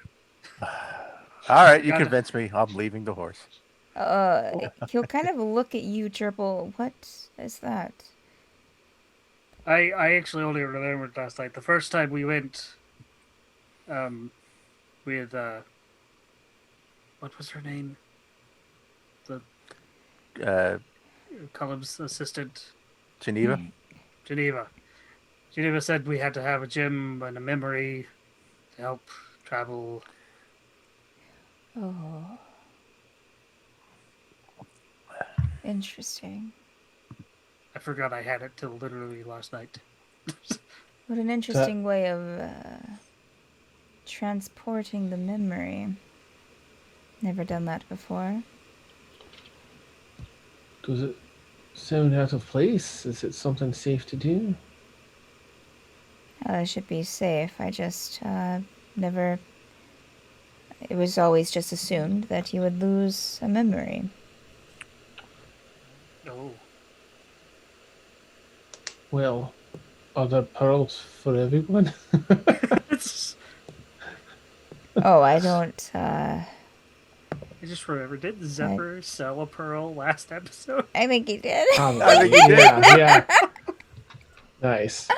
all right, you Gotta- convinced me. I'm leaving the horse. He'll kind of look at you, Jurble. What is that? I actually only remembered last night. The first time we went, with what was her name? The Cullum's assistant, Geneva? Geneva. Geneva said we had to have a gem and a memory to help travel. Oh. Interesting. I forgot I had it till literally last night. What an interesting way of transporting the memory. Never done that before. Does it sound out of place? Is it something safe to do? It should be safe. I just never... It was always just assumed that you would lose a memory. Oh. Well, are there pearls for everyone? Oh, I don't... I just remembered. Did Zephyr sell a pearl last episode? I think he did. I think you did. Yeah. Nice.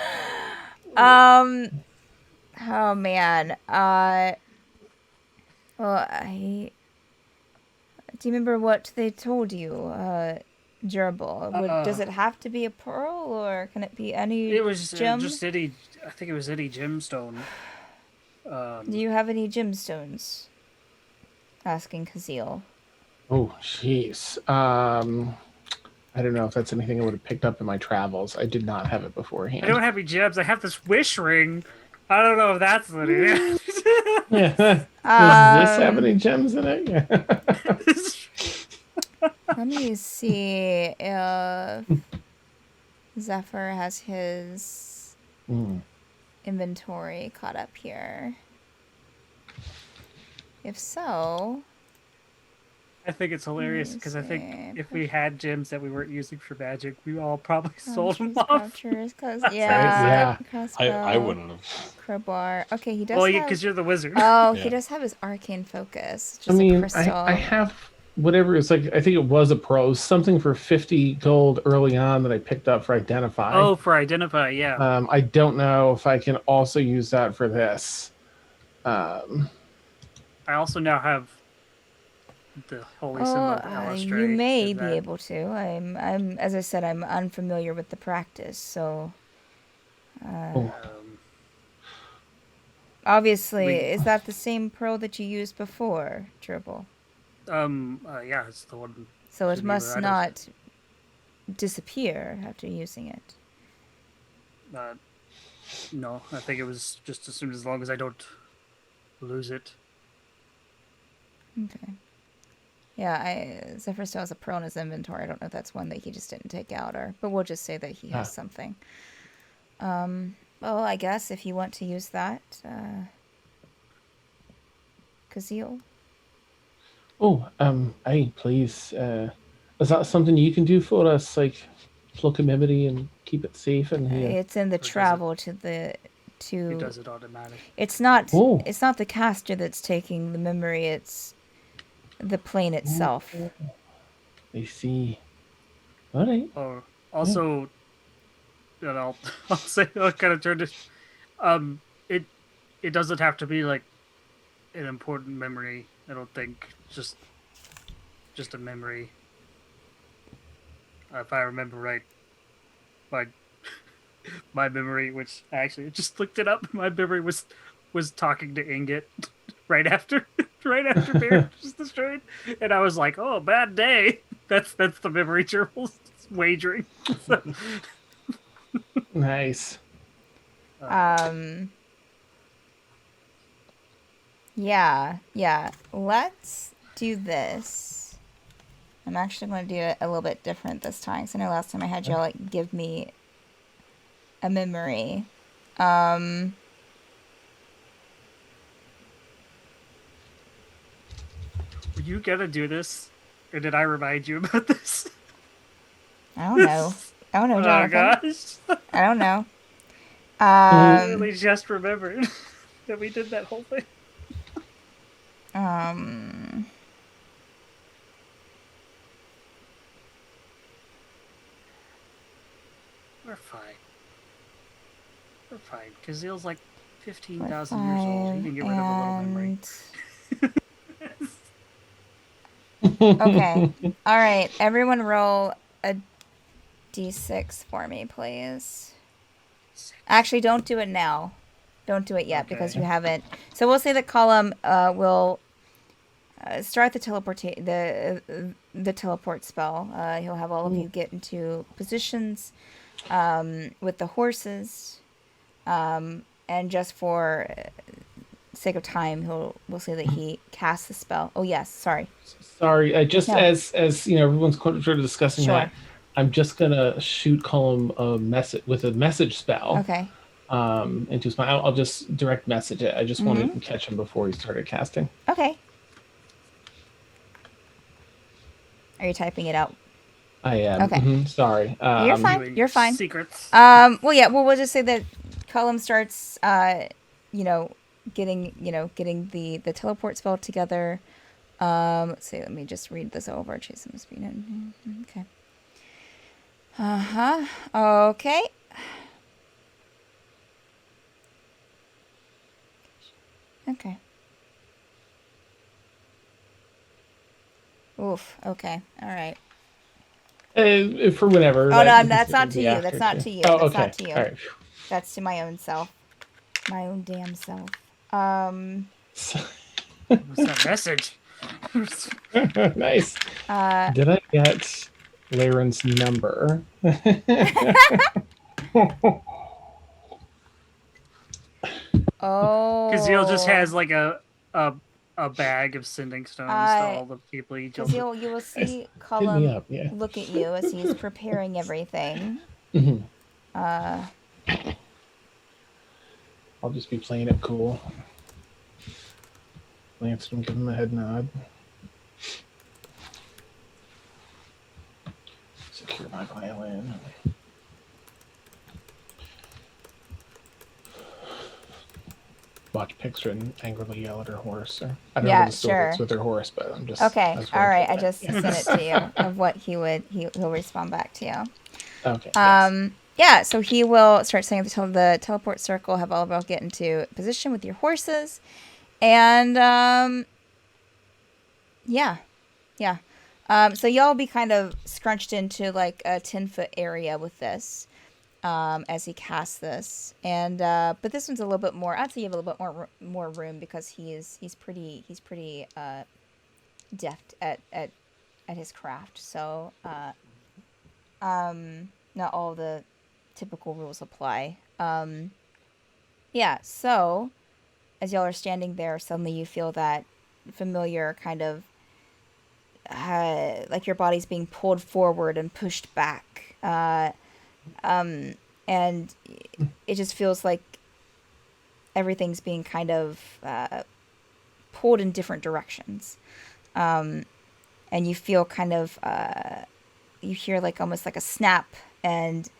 Oh man. Well, do you remember what they told you, Jurble? Does it have to be a pearl, or can it be any It was gem? just any. I think it was any gemstone. Do you have any gemstones? Asking Caszeel. Oh, jeez. I don't know if that's anything I would have picked up in my travels. I did not have it beforehand. I don't have any gems. I have this wish ring. I don't know if that's what it is. Yeah. Does this have any gems in it? Yeah. Let me see if Zephyr has his inventory caught up here. If so... I think it's hilarious because I think see. if we had gems that we weren't using for magic, we all probably sold them off. Crouchers, yeah. Crossbow, I wouldn't have. crowbar. Okay, he does Well, have... because you're the wizard. Oh, Yeah. he does have his arcane focus. I Just a mean, crystal. I have whatever it's like. I think it was a pro, something for 50 gold early on that I picked up for Identify. Oh, for identify, yeah. I don't know if I can also use that for this. I also now have the holy symbol of Alistair. You may be able to. I'm as I said, I'm unfamiliar with the practice, so obviously, is that the same pearl that you used before, Jurble? Yeah, it's the one. So it Geneva, must not disappear after using it. No, I think it was just as long as I don't lose it. Okay. Yeah, Zephyr still has a pearl in his inventory. I don't know if that's one that he just didn't take out, but we'll just say that he has something. Well, I guess if you want to use that, Caszeel. Oh, hey, please. Is that something you can do for us? Like, pluck a memory and keep it safe in here? It's in the travel to the It does it automatic. It's not. Oh. It's not the caster that's taking the memory. It's the plane itself. I see. All right. Or also, and I'll say I'll kind of turn it. It doesn't have to be like an important memory. I don't think just a memory. If I remember right, my memory, which I actually just looked it up, my memory was talking to Ingot right after Bear was destroyed, and I was like, "Oh, bad day." That's the memory Jurble's wagering. Nice. Yeah. Let's do this. I'm actually going to do it a little bit different this time. So I know last time I had y'all like give me a memory. Were you gonna do this, or did I remind you about this? I don't know. I don't know, Jonathan. Oh gosh. I don't know. I really just remembered that we did that whole thing. We're fine. We're fine. Cazeel's like 15,000 years old. He can get rid of a little memory. Okay. All right. Everyone roll a d6 for me, please. Actually, don't do it now. Don't do it yet because you haven't. So we'll say that Cullem will start the teleport spell. He'll have all of you get into positions with the horses, and just for sake of time, we'll say that he casts the spell. Oh yes, sorry. Sorry, as you know, everyone's sort of discussing Sure. that. I'm just gonna shoot Cullem a message spell. Okay. Into his mind. I'll just direct message it. I just wanted to catch him before he started casting. Okay. Are you typing it out? I am. Okay. Sorry. You're fine. You're fine. Secrets. Well, yeah. Well, we'll just say that Cullem starts, getting the teleport spell together. Let's see. Let me just read this over. Chase him speed. Okay. Okay. Okay. Oof. Okay. All right. For whenever. Oh no, that's not to you. That's not to you. Oh, that's okay. not to you. All right. That's to my own self. My own damn self. What's that message? Nice. Did I get Laren's number? Oh. Caszeel just has like a bag of sending stones to all the people he Because you will see Cullem look at you as he's preparing everything. I'll just be playing it cool. Lance will give him a head nod. Secure my violin. Watch Pixrin angrily yell at her horse. I don't know the story with her horse, but I'm just okay. All right, I just sent it to you of what he'll respond back to you. Okay. Yeah. So he will start saying the teleport circle. Have all of y'all get into position with your horses, and yeah. So y'all be kind of scrunched into like a 10-foot area with this. As he casts this, and but this one's a little bit more. I'd say you have a little bit more room because he's pretty deft at his craft. So not all the typical rules apply. Yeah. So as y'all are standing there, suddenly you feel that familiar kind of like your body's being pulled forward and pushed back. And it just feels like everything's being kind of pulled in different directions. And you feel kind of, you hear like almost like a snap and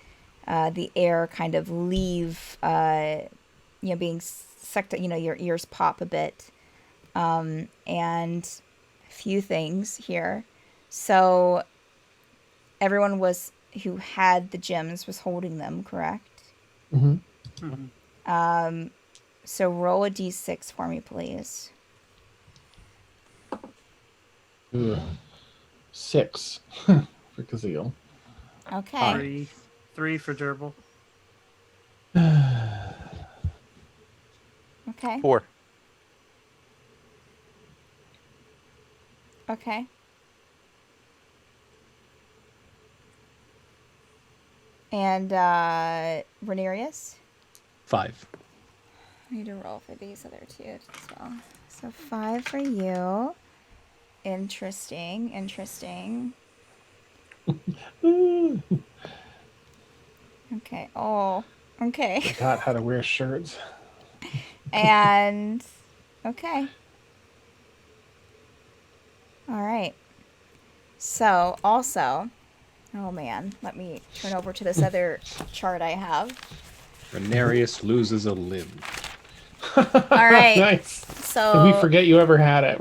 the air kind of leave, being sucked, your ears pop a bit. And a few things here. So everyone who had the gems was holding them, correct? So roll a d6 for me, please. 6 for Caszeel. Okay. 3 for Jurble. Okay. 4. Okay. And Ranerius? 5. I need to roll for these other two as well. So 5 for you. Interesting. Okay. Oh, okay. I forgot how to wear shirts. And okay. All right. So also, oh man, let me turn over to this other chart I have. Ranerius loses a limb. All right. Nice. So We forget you ever had it.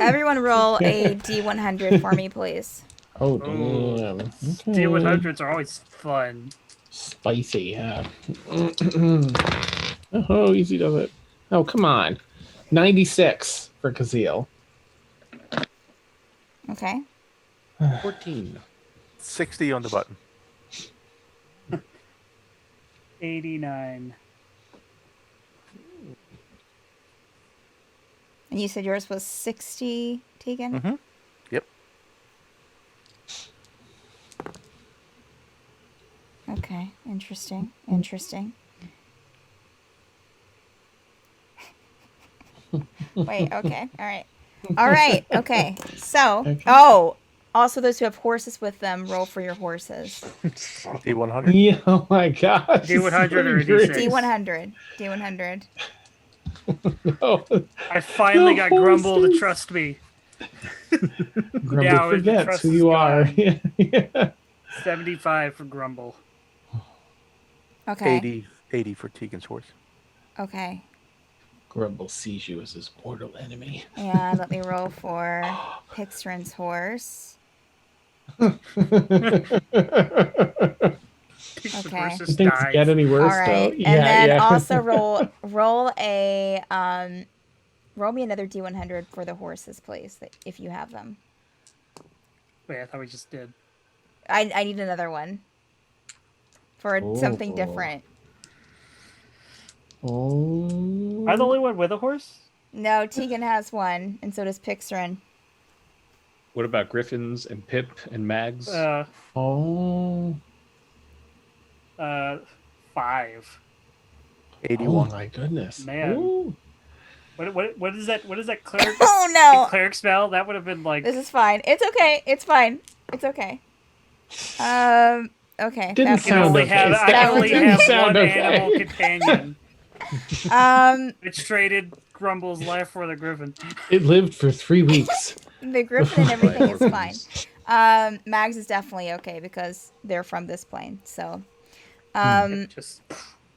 everyone roll a D100 for me, please. Oh, Oh, damn. Okay. D100s are always fun. Spicy, yeah. Oh, easy does it. Oh, come on. 96 for Caszeel. Okay. 14. 60 on the button. 89. And you said yours was 60, Tegan? Mm-hmm. Yep. Okay. Interesting. Interesting. Wait, okay. All right. All right. Okay. So, Okay. also those who have horses with them, roll for your horses. D100. Yeah, oh my gosh. D100 or a Great. D6? D100. D100. No. I finally No got Grumble to horses. trust me. Grumble Now the forgets trust who is you are. gone. Yeah. 75 for Grumble. Okay. 80 for Tegan's horse. Okay. Grumble sees you as his mortal enemy. And let me roll for Pixrin's horse. Pixar Okay. versus Things dies. get any All worse, right. though. And then yeah. also roll a roll me another D100 for the horses, please, if you have them. Wait, I thought we just did. I need another one for something Oh. different. Oh. Am I the only one with a horse? No, Tegan has one, and so does Pixrin. What about Griffins and Pip and Mags? Oh. 5. 81. Oh my goodness. Man. Ooh. What is that? What is that cleric? Oh no! Cleric spell? That would have been like. This is fine. It's okay. It's fine. It's okay. Okay. Didn't I that's can sound only okay. have, I That can only didn't have sound one okay. animal companion. um Which traded Grumble's life for the Griffin. It lived for 3 weeks. the griffin and everything is fine. Orphans. Mags is definitely okay because they're from this plane. So Just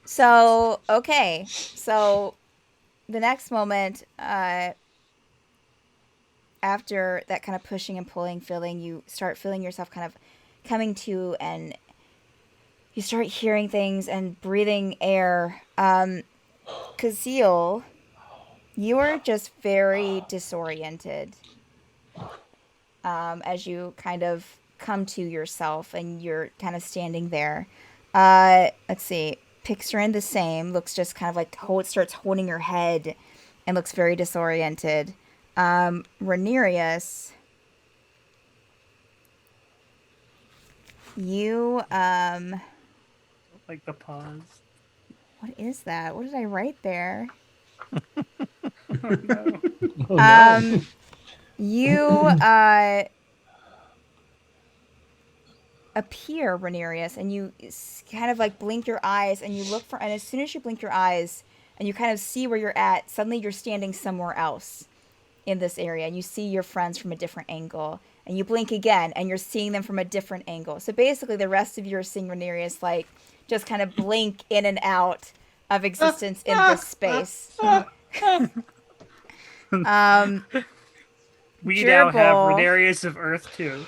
So, okay. So, the next moment, after that kind of pushing and pulling feeling, you start feeling yourself kind of coming to, and you start hearing things and breathing air. Caszeel, you are just very disoriented as you kind of come to yourself and you're kind of standing there. Let's see. Pixrin the same, looks just kind of like starts holding her head and looks very disoriented. Ranerius, you like the pause. what is that? What did I write there? Oh, no. Oh, no. You appear, Ranerius, and you kind of like blink your eyes and you look for, and as soon as you blink your eyes and you kind of see where you're at, suddenly you're standing somewhere else in this area and you see your friends from a different angle, and you blink again and you're seeing them from a different angle. So basically the rest of you are seeing Ranerius like just kind of blink in and out of existence in this space. We now have Jurble. Ranerius of Earth too.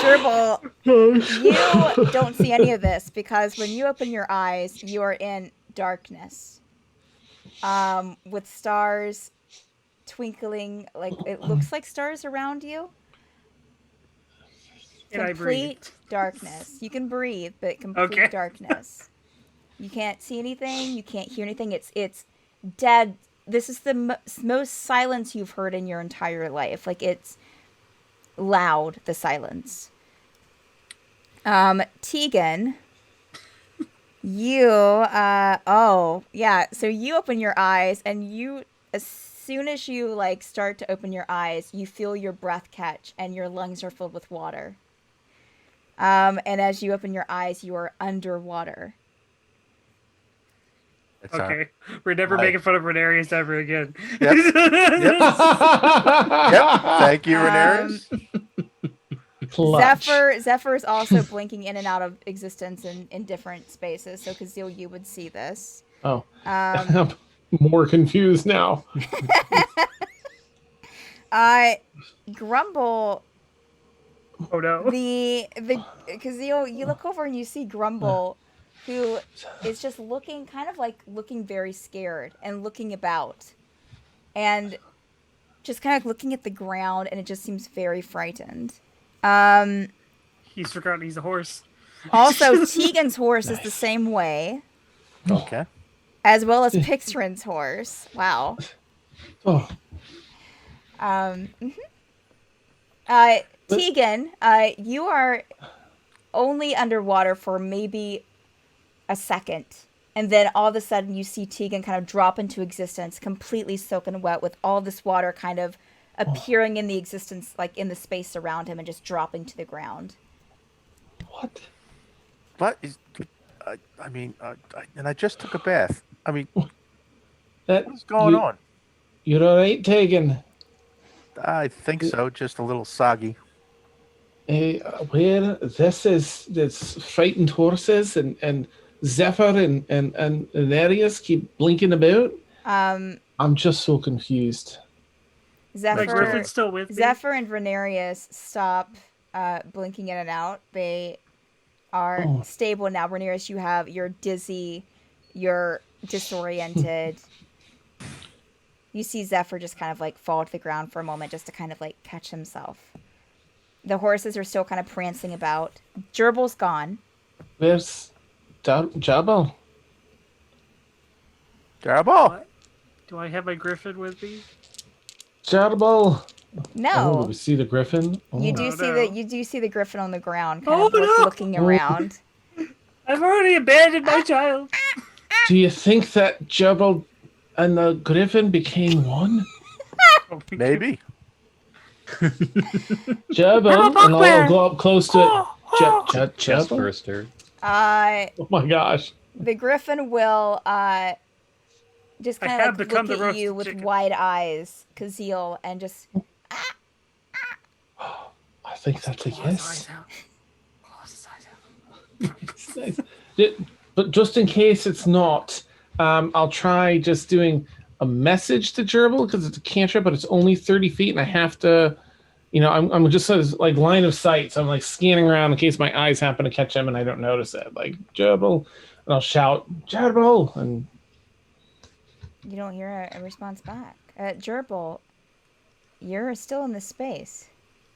Jurble, you don't see any of this because when you open your eyes, you are in darkness. With stars twinkling, like it looks like stars around you. Can I breathe? Complete darkness. You can breathe, but complete Okay. darkness. You can't see anything. You can't hear anything. It's dead. This is the most silence you've heard in your entire life. Like, it's loud, the silence. Tegan, you, so you open your eyes, and you, as soon as you, like, start to open your eyes, you feel your breath catch, and your lungs are filled with water. And as you open your eyes, you are underwater. It's Okay, we're never Hi. making fun of Ranerius ever again. Yep. Yep. Thank you, Ranerius. Clutch. Zephyr is also blinking in and out of existence in different spaces. So Caszeel, you would see this. Oh, I'm more confused now. Grumble. Oh no. Caszeel, you look over and you see Grumble, who is just looking very scared and looking about, and just kind of looking at the ground, and it just seems very frightened. He's forgotten he's a horse. Also, Tegan's horse is the same way, Okay. as well as Pixrin's horse. Wow. Oh, Tegan, you are only underwater for maybe a second. And then all of a sudden you see Tegan kind of drop into existence, completely soaking wet with all this water kind of appearing in the existence, like in the space around him and just dropping to the ground. what? What is? I mean, and I just took a bath. I mean, That, what's going on? You're all right, Tegan. I think so. Just a little soggy. Where this frightened horses and Zephyr and Ranerius keep blinking about. I'm just so confused. My griffin's still with me. Zephyr and Ranerius stop blinking in and out. They are stable now. Ranerius, you're dizzy, you're disoriented. You see Zephyr just kind of like fall to the ground for a moment just to kind of like catch himself. The horses are still kind of prancing about. Jurble's gone. Where's Jurble? Jurble! Do I have my griffin with me? Jurble! No. Oh, do we see the griffin? Oh. You do see the griffin on the ground, kind of no! looking around. I've already abandoned my child. Do you think that Jurble and the griffin became one? Maybe. Jurble, and I'll go up close to it. Chest Jurble? burster. Oh my gosh. The griffin will just I kind have of like become look the at you roasted with chicken. wide eyes, Caszeel, and just I think that's a yes. Eyes out. But just in case it's not, I'll try just doing a message to Jurble because it's a cantrip, but it's only 30 feet, and I have to, I'm just sort of like line of sight, so I'm like scanning around in case my eyes happen to catch him and I don't notice it. Like Jurble, and I'll shout Jurble, and you don't hear a response back. Jurble, you're still in this space.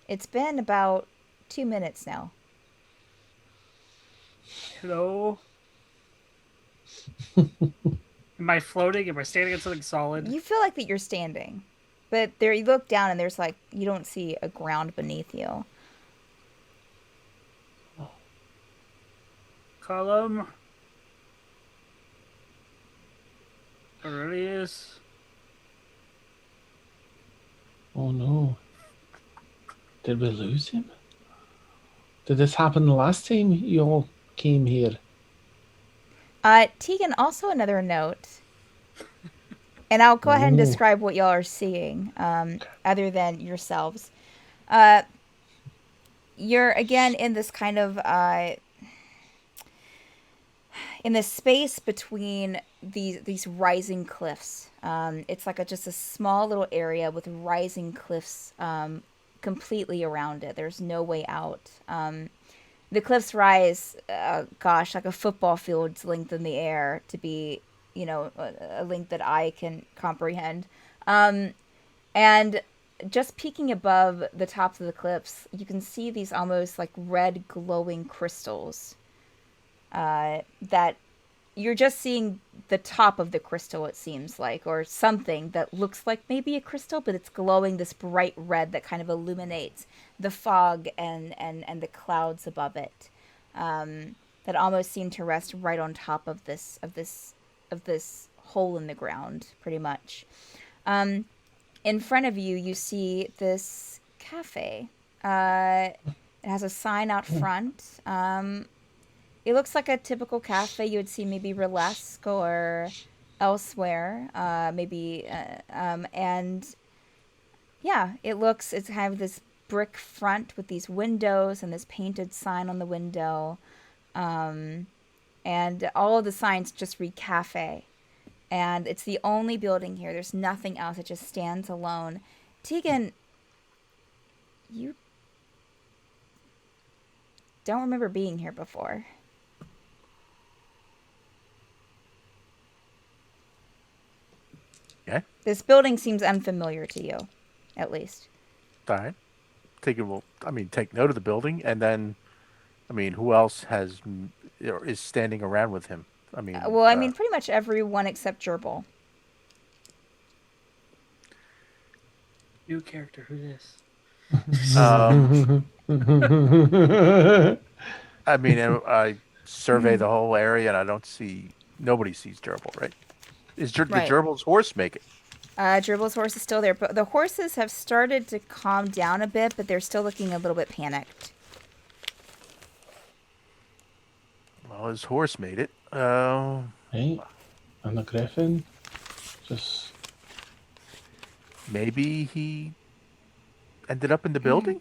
It's been about 2 minutes now. Hello? Am I floating? Am I standing on something solid? You feel like that you're standing, but there you look down and there's like you don't see a ground beneath you. Cullem? Aurelius? oh no. Did we lose him? Did this happen the last time you all came here? Tegan, also another note. And I'll go ahead and describe what y'all are seeing, other than yourselves. You're again in this kind of in the space between these rising cliffs. It's like just a small little area with rising cliffs completely around it. There's no way out. The cliffs rise, like a football field's length in the air to be, a length that I can comprehend. And just peeking above the tops of the cliffs, you can see these almost like red glowing crystals that you're just seeing the top of the crystal, it seems like, or something that looks like maybe a crystal, but it's glowing this bright red that kind of illuminates the fog and the clouds above it, that almost seem to rest right on top of this hole in the ground, pretty much. In front of you, you see this cafe. It has a sign out front. It looks like a typical cafe you would see maybe Relesk or elsewhere, maybe. And yeah, it's kind of this brick front with these windows and this painted sign on the window. And all of the signs just read cafe. And it's the only building here. There's nothing else. It just stands alone. Tegan, you don't remember being here before. Okay. This building seems unfamiliar to you, at least. All right. Take note of the building, and then, who else is standing around with him? Pretty much everyone except Jurble. New character, who's this? I survey the whole area, and I don't see nobody sees Jurble, right? Did Jurble's horse make it? Jurble's horse is still there, but the horses have started to calm down a bit, but they're still looking a little bit panicked. Well, his horse made it. Hey, and the griffin, just maybe he ended up in the building.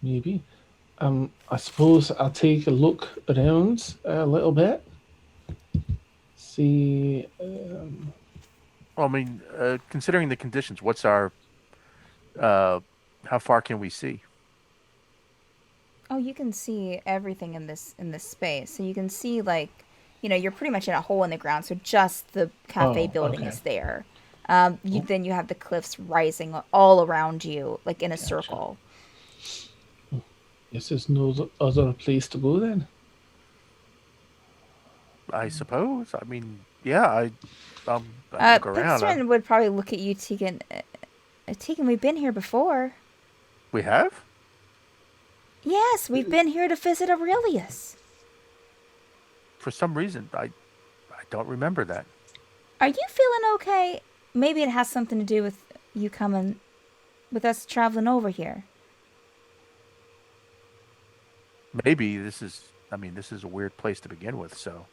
Maybe. I suppose I'll take a look around a little bit. See. Considering the conditions, what's our? How far can we see? Oh, you can see everything in this space. So you can see, you're pretty much in a hole in the ground. So just the cafe building is there. Then you have the cliffs rising all around you, like in a circle. Guess there's no other place to go then. I suppose. I look around. Pitstern would probably look at you, Tegan. Tegan, we've been here before. We have? Yes, we've been here to visit Aurelius. For some reason, I don't remember that. Are you feeling okay? Maybe it has something to do with you coming, with us traveling over here. Maybe this is a weird place to begin with, so.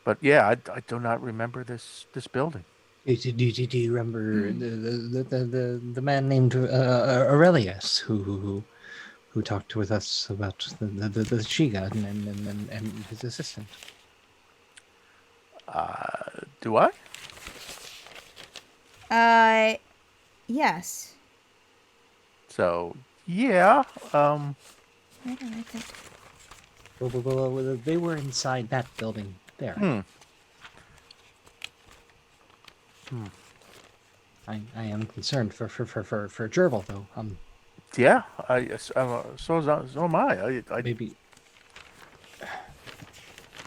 But yeah, I do not remember this building. Do you remember the man named Aurelius who talked with us about the Shiga and his assistant? Do I? Yes. So yeah. Where did I write that? Well, they were inside that building there. I am concerned for Jurble though. Yeah, so am I. Maybe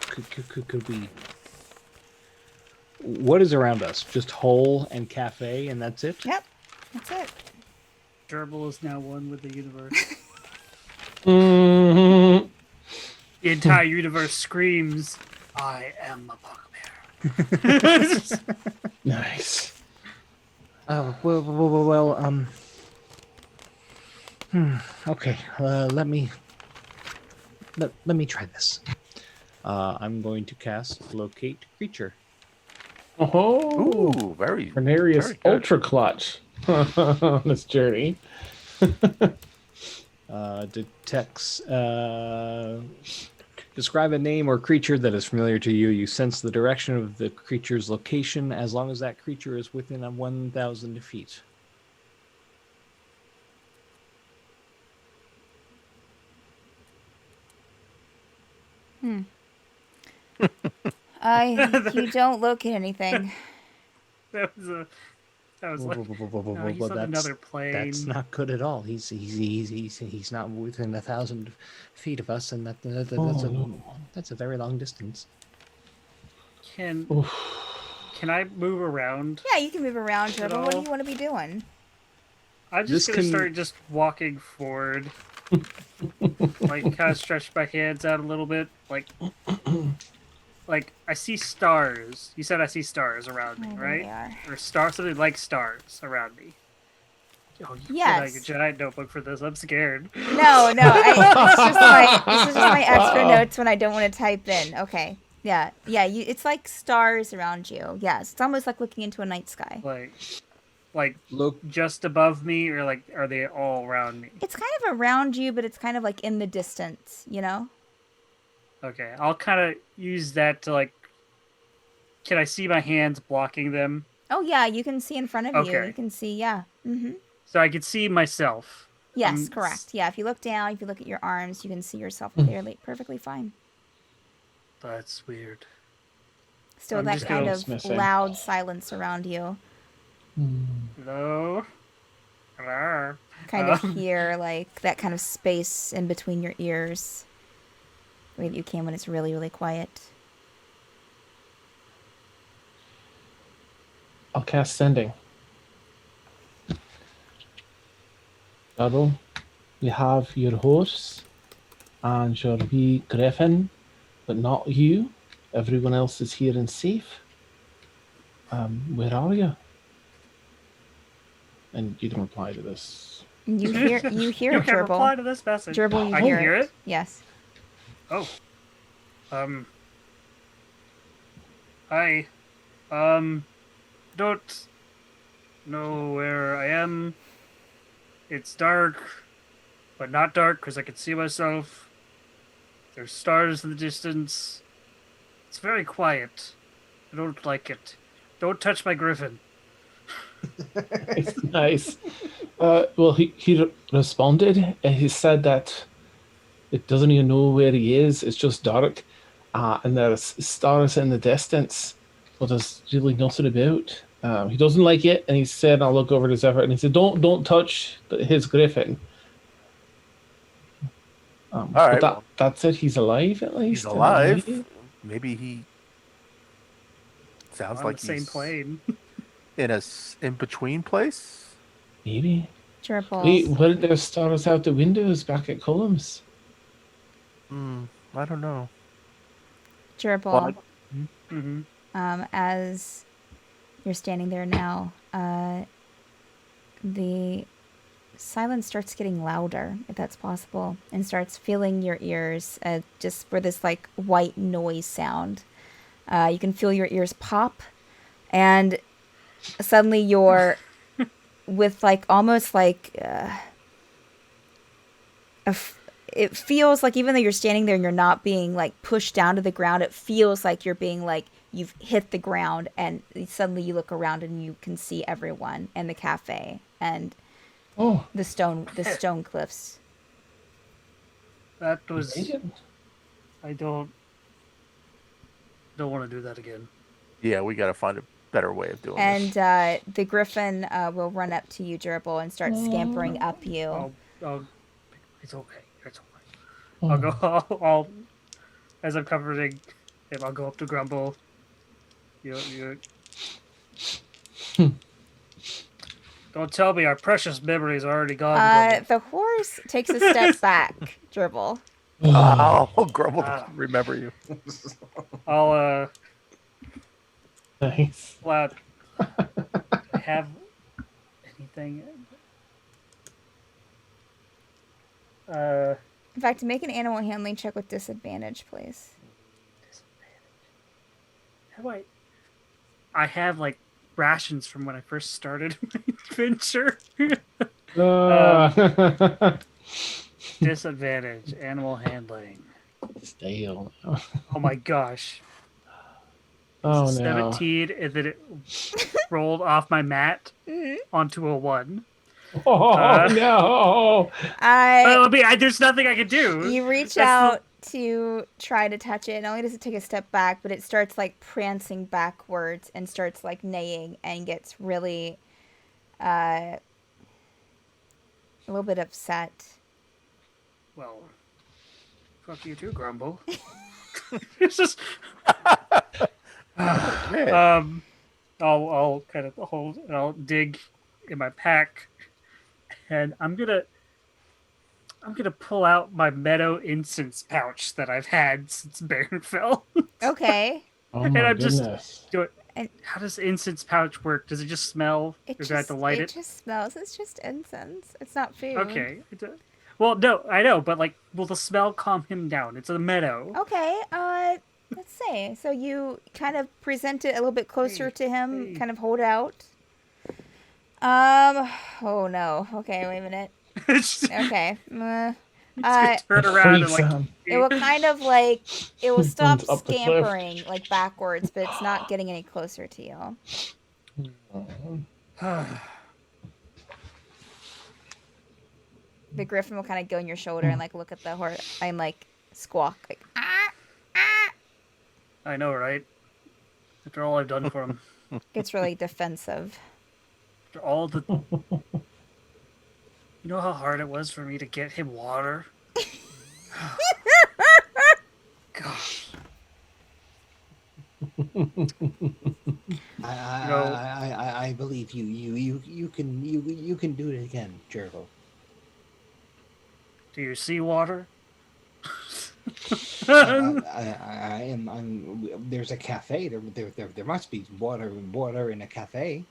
could we? What is around us? Just hole and cafe, and that's it. Yep, that's it. Jurble is now one with the universe. Mm-hmm. The entire universe screams, "I am a bugbear." Nice. Oh okay. Let me try this. I'm going to cast Locate Creature. Oh, Ooh, very Ranerius very good. ultra clutch on this journey. Detects. Describe a name or creature that is familiar to you. You sense the direction of the creature's location as long as that creature is within 1,000 feet. You don't locate anything. That was like, no, he's on another plane. That's not good at all. He's not within 1,000 feet of us, and that's a very long distance. Can I move around? Yeah, you can move around, Jurble. What do all? you want to be doing? I'm just gonna start just walking forward, like kind of stretch my hands out a little bit, like I see stars. You said I see stars around me, Oh, there right? they are. Or stars, something like stars around me. Oh, you Yes. put like a giant notebook for this. I'm scared. No. This is just my extra notes when I don't want to type in. Okay. Yeah. It's like stars around you. Yes. It's almost like looking into a night sky. like Look, just above me, or like are they all around me? It's kind of around you, but it's kind of like in the distance, you know? Okay, I'll kind of use that to like. Can I see my hands blocking them? Oh yeah, you can see in front of you. Okay. You can see, yeah. Mm-hmm. So I can see myself. Yes, correct. Yeah, if you look down, if you look at your arms, you can see yourself clearly. Perfectly fine. That's weird. Still I'm that just kind gonna- of Missing. loud silence around you. Hello. Hello. Kind of hear like that kind of space in between your ears. The way that you can when it's really, really quiet. I'll cast sending. Jurble, you have your horse and your wee griffin, but not you. Everyone else is here and safe. Where are you? And you can reply to this. You hear You it, can reply Jurble. to this message. Jurble, you I hear can hear it. Yes. Oh. I don't know where I am. It's dark, but not dark because I can see myself. There's stars in the distance. It's very quiet. I don't like it. Don't touch my griffin. Nice. Well, he responded. He said that it doesn't even know where he is. It's just dark, and there's stars in the distance, but there's really nothing about. He doesn't like it, and he said, "I'll look over his effort." And he said, "Don't touch his griffin." All but right, that's it. He's alive at least. He's alive. Maybe? Maybe he sounds On like the same he's plane. in a in between place. Maybe. Jurble. Wait, weren't there stars out the windows back at Cullum's? I don't know. Jurble. Mm-hmm. As you're standing there now, the silence starts getting louder, if that's possible, and starts filling your ears, just for this like white noise sound. You can feel your ears pop, and suddenly you're with like almost like it feels like, even though you're standing there and you're not being like pushed down to the ground, it feels like you're being like you've hit the ground, and suddenly you look around and you can see everyone and the cafe and the stone cliffs. That was. Made it. I don't want to do that again. Yeah, we got to find a better way of doing And this. the griffin will run up to you, Jurble, and start scampering up you. It's okay. It's okay. I'll go. I'll as I'm comforting him, I'll go up to Grumble. You. Don't tell me our precious memories are already gone. Grumble. The horse takes a step back, Jurble. Oh, Grumble doesn't remember you. I'll Nice. pull out. Have anything? In fact, make an animal handling check with disadvantage, please. How do I have like rations from when I first started my adventure. Disadvantage, animal handling. Stale. Oh my gosh. Oh no. 17, and then it rolled off my mat onto a 1. Oh no. There's nothing I can do. You reach That's out to try to touch it. Not only does it take a step back, but it starts like prancing backwards and starts like neighing and gets really a little bit upset. Well, fuck you too, Grumble. It's just Man. I'll kind of hold and I'll dig in my pack, and I'm gonna pull out my meadow incense pouch that I've had since Baron fell. Okay. Oh And my I'm just- goodness. Do it. And- How does the incense pouch work? Does it just smell? It or do I have to light it just smells. It's just incense. It's not food. Okay. Well, no, I know, but like, will the smell calm him down? It's a meadow. Okay. Let's see. So you kind of present it a little bit closer to him, hey. kind of hold it out. Oh no. Okay, wait a minute. It's Okay. gonna turn around and like. Freeze, It will kind of like it will stop Runs up the cliff. scampering like backwards, but it's not getting any closer to you. The griffin will kind of go on your shoulder and like look at the horse and like squawk like ah ah. I know, right? After all I've done for him, Gets really defensive. after all the. You know how hard it was for me to get him water. Gosh. I believe you. You can do it again, Jurble. Do you see water? There's a cafe. There must be water in a cafe.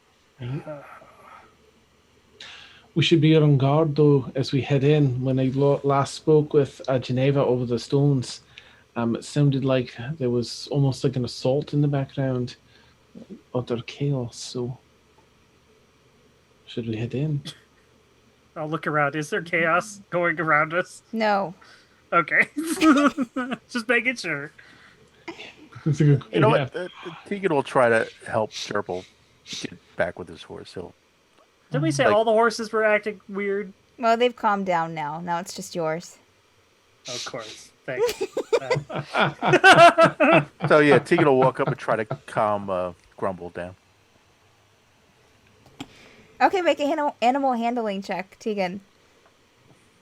We should be on guard though as we head in. When I last spoke with Geneva over the stones, it sounded like there was almost like an assault in the background, utter chaos. So, should we head in? I'll look around. Is there chaos going around us? No. Okay. Just making sure. It's a good You know idea. what? Tegan will try to help Jurble get back with his horse. Did we say Like- all the horses were acting weird? Well, they've calmed down now. Now it's just yours. Of course. Thanks. So yeah, Tegan will walk up and try to calm Grumble down. Okay, make a animal handling check, Tegan.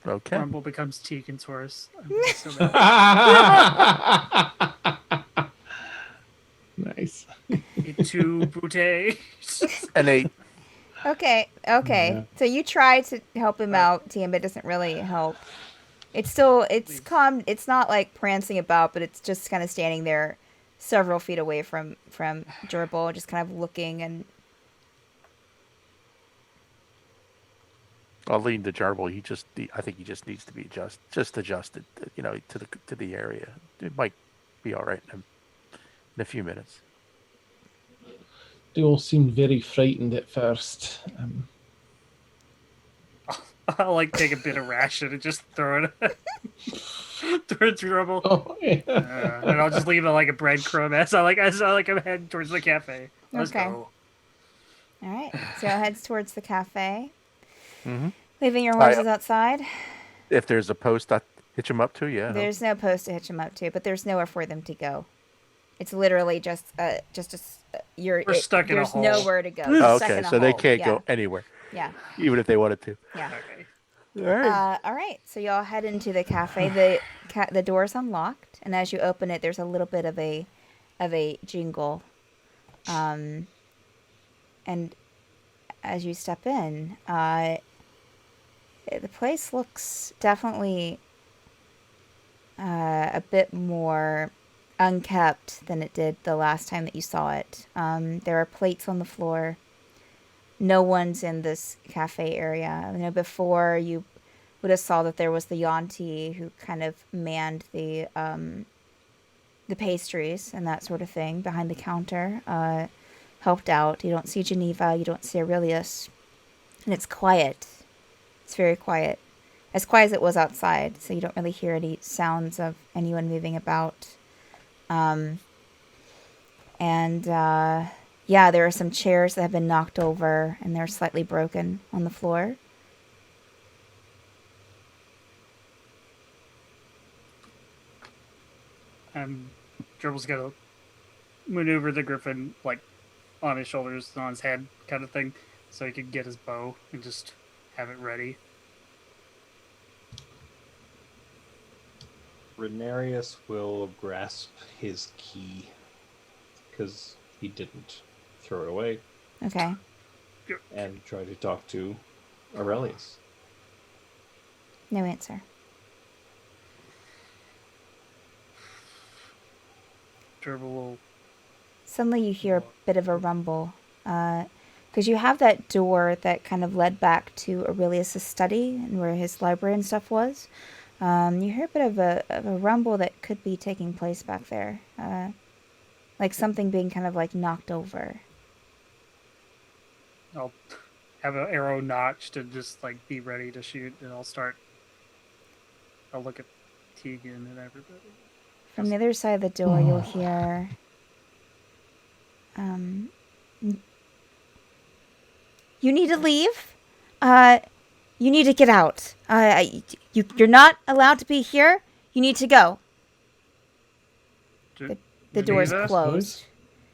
Okay. Rumble becomes Tegan's horse. I'm so mad. Nice. Into Boutte. An 8. Okay. Yeah. So you try to help him out, Tegan, but it doesn't really help. It's calm. It's not like prancing about, but it's just kind of standing there several feet away from Jurble, just kind of looking and I'll lean to Jurble. I think he just needs to be adjusted, to the area. It might be all right in a few minutes. They all seemed very frightened at first. I'll like take a bit of ration and just throw it towards Rumble. Oh, yeah. And I'll just leave it like a breadcrumb as I'm heading towards the cafe. Let's Okay. go. all right. So it heads towards the cafe, Mm-hmm. leaving your horses outside. If there's a post I hitch him up to, yeah. There's no post to hitch them up to, but there's nowhere for them to go. It's literally just We're stuck in a there's hole. nowhere to go. Oh, You're stuck okay, in a so they hole. can't Yeah. go anywhere, Yeah, even if they wanted to. yeah. Okay. All right. All right. So y'all head into the cafe. The door's unlocked, and as you open it, there's a little bit of a jingle. And as you step in, the place looks definitely a bit more unkept than it did the last time that you saw it. There are plates on the floor. No one's in this cafe area. You know, before you would have saw that there was the Yanti who kind of manned the pastries and that sort of thing behind the counter, helped out. You don't see Geneva. You don't see Aurelius. And it's quiet. It's very quiet. As quiet as it was outside, so you don't really hear any sounds of anyone moving about. Yeah, there are some chairs that have been knocked over and they're slightly broken on the floor. Jurble's gonna maneuver the griffin like on his shoulders, on his head, kind of thing, so he can get his bow and just have it ready. Ranerius will grasp his key because he didn't throw it away Okay. and try to talk to Aurelius. No answer. Jurble will. Suddenly you hear a bit of a rumble. Because you have that door that kind of led back to Aurelius' study and where his library and stuff was. You hear a bit of a rumble that could be taking place back there. Like something being kind of like knocked over. I'll have an arrow notched and just like be ready to shoot, and I'll look at Tegan and everybody. From the other side of the door, you'll hear. You need to leave. You need to get out. You're not allowed to be here. You need to go. The door's Geneva? closed.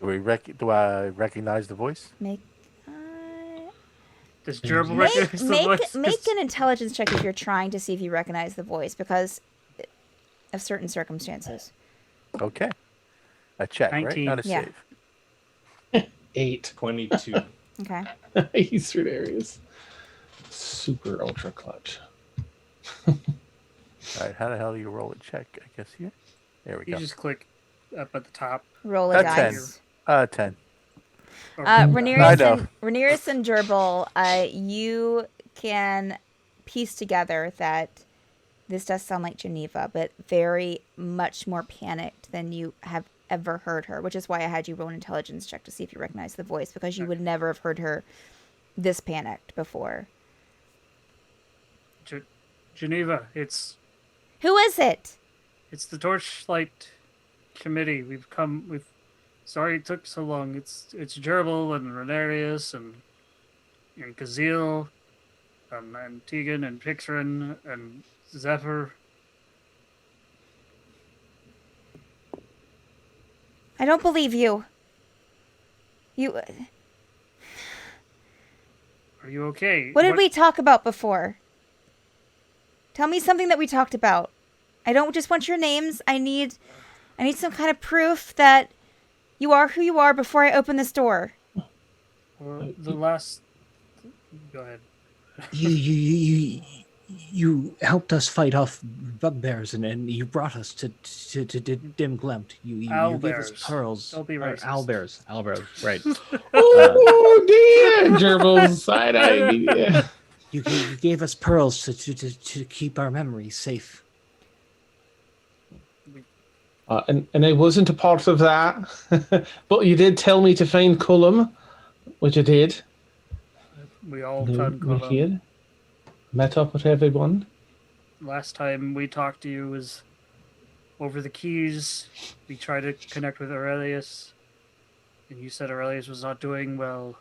Do I recognize the voice? Make Does Jurble recognize the voice? make an intelligence check if you're trying to see if you recognize the voice because of certain circumstances. Okay. A check, 19. right? Not a Yeah. save. 8. 22. Okay. He's Ranerius. Super ultra clutch. All right. How the hell do you roll a check? I guess here. There we You go. just click up at the top. Roll a That's dice. 10. Or Ranerius and Jurble, you can piece together that this does sound like Geneva, but very much more panicked than you have ever heard her, which is why I had you roll an intelligence check to see if you recognize the voice, because you would never have heard her this panicked before. Geneva, Who is it? it's the Torchlight Committee. Sorry it took so long. It's Jurble and Ranerius and Caszeel, and Tegan and Pixrin and Zephyr. I don't believe you. Are you okay? What did we talk about before? Tell me something that we talked about. I don't just want your names. I need some kind of proof that you are who you are before I open this door. Well, the last. Go ahead. You helped us fight off bugbears, and you brought us to Dem Glemte. You gave us Owlbears. pearls. Don't be racist. Owlbears, right. Oh dear! Gerbil's side eye. Yeah. You gave us pearls to keep our memories safe. And I wasn't a part of that, but you did tell me to find Cullem, which I did. We all We're found Cullem. here. Met up with everyone. Last time we talked to you was over the keys. We tried to connect with Aurelius, and you said Aurelius was not doing well,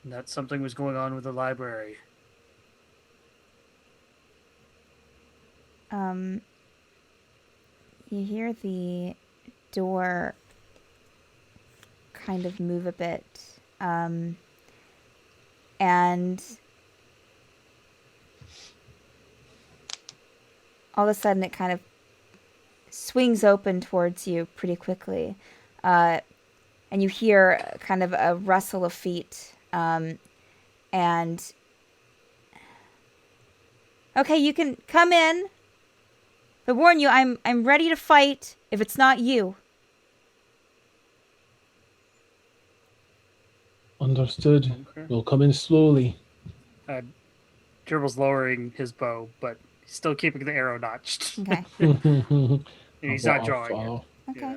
and that something was going on with the library. You hear the door kind of move a bit, and all of a sudden it kind of swings open towards you pretty quickly, and you hear kind of a rustle of feet, and okay, you can come in. But warn you, I'm ready to fight if it's not you. Understood. Okay. We'll come in slowly. Jurble's lowering his bow, but he's still keeping the arrow notched. Okay. And he's not drawing it. Follow. Okay.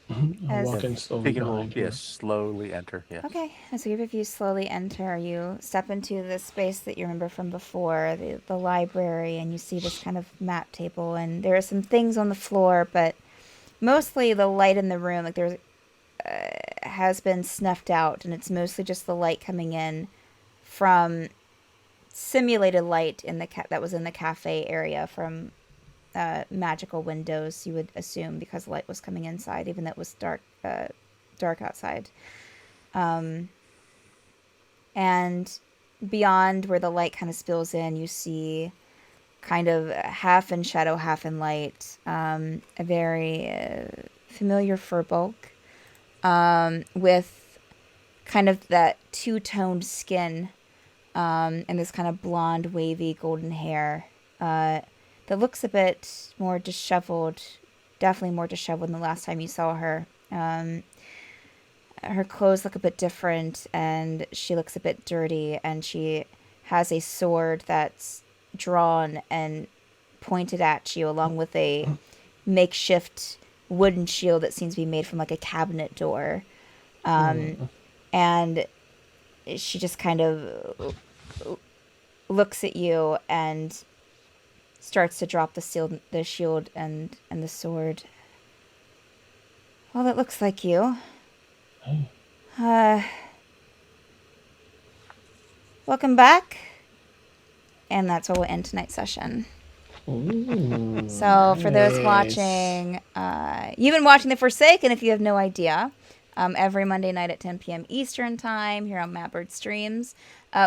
I'll As- walk in slowly. Tegan will, behind you. slowly enter. Yeah. Okay. So if you slowly enter, you step into the space that you remember from before, the library, and you see this kind of map table, and there are some things on the floor, but mostly the light in the room, like there's has been snuffed out, and it's mostly just the light coming in from simulated light in the that was in the cafe area from magical windows, you would assume, because light was coming inside, even though it was dark outside. And beyond where the light kind of spills in, you see kind of half in shadow, half in light, a very familiar furbolg with kind of that two-toned skin and this kind of blonde, wavy, golden hair that looks a bit more disheveled, definitely more disheveled than the last time you saw her. Her clothes look a bit different, and she looks a bit dirty, and she has a sword that's drawn and pointed at you, along with a makeshift wooden shield that seems to be made from like a cabinet door. And she just kind of looks at you and starts to drop the shield and the sword. Well, that looks like you. Welcome back. And that's where we'll end tonight's session. Ooh, So for those nice. watching, you've been watching The Forsaken, if you have no idea. Every Monday night at 10 p.m. Eastern Time here on Mapbird Streams.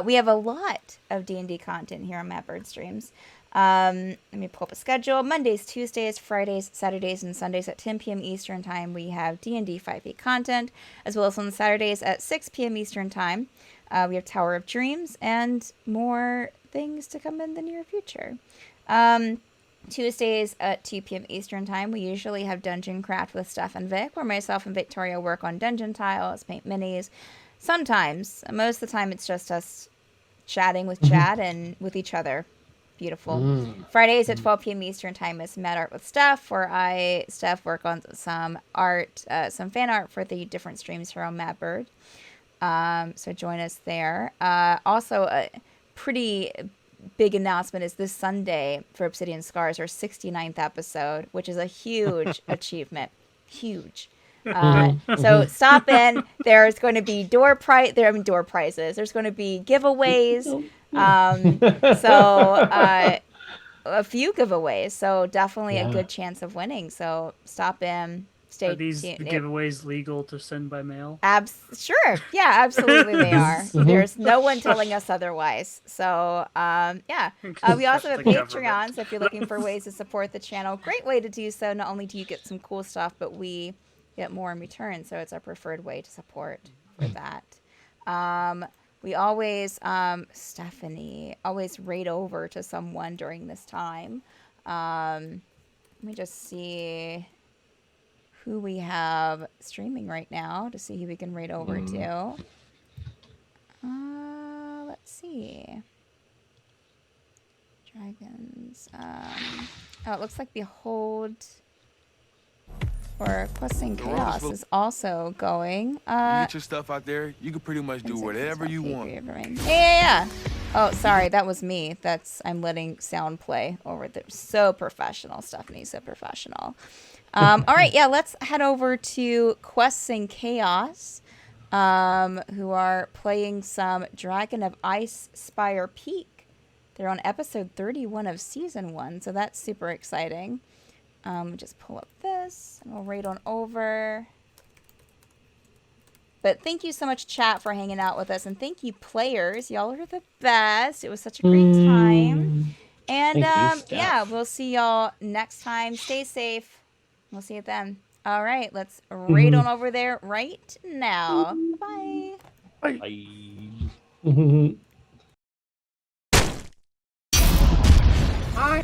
We have a lot of D&D content here on Mapbird Streams. Let me pull up a schedule. Mondays, Tuesdays, Fridays, Saturdays, and Sundays at 10 p.m. Eastern Time. We have D&D 5e content, as well as on Saturdays at 6 p.m. Eastern Time. We have Tower of Dreams and more things to come in the near future. Tuesdays at 2 p.m. Eastern Time, we usually have Dungeon Craft with Steph and Vic, where myself and Victoria work on dungeon tiles, paint minis. Sometimes, most of the time, it's just us chatting with Chad and with each other. Beautiful. Fridays at 12 p.m. Eastern Time is Mad Art with Steph, where Steph, work on some art, some fan art for the different streams here on Mapbird. So join us there. Also, a pretty big announcement is this Sunday for Obsidian Scars, our 69th episode, which is a huge achievement. Huge. So stop in. There's going to be door prizes. There's going to be giveaways. A few giveways. So definitely a good chance of winning. So stop in. Stay Are these tuned. giveaways legal to send by mail? Sure. Yeah, absolutely they are. There's no one telling us otherwise. So, yeah. We also have a The Patreon, government. so if you're looking for ways to support the channel, great way to do so. Not only do you get some cool stuff, but we get more in return. So it's our preferred way to support for that. We always, Stephanie, always raid over to someone during this time. Let me just see who we have streaming right now to see who we can raid over to. Let's see. Dragons. It looks like Behold or Questing Chaos is also going. You get your stuff out there, you can pretty much do whatever you want. Yeah. Oh, sorry, that was me. I'm letting sound play over there. So professional, Stephanie. So professional. All right, yeah, let's head over to Questing Chaos, who are playing some Dragon of Ice Spire Peak. They're on episode 31 of season 1, so that's super exciting. Just pull up this, and we'll raid on over. But thank you so much, chat, for hanging out with us, and thank you, players. Y'all are the best. It was such a great time. And, yeah, we'll see y'all next time. Stay safe. We'll see you then. All right, let's raid on over there right now. Bye. Bye. Bye.